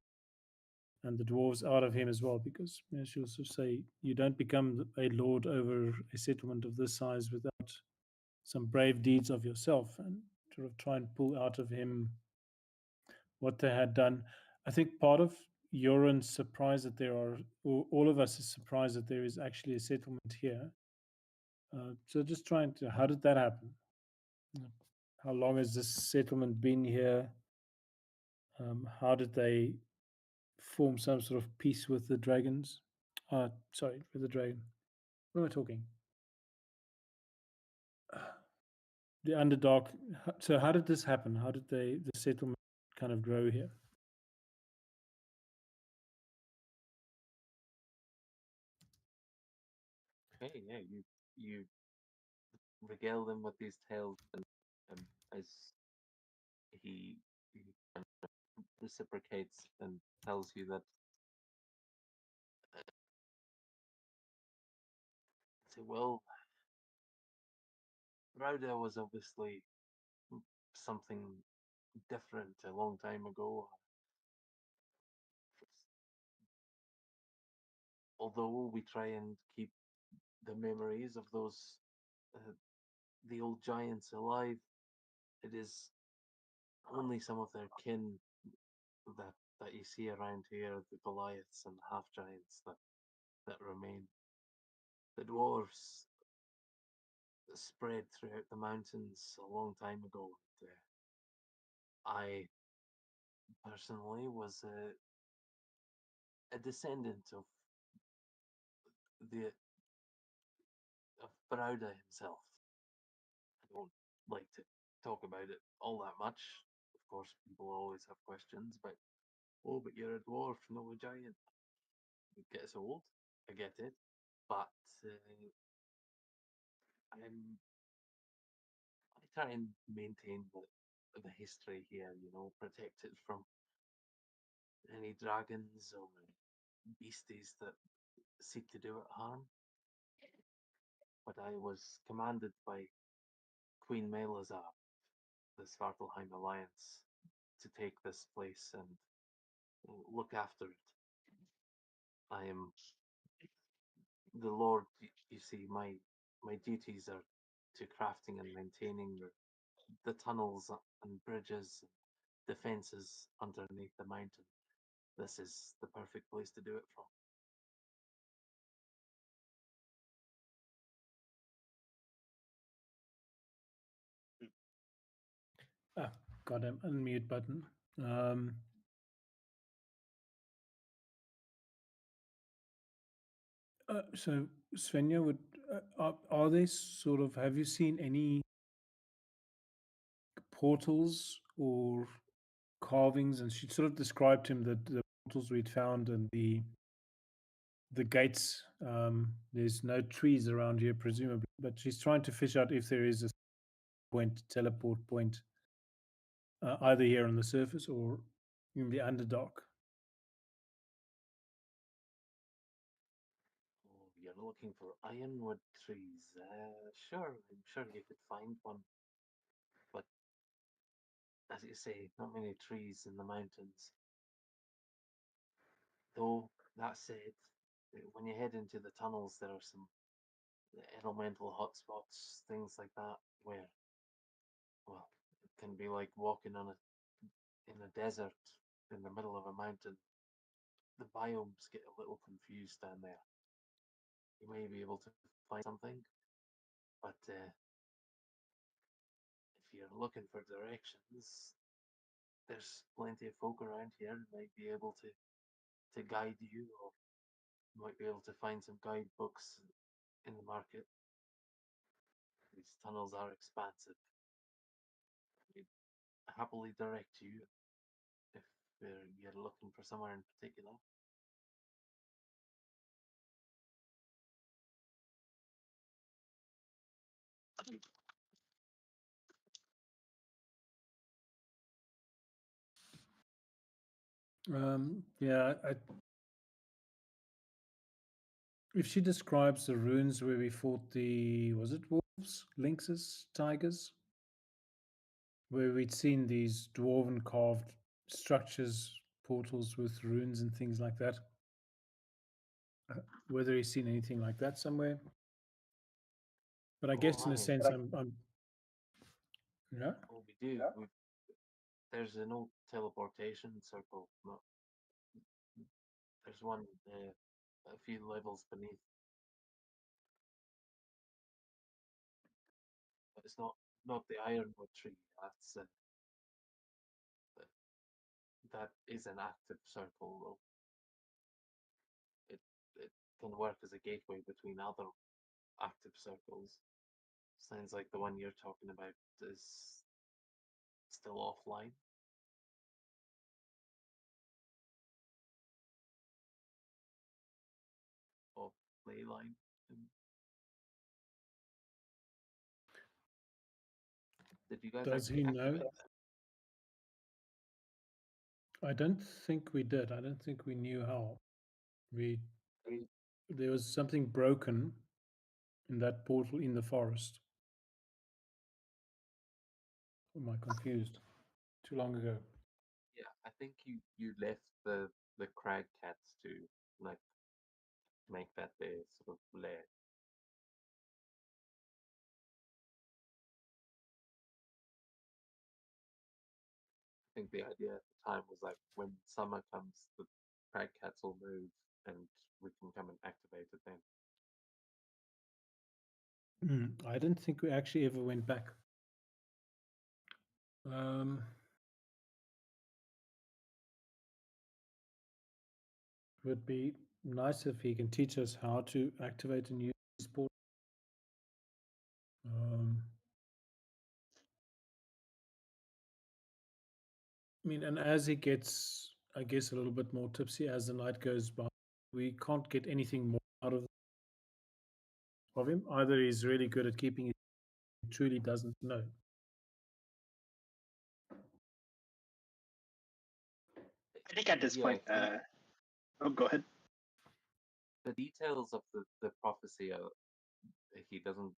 and the dwarves out of him as well, because she'll sort of say, you don't become a lord over a settlement of this size without some brave deeds of yourself, and sort of try and pull out of him what they had done. I think part of Yoren's surprise that there are, or all of us is surprised that there is actually a settlement here. So just trying to, how did that happen? How long has this settlement been here? How did they form some sort of peace with the dragons? Sorry, with the dragon. What am I talking? The Underdark. So how did this happen? How did the settlement kind of grow here? Okay, yeah, you regale them with these tales, and as he kind of reciprocates and tells you that. Say, well, Rauda was obviously something different a long time ago. Although we try and keep the memories of those the old giants alive, it is only some of their kin that you see around here, the Goliaths and half giants that remain. The dwarves spread throughout the mountains a long time ago. And, I personally was a descendant of the Brauda himself. I don't like to talk about it all that much. Of course, people always have questions, but oh, but you're a dwarf, not a giant. It gets old. I get it, but I'm I try and maintain the history here. You know, protect it from any dragons or beasties that seek to do it harm. But I was commanded by Queen Melazar, the Svartalheim Alliance, to take this place and look after it. I am the Lord. You see, my duties are to crafting and maintaining the tunnels and bridges, defenses underneath the mountain. This is the perfect place to do it from. Goddamn unmute button. So Svenja, would are they sort of? Have you seen any portals or carvings? And she sort of described to him that the portals we'd found and the gates. There's no trees around here, presumably, but she's trying to fish out if there is a teleport point, either here on the surface or in the Underdark. you're looking for ironwood trees, sure, I'm sure you could find one. But as you say, not many trees in the mountains. Though, that said, when you head into the tunnels, there are some elemental hotspots, things like that, where, well, it can be like walking in a desert in the middle of a mountain. The biomes get a little confused down there. You may be able to find something, but if you're looking for directions, there's plenty of folk around here who might be able to guide you, or might be able to find some guidebooks in the market. These tunnels are expansive. We'd happily direct you if you're looking for somewhere in particular. Yeah, if she describes the ruins where we fought was it wolves, lynxes, tigers, where we'd seen these dwarven carved structures, portals with runes and things like that. Whether he's seen anything like that somewhere. But I guess in a sense, I'm yeah. Oh, we do. There's an old teleportation circle. There's one a few levels beneath. But it's not the ironwood tree. That is an active circle, though. It can work as a gateway between other active circles. Sounds like the one you're talking about is still offline. Off playline. Did you guys Does he know? activate that? I don't think we did. I don't think we knew how. There was something broken in that portal in the forest. Am I confused? Too long ago. Yeah, I think you left the crag cats to like make that their sort of lair. I think the idea at the time was like when summer comes, the crag cats will move and we can come and activate it then. I don't think we actually ever went back. Would be nice if he can teach us how to activate and use sport. I mean, and as he gets, I guess, a little bit more tipsy as the night goes by, we can't get anything more out of him. Either he's really good at keeping it, he truly doesn't know. I think at this Yeah, point, oh, go ahead. the details of the prophecy are he doesn't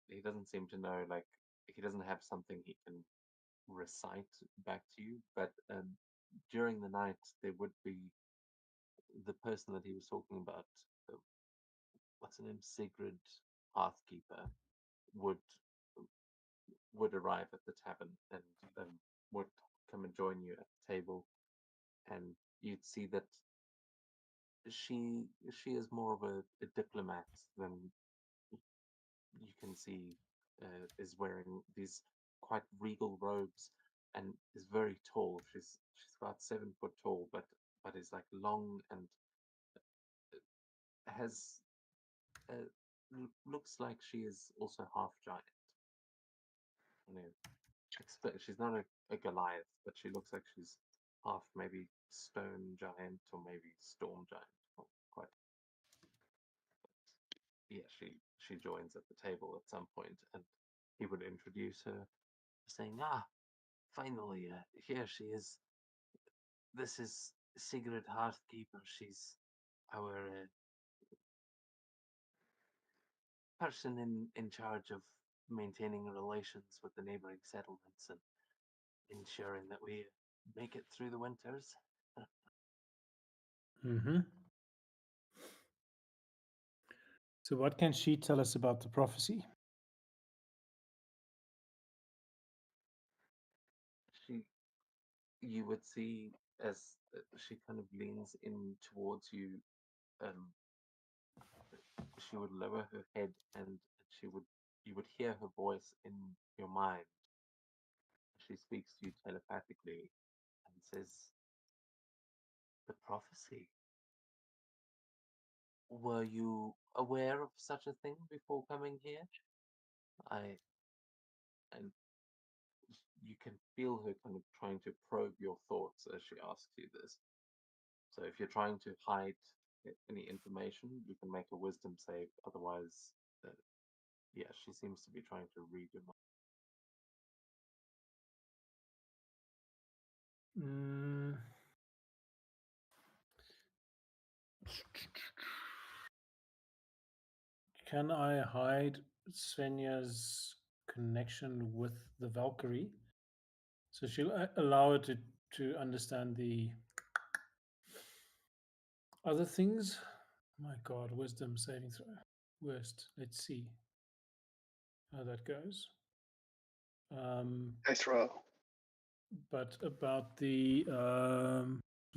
seem to know, like he doesn't have something he can recite back to you, but during the night there would be the person that he was talking about, uh, what's her name, Sigrid Hearthkeeper, would would arrive at the tavern and would come and join you at the table, and you'd see that she is more of a diplomat than you can see, is wearing these quite regal robes and is very tall. She's about 7 foot tall, but is like long and has looks like she is also half giant. You know, she's not a Goliath, but she looks like she's half maybe stone giant or maybe storm giant. Not quite. Yeah, she joins at the table at some point, and he would introduce her, saying, "Ah, finally, here she is. This is Sigrid Hearthkeeper. She's our person in charge of maintaining relations with the neighboring settlements and ensuring that we make it through the winters. Mm-hmm. So, what can she tell us about the prophecy? You would see as she kind of leans in towards you, um, she would lower her head and you would hear her voice in your mind. She speaks to you telepathically and says, "The prophecy. Were you aware of such a thing before coming here?" I and you can feel her kind of trying to probe your thoughts as she asks you this. So if you're trying to hide any information, you can make a wisdom save. Otherwise, yeah, she seems to be trying to read your mind. Mm. Can I hide Svenja's connection with the Valkyrie? So she'll allow her to understand the other things. My God, wisdom saving throw. Worst. Let's see how that goes. Nice roll. But about the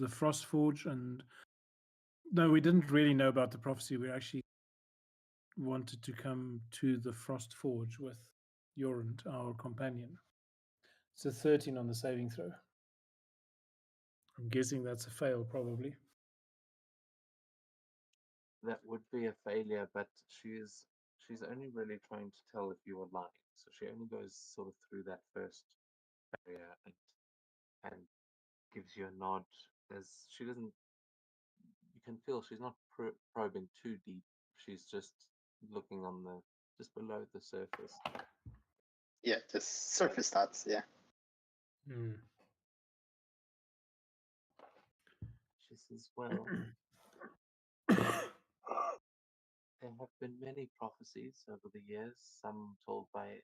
Frost Forge, and no, we didn't really know about the prophecy. We actually wanted to come to the Frost Forge with Jorund, our companion. It's a 13 on the saving throw. I'm guessing that's a fail, probably. That would be a failure, but she's only really trying to tell if you are lying. So she only goes sort of through that first barrier and gives you a nod as she doesn't. You can feel she's not probing too deep. She's just looking on the just below the surface. Yeah, just surface thoughts. Yeah. Hmm. She says, "Well, there have been many prophecies over the years. Some told by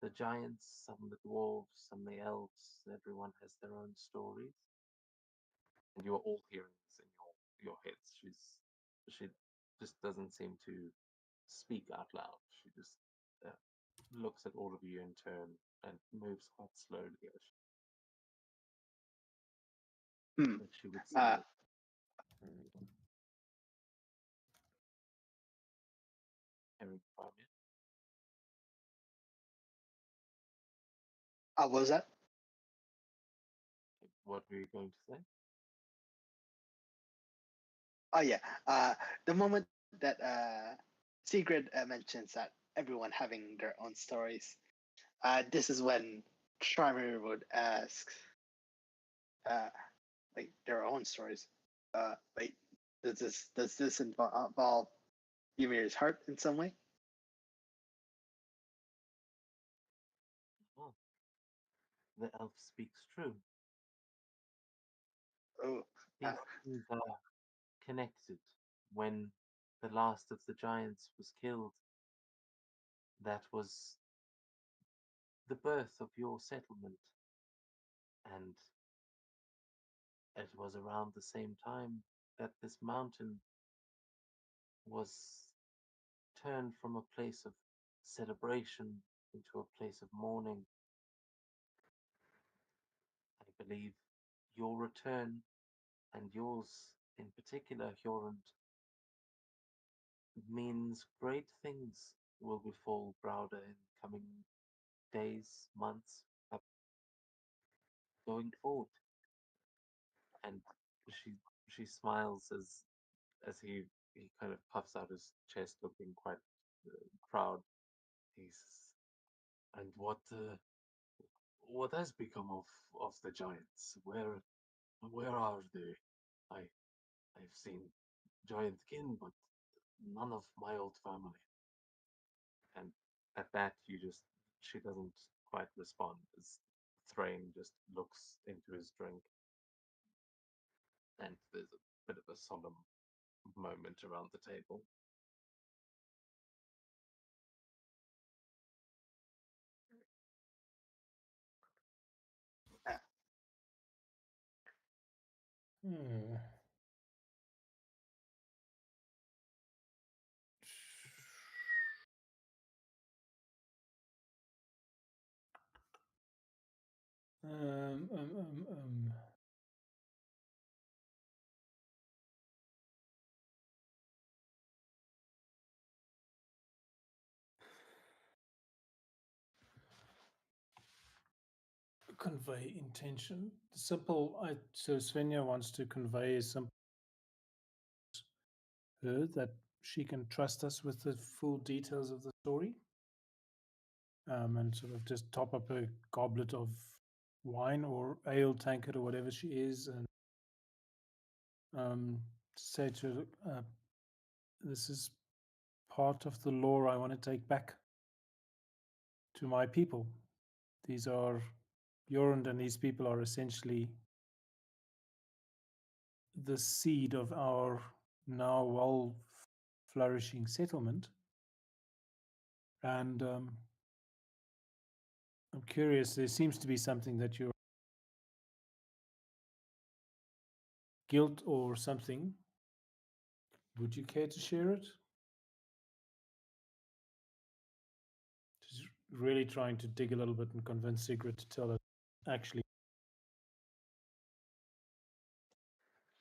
the giants, some the dwarves, some the elves. Everyone has their own stories." And you are all hearing this in your heads. She just doesn't seem to speak out loud. She just uh, looks at all of you in turn and moves quite slowly. Hmm. She would say, Uh, "Harry Primate, what was that? what were you going to say?" Oh yeah. The moment that Sigrid mentions that everyone having their own stories, this is when Shriver would ask, like their own stories. Wait, does this involve Ymir's heart in some way? "Oh, the elf speaks true. Oh, These things are connected. When the last of the giants was killed, that was the birth of your settlement. And it was around the same time that this mountain was turned from a place of celebration into a place of mourning. I believe your return, and yours in particular, Hjorund, means great things will befall Browder in coming days, months, going forward." And she she smiles as he kind of puffs out his chest, looking quite proud. He's and what has become of the giants? Where are they? I I've seen giant kin, but none of my old family. And at that, she doesn't quite respond as Thrain just looks into his drink, and there's a bit of a solemn moment around the table. Hmm. Um, um, um, um. Convey intention. Simple. So Svenja wants to convey a simple her that she can trust us with the full details of the story, and sort of just top up a goblet of wine or ale tankard or whatever she is, and say to her, this is part of the lore I want to take back to my people. These are Jorund, and these people are essentially the seed of our now well flourishing settlement. And I'm curious, there seems to be something that you're guilt or something. Would you care to share it? Just really trying to dig a little bit and convince Sigrid to tell her actually.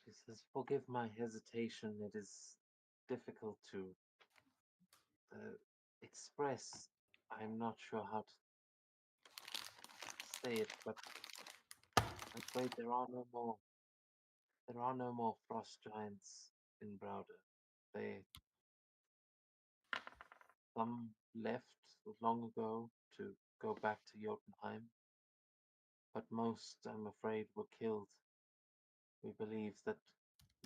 She says, "Forgive my hesitation. It is difficult to express. I'm not sure how to say it, but I'm afraid there are no more. There are no more frost giants in Browder. They some left long ago to go back to Jotunheim, but most, I'm afraid, were killed. We believe that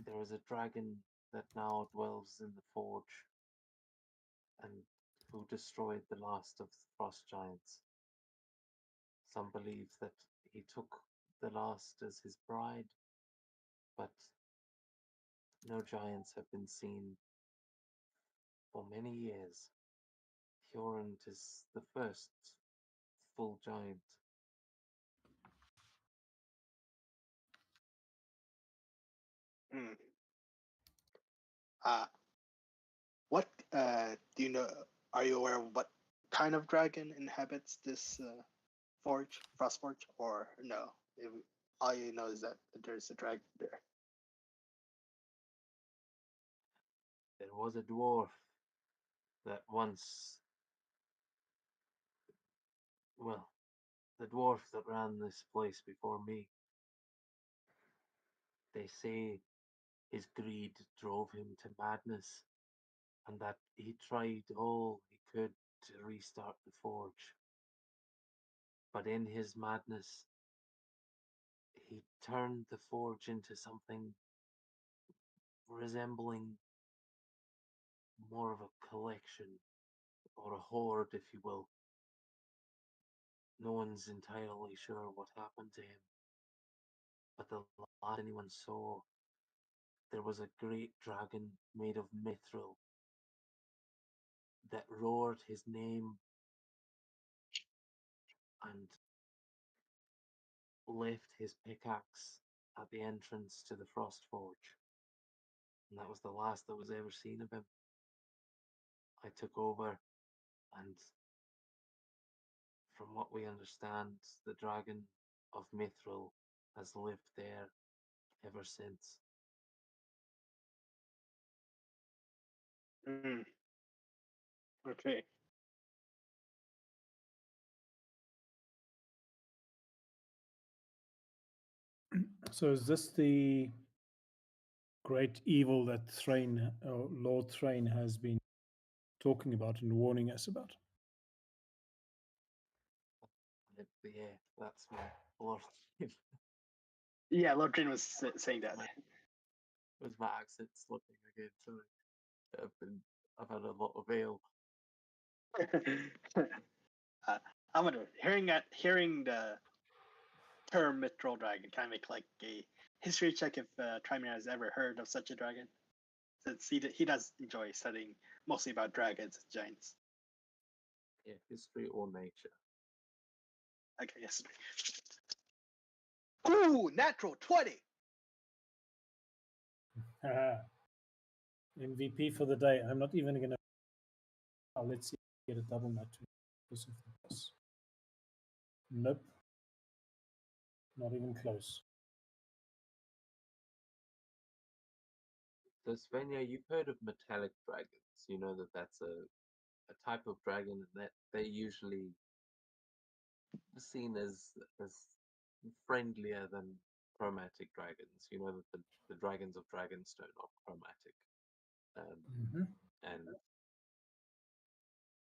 there is a dragon that now dwells in the forge, and who destroyed the last of the frost giants. Some believe that he took the last as his bride, but no giants have been seen for many years. Hjorund is the first full giant. Hmm. Uh, what do you know? Are you aware of what kind of dragon inhabits this forge, frost forge, or no? All you know is that there's a dragon there. There was a dwarf that once, well, the dwarf that ran this place before me. They say his greed drove him to madness, and that he tried all he could to restart the forge. But in his madness, he turned the forge into something resembling more of a collection or a hoard, if you will. No one's entirely sure what happened to him, but the last anyone saw, there was a great dragon made of mithril that roared his name and left his pickaxe at the entrance to the Frost Forge. And that was the last that was ever seen of him. I took over, and from what we understand, the dragon of Mithril has lived there ever since. Hmm. Okay. So is this the great evil that Thrain, or Lord Thrain, has been talking about and warning us about? Yeah, that's my Lord. Yeah, Lord Drain was saying that. With my accent slipping again, sorry. I've had a lot of ale. I'm gonna hearing the term mithril dragon kind of make like a history check if Trimir has ever heard of such a dragon, since he does enjoy studying mostly about dragons and giants. Yeah, history or nature. Okay, yes. Ooh, natural 20. MVP for the day. I'm not even going to. Oh, let's see. Get a double nut because of this. Nope. Not even close. So Svenja, you've heard of metallic dragons. You know that that's a type of dragon, and that they're usually seen as friendlier than chromatic dragons. You know that the dragons of Dragonstone are chromatic, Mm-hmm. and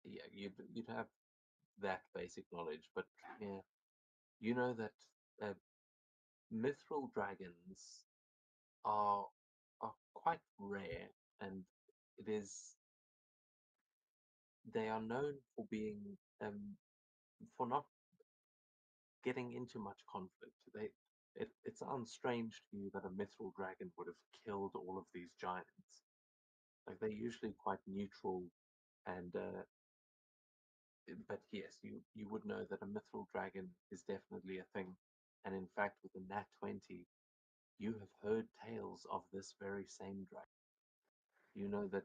yeah, you'd have that basic knowledge, but yeah, you know that mithril dragons are are quite rare, and it is they are known for being for not getting into much conflict. It sounds strange to you that a mithril dragon would have killed all of these giants. Like they're usually quite neutral, and but yes, you would know that a mithril dragon is definitely a thing. And in fact, with the Nat 20, you have heard tales of this very same dragon. You know that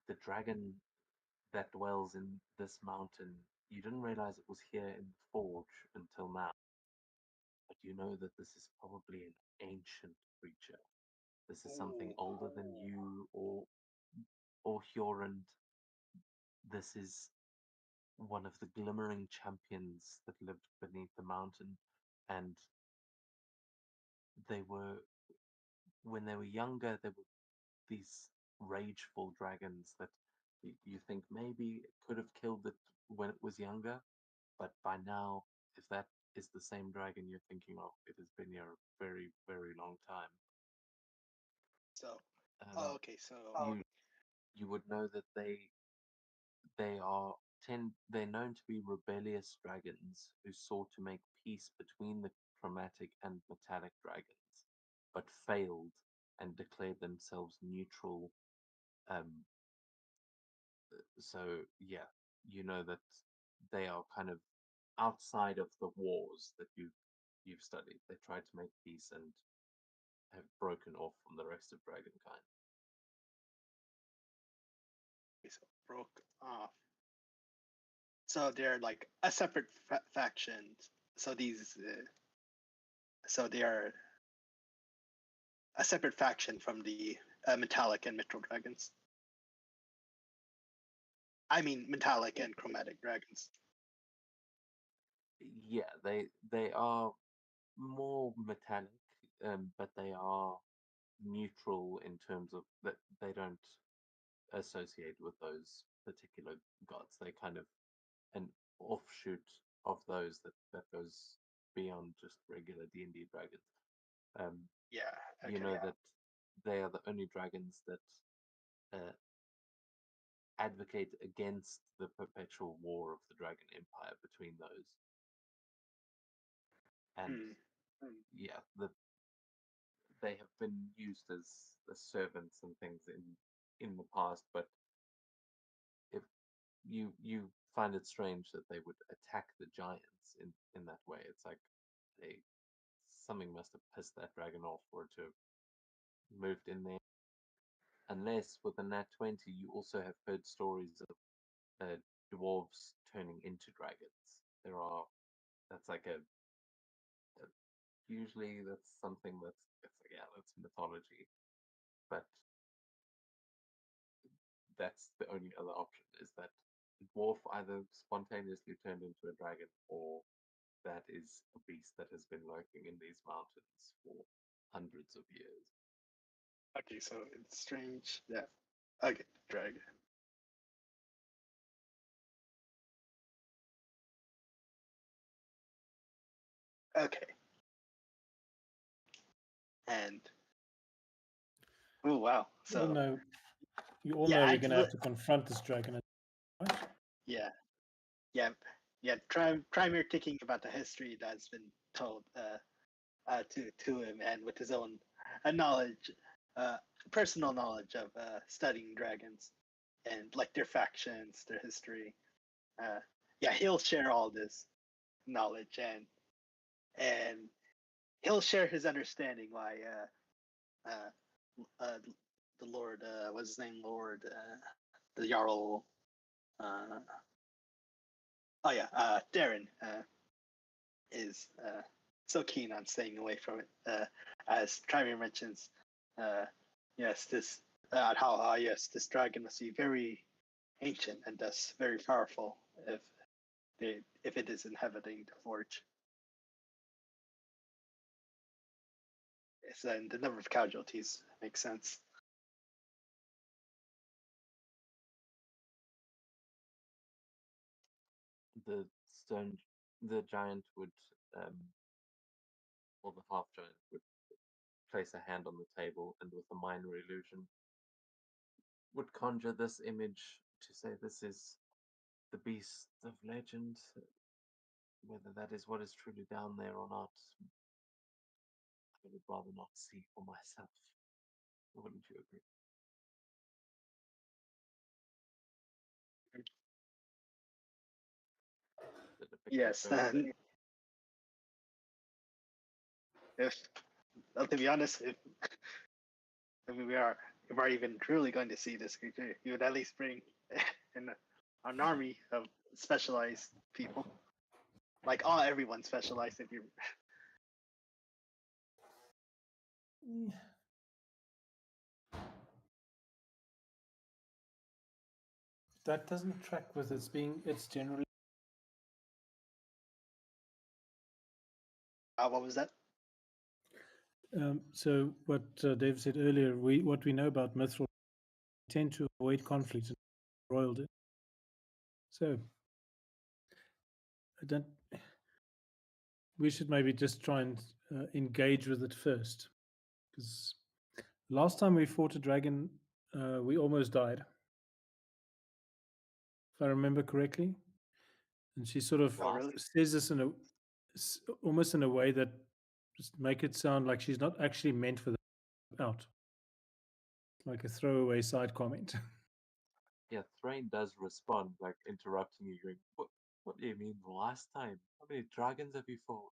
the dragon that dwells in this mountain, you didn't realize it was here in the forge until now. But you know that this is probably an ancient creature. This is something older than you or Hjorund. This is one of the glimmering champions that lived beneath the mountain, and they were when they were younger, they were these rageful dragons that you think maybe it could have killed it when it was younger, but by now, if that is the same dragon you're thinking of, it has been here a very, very long time. So, Um, okay, so you would know that they are they're known to be rebellious dragons who sought to make peace between the chromatic and metallic dragons, but failed and declared themselves neutral. Um, so yeah, you know that they are kind of outside of the wars that you've studied. They tried to make peace and have broken off from the rest of dragonkind. broke off. So they're like a separate faction. So so they are a separate faction from the metallic and mithril dragons. I mean, metallic and chromatic dragons. Yeah, they are more metallic, but they are neutral in terms of that they don't associate with those particular gods. They kind of an offshoot of those that goes beyond just regular D&D dragons. Um, Yeah. you Okay. know that they are the only dragons that uh, advocate against the perpetual war of the Dragon Empire between those. And yeah, they have been used as servants and things in the past, but if you find it strange that they would attack the giants in that way. It's like they something must have pissed that dragon off for it to have moved in there. Unless with the Nat 20, you also have heard stories of dwarves turning into dragons. That's like usually that's something it's like, yeah, that's mythology, but that's the only other option is that the dwarf either spontaneously turned into a dragon or that is a beast that has been lurking in these mountains for hundreds of years. Okay, so it's strange. Yeah. Okay, dragon. Okay. And oh wow. So You all yeah, know we're going to have to confront this dragon. Right? yeah, yeah, yeah. Trymir thinking about the history that's been told to him, and with his own knowledge, uh, personal knowledge of studying dragons and like their factions, their history. Yeah, he'll share all this knowledge and he'll share his understanding why the Lord, what's his name? Lord, the Jarl. Uh, oh yeah, Darren is so keen on staying away from it. As Trivia mentions, yes, this how yes, this dragon must be very ancient and thus very powerful if it is inhabiting the forge. Yes, and the number of casualties makes sense. The stone, the giant would, or the half giant would place a hand on the table and with a minor illusion would conjure this image to say this is the beast of legend. Whether that is what is truly down there or not, I would rather not see for myself. Wouldn't you agree? The depicted Yes, ghost and if to be honest, if we are if we're even truly going to see this creature, you would at least bring an army of specialized people. Like everyone specialized. If you Mm. That doesn't track with it's generally. what was that? So what Dave said earlier, what we know about Mithril tend to avoid conflict and royalty. So I don't. We should maybe just try and engage with it first, because last time we fought a dragon, we almost died, if I remember correctly. And she sort of Oh, really? says this in almost in a way that just make it sound like she's not actually meant for the out, like a throwaway side comment. Yeah, Thrain does respond, like interrupting you, going, What do you mean the last time? How many dragons have you fought?"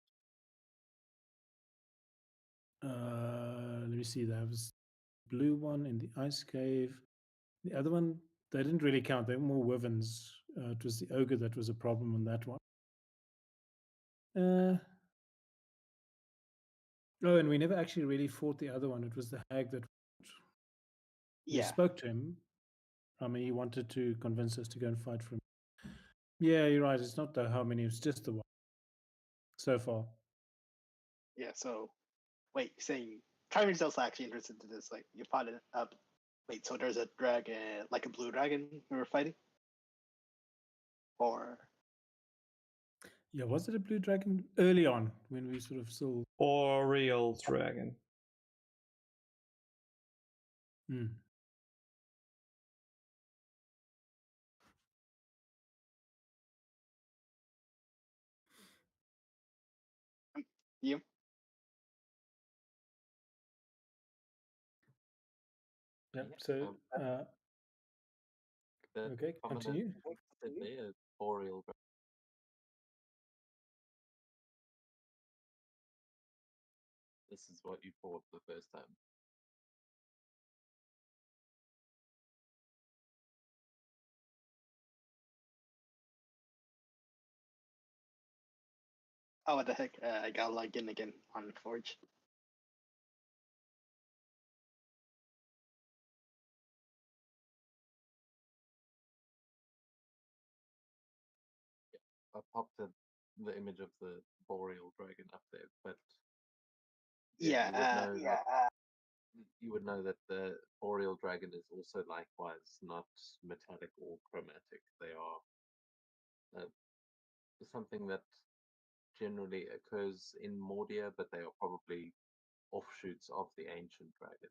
Let me see. There was blue one in the ice cave. The other one, they didn't really count. They were more wyverns. It was the ogre that was a problem on that one. Oh, and we never actually really fought the other one. It was the hag that we Yeah. spoke to him. I mean, he wanted to convince us to go and fight for him. Yeah, you're right. It's not how many. It's just the one so far. Yeah. So, wait, saying Tyron's also actually interested in this. Like, you fought it up. Wait, so there's a dragon, like a blue dragon, we were fighting, or Yeah, was it a blue dragon early on when we sort of still? Boreal dragon. Hmm. you? Yeah. Yeah, So, the okay, commandant continue. said there, boreal. This is what you fought the first time. Oh, what the heck? I got logged in again on Forge. I popped the image of the boreal dragon up there, but Yeah. you would know you would know that the boreal dragon is also likewise not metallic or chromatic. They are something that generally occurs in Mordia, but they are probably offshoots of the ancient dragon.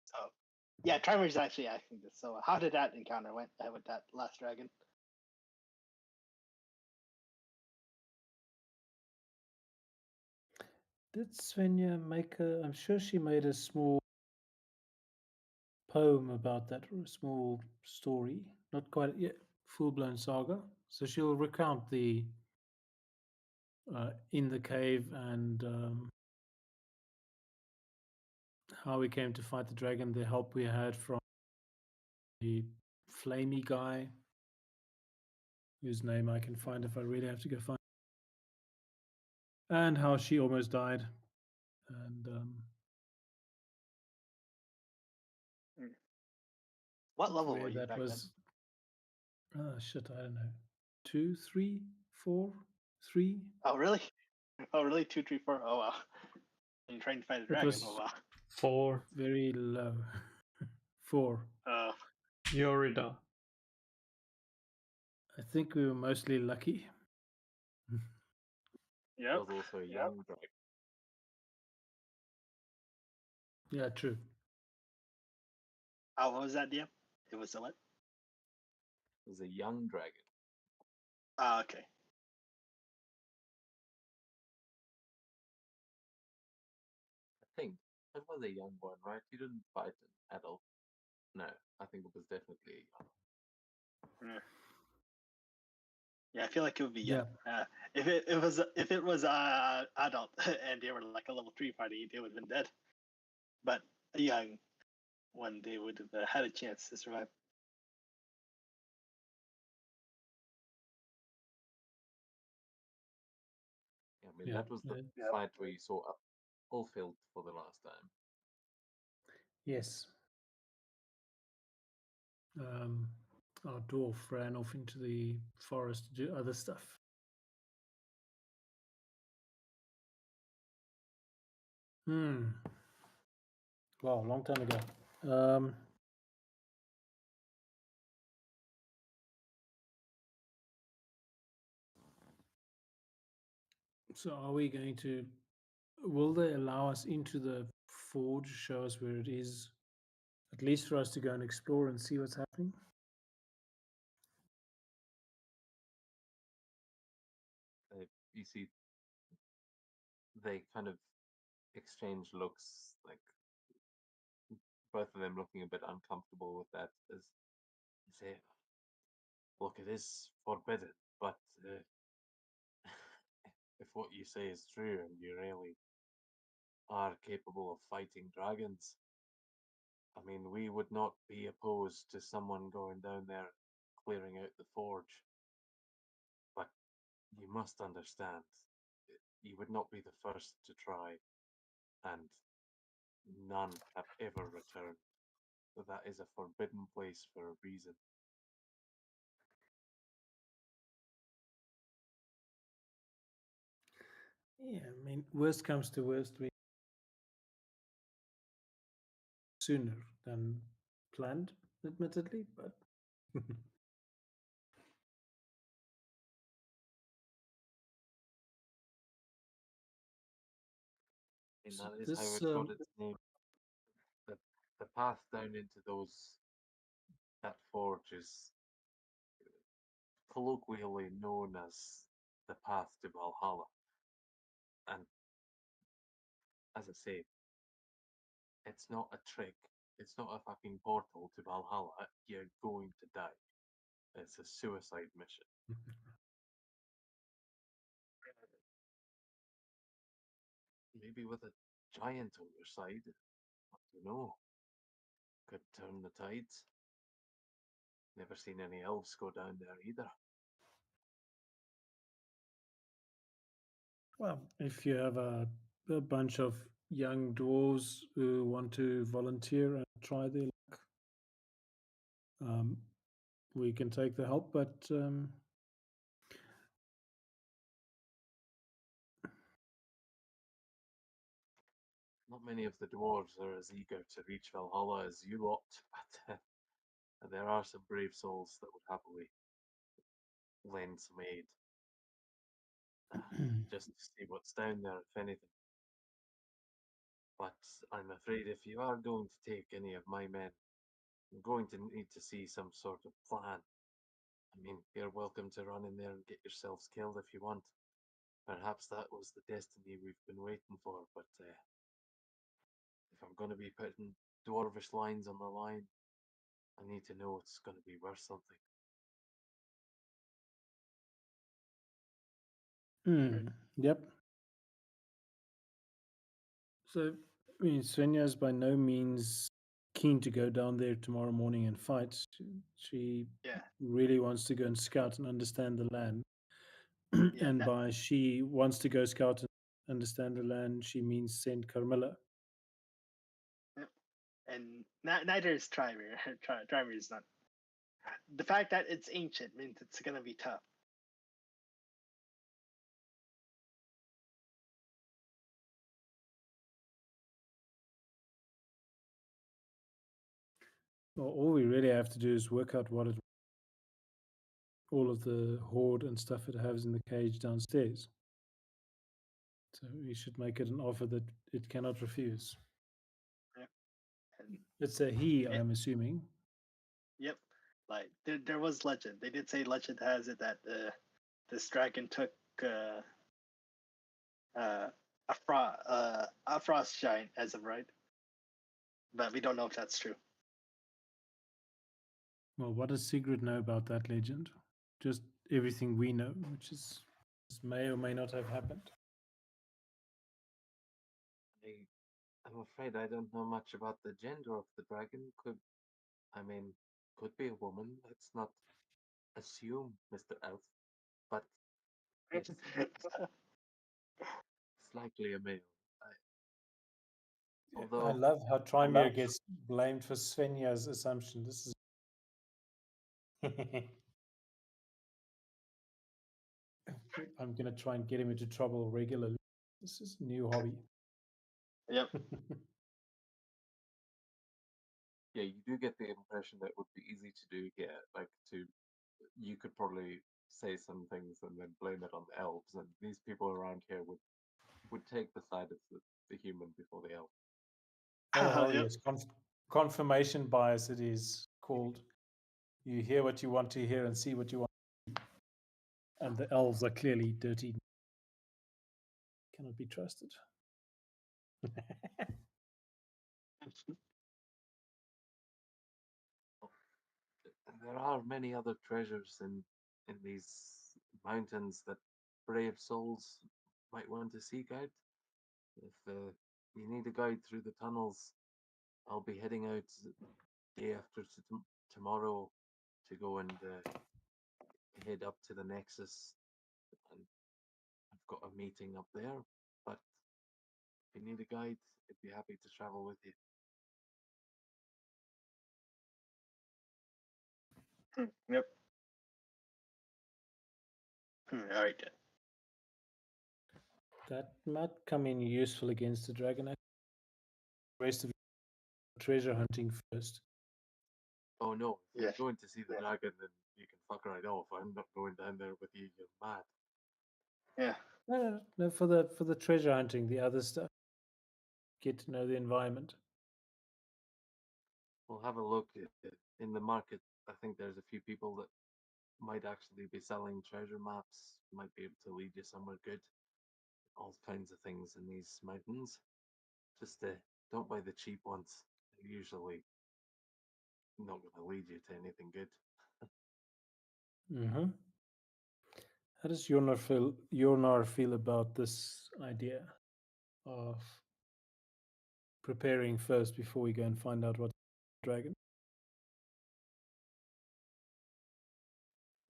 So, yeah, Trevor's actually asking this. So, how did that encounter went with that last dragon? Did Svenja make a? I'm sure she made a small poem about that, or a small story. Not quite yet full blown saga. So she'll recount the in the cave and how we came to fight the dragon, the help we had from the flamey guy, whose name I can find if I really have to go find, and how she almost died. And What level where were you that back then? was. Shit, I don't know. 2, 3, 4, 3. Oh, really? Oh, really? 2, 3, 4. Oh, wow. And you're trying to fight a It dragon. was Oh, wow. 4. very low. 4. Yorida. I think we were mostly lucky. Yep. There was also a young dragon. Yeah, true. Oh, what was that, DM? It was a what? There was a young dragon. Ah, okay. I think it was a young one, right? You didn't fight an adult. No, I think it was definitely a young. Yeah, I feel like it would be Yeah. young. If it was adult and they were like a level 3 party, they would have been dead. But a young one, they would have had a chance to survive. I mean, Yeah, that was the yeah. fight where you saw Ulfield for the last time. Yes. Our dwarf ran off into the forest to do other stuff. Wow, long time ago. So are we going to, will they allow us into the forge, show us where it is, at least for us to go and explore and see what's happening? You see, they kind of exchange looks, like both of them looking a bit uncomfortable with that. As they say, look, it is forbidden, but if what you say is true and you really are capable of fighting dragons, I mean, we would not be opposed to someone going down there clearing out the forge. But you must understand, you would not be the first to try, and none have ever returned. That is a forbidden place for a reason. Yeah, I mean, worst comes to worst, we sooner than planned, admittedly, but And so that is how this it got its name. The, the path down into that forge is colloquially known as the path to Valhalla. And as I say, it's not a trick. It's not a fucking portal to Valhalla. You're going to die. It's a suicide mission. Maybe with a giant on your side. I don't know. Could turn the tides. Never seen any elves go down there either. well, if you have a bunch of young dwarves who want to volunteer and try their luck, we can take the help, but Not many of the dwarves are as eager to reach Valhalla as you lot, but there are some brave souls that would happily lend some aid. Just to see what's down there, if anything. But I'm afraid if you are going to take any of my men, I'm going to need to see some sort of plan. I mean, you're welcome to run in there and get yourselves killed if you want. Perhaps that was the destiny we've been waiting for, but if I'm going to be putting dwarvish lines on the line, I need to know it's going to be worth something. Yep. So, I mean, Svenja is by no means keen to go down there tomorrow morning and fight. She Yeah, really wants to go and scout and understand the land. yeah, And by she wants to go scout and understand the land, she means send Carmilla. and neither is Trimer. Trimer is not. The fact that it's ancient means it's gonna be tough. Well, all we really have to do is work out what it, all of the hoard and stuff it has in the cage downstairs. So we should make it an offer that it cannot refuse. And It's a he, it, I'm assuming. yep, like there was legend. They did say legend has it that this dragon took a frost giant as of right, but we don't know if that's true. Well, what does Sigrid know about that legend? Just everything we know, which is may or may not have happened. I'm afraid I don't know much about the gender of the dragon. Could be a woman. Let's not assume, Mr. Elf. But yes, it's likely a male. I Although love how Trymere gets blamed for Svenja's assumption. This is I'm gonna try and get him into trouble regularly. This is a new hobby. Yep. yeah, you do get the impression that it would be easy to do. Yeah, you could probably say some things and then blame it on the elves, and these people around here would take the side of the human before the elf. Oh hell Yep. yes, confirmation bias. It is called. You hear what you want to hear and see what you want. And the elves are clearly dirty. Cannot be trusted. There are many other treasures in these mountains that brave souls might want to seek out. If you need a guide through the tunnels, I'll be heading out day after tomorrow to go and head up to the Nexus, and I've got a meeting up there. But if you need a guide, I'd be happy to travel with you. Yep. All right. That might come in useful against the dragon. The rest of you treasure hunting first. Oh no, if Yeah. you're going to see the Yeah. dragon, then you can fuck right off. I'm not going down there with you. You're mad. Yeah. No, for the treasure hunting, the other stuff. Get to know the environment. We'll have a look in the market. I think there's a few people that might actually be selling treasure maps. Might be able to lead you somewhere good. All kinds of things in these mountains. Just don't buy the cheap ones. They're usually not going to lead you to anything good. Mm-hmm. How does Jornar feel about this idea of preparing first before we go and find out what dragon?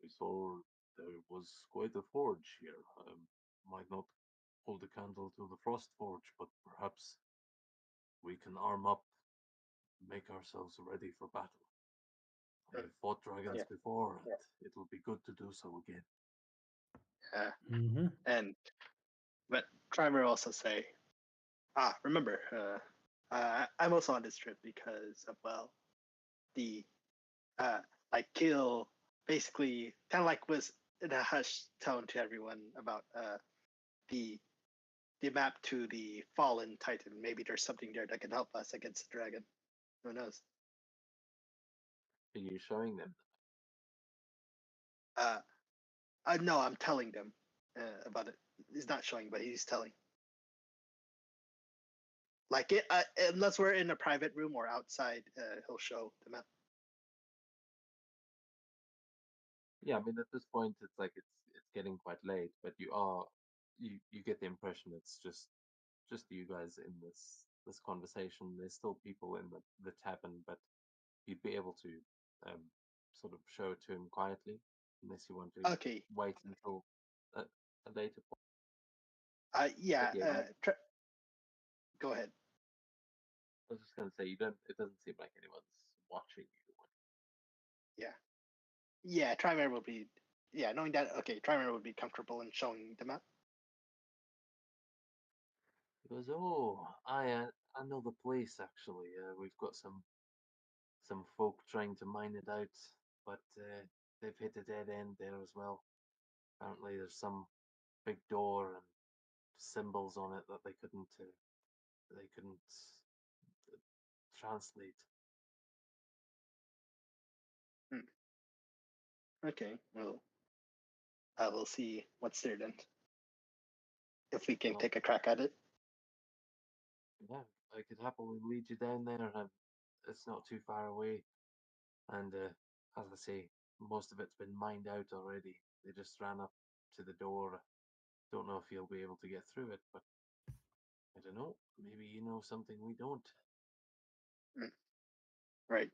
We saw there was quite a forge here. Might not hold a candle to the frost forge, but perhaps we can arm up, make ourselves ready for battle. I've fought dragons before, and it'll be good to do so again. Mm-hmm. And but Trimer also say, remember, I'm also on this trip because of the like Kill basically kind of like was in a hushed tone to everyone about the map to the fallen Titan. Maybe there's something there that can help us against the dragon. Who knows? Are you showing them? No, I'm telling them about it. is not showing, but he's telling. Like it, unless we're in a private room or outside, he'll show the map. Yeah, I mean at this point it's like it's getting quite late, but you get the impression it's just you guys in this conversation. There's still people in the tavern, but you'd be able to sort of show it to him quietly, unless you want to Okay. wait until a later point. Yeah. yeah, Go ahead. I was just gonna say you don't. It doesn't seem like anyone's watching you. Yeah. Yeah. Trimer will be. Yeah, knowing that. Okay, Trimer would be comfortable in showing the map. He goes, "Oh, I know the place actually. We've got some folk trying to mine it out, but they've hit a dead end there as well. Apparently, there's some big door and symbols on it that they couldn't translate." Okay. Well, we'll see what's there then. If we can Well, take a crack at it. yeah, I could happily lead you down there, and it's not too far away. And as I say, most of it's been mined out already. They just ran up to the door. Don't know if you'll be able to get through it, but I don't know. Maybe you know something we don't. Right.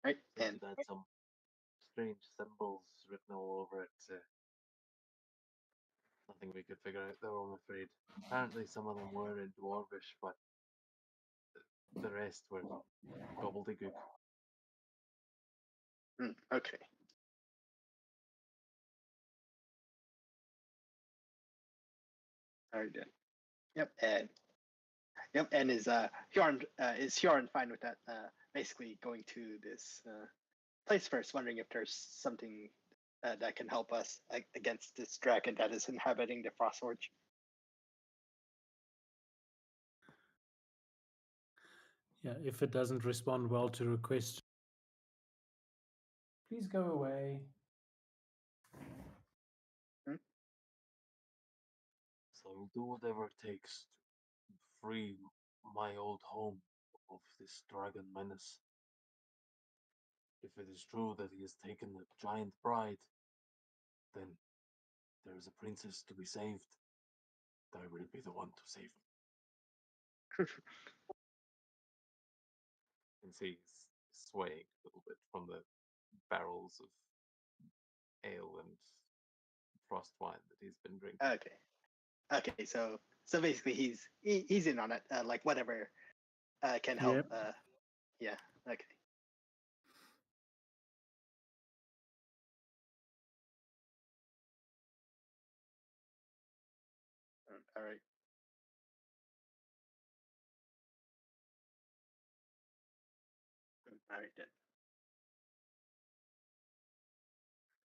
Right. Said And it had some strange symbols written all over it. Nothing we could figure out though, I'm afraid. Apparently some of them were in Dwarvish, but the rest were gobbledygook. okay. All right then. Yep. And is Hjorn fine with that? Basically going to this place first, wondering if there's something that can help us against this dragon that is inhabiting the Frostforge. Yeah, if it doesn't respond well to requests, please go away. So I'll do whatever it takes to free my old home of this dragon menace. If it is true that he has taken the giant bride, then there is a princess to be saved. I will be the one to save him. You can see he's swaying a little bit from the barrels of ale and frost wine that he's been drinking. Okay. So basically he's in on it. Like whatever can help. Yep. Yeah. Okay. All right. All right then.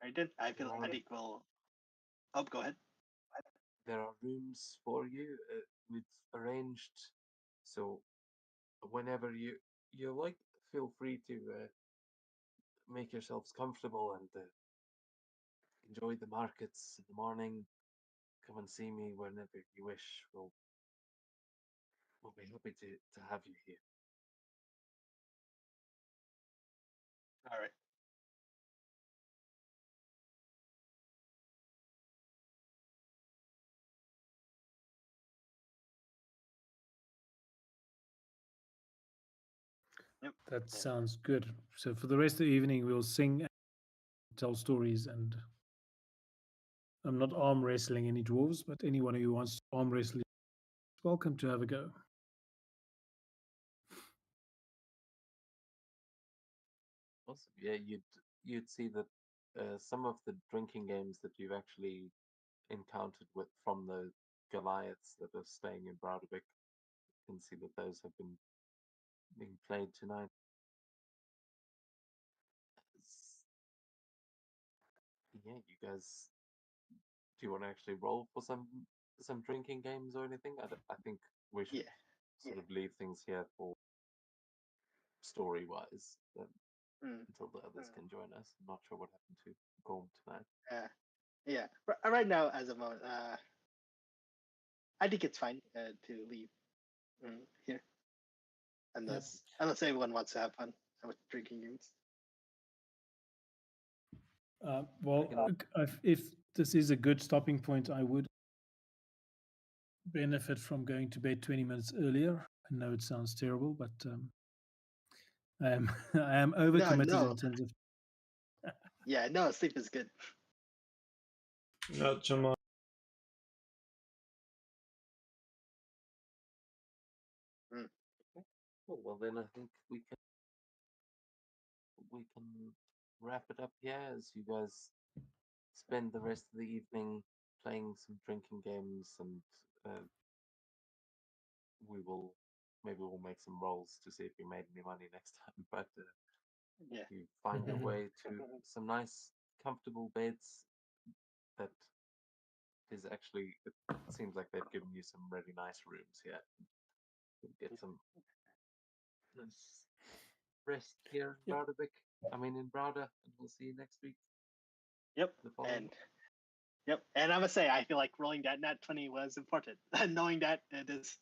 All right then. I think we'll. Oh, go ahead. There are rooms for you. We've arranged, so whenever you like, feel free to make yourselves comfortable and enjoy the markets in the morning. Come and see me whenever you wish. We'll be happy to have you here. All right. Yep. That sounds good. So for the rest of the evening, we'll sing, and tell stories, and I'm not arm wrestling any dwarves, but anyone who wants to arm wrestle is welcome to have a go. Awesome. Yeah, you'd see that some of the drinking games that you've actually encountered with from the Goliaths that are staying in Broudevik, you can see that those have been being played tonight. Yeah, you guys, do you want to actually roll for some drinking games or anything? I think we should sort of leave things here for story wise until the others can join us. I'm not sure what happened to Gorm tonight. Yeah, right now as a moment, I think it's fine to leave here, unless everyone wants to have fun with drinking games. Well, if this is a good stopping point, I would benefit from going to bed 20 minutes earlier. I know it sounds terrible, but I am I am overcommitted no. in terms of. Yeah, no, sleep is good. Not so much. Cool. Well, then I think we can wrap it up here as you guys spend the rest of the evening playing some drinking games, and maybe we'll make some rolls to see if we made any money next time. But Yeah. you find your way to some nice, comfortable beds. That is actually, it seems like they've given you some really nice rooms here. You'll get some nice rest here in Browdervik. I mean, in Browder, and we'll see you next week. Yep. The following And yep. And I must say, I feel like rolling that nat 20 was important. Knowing that it is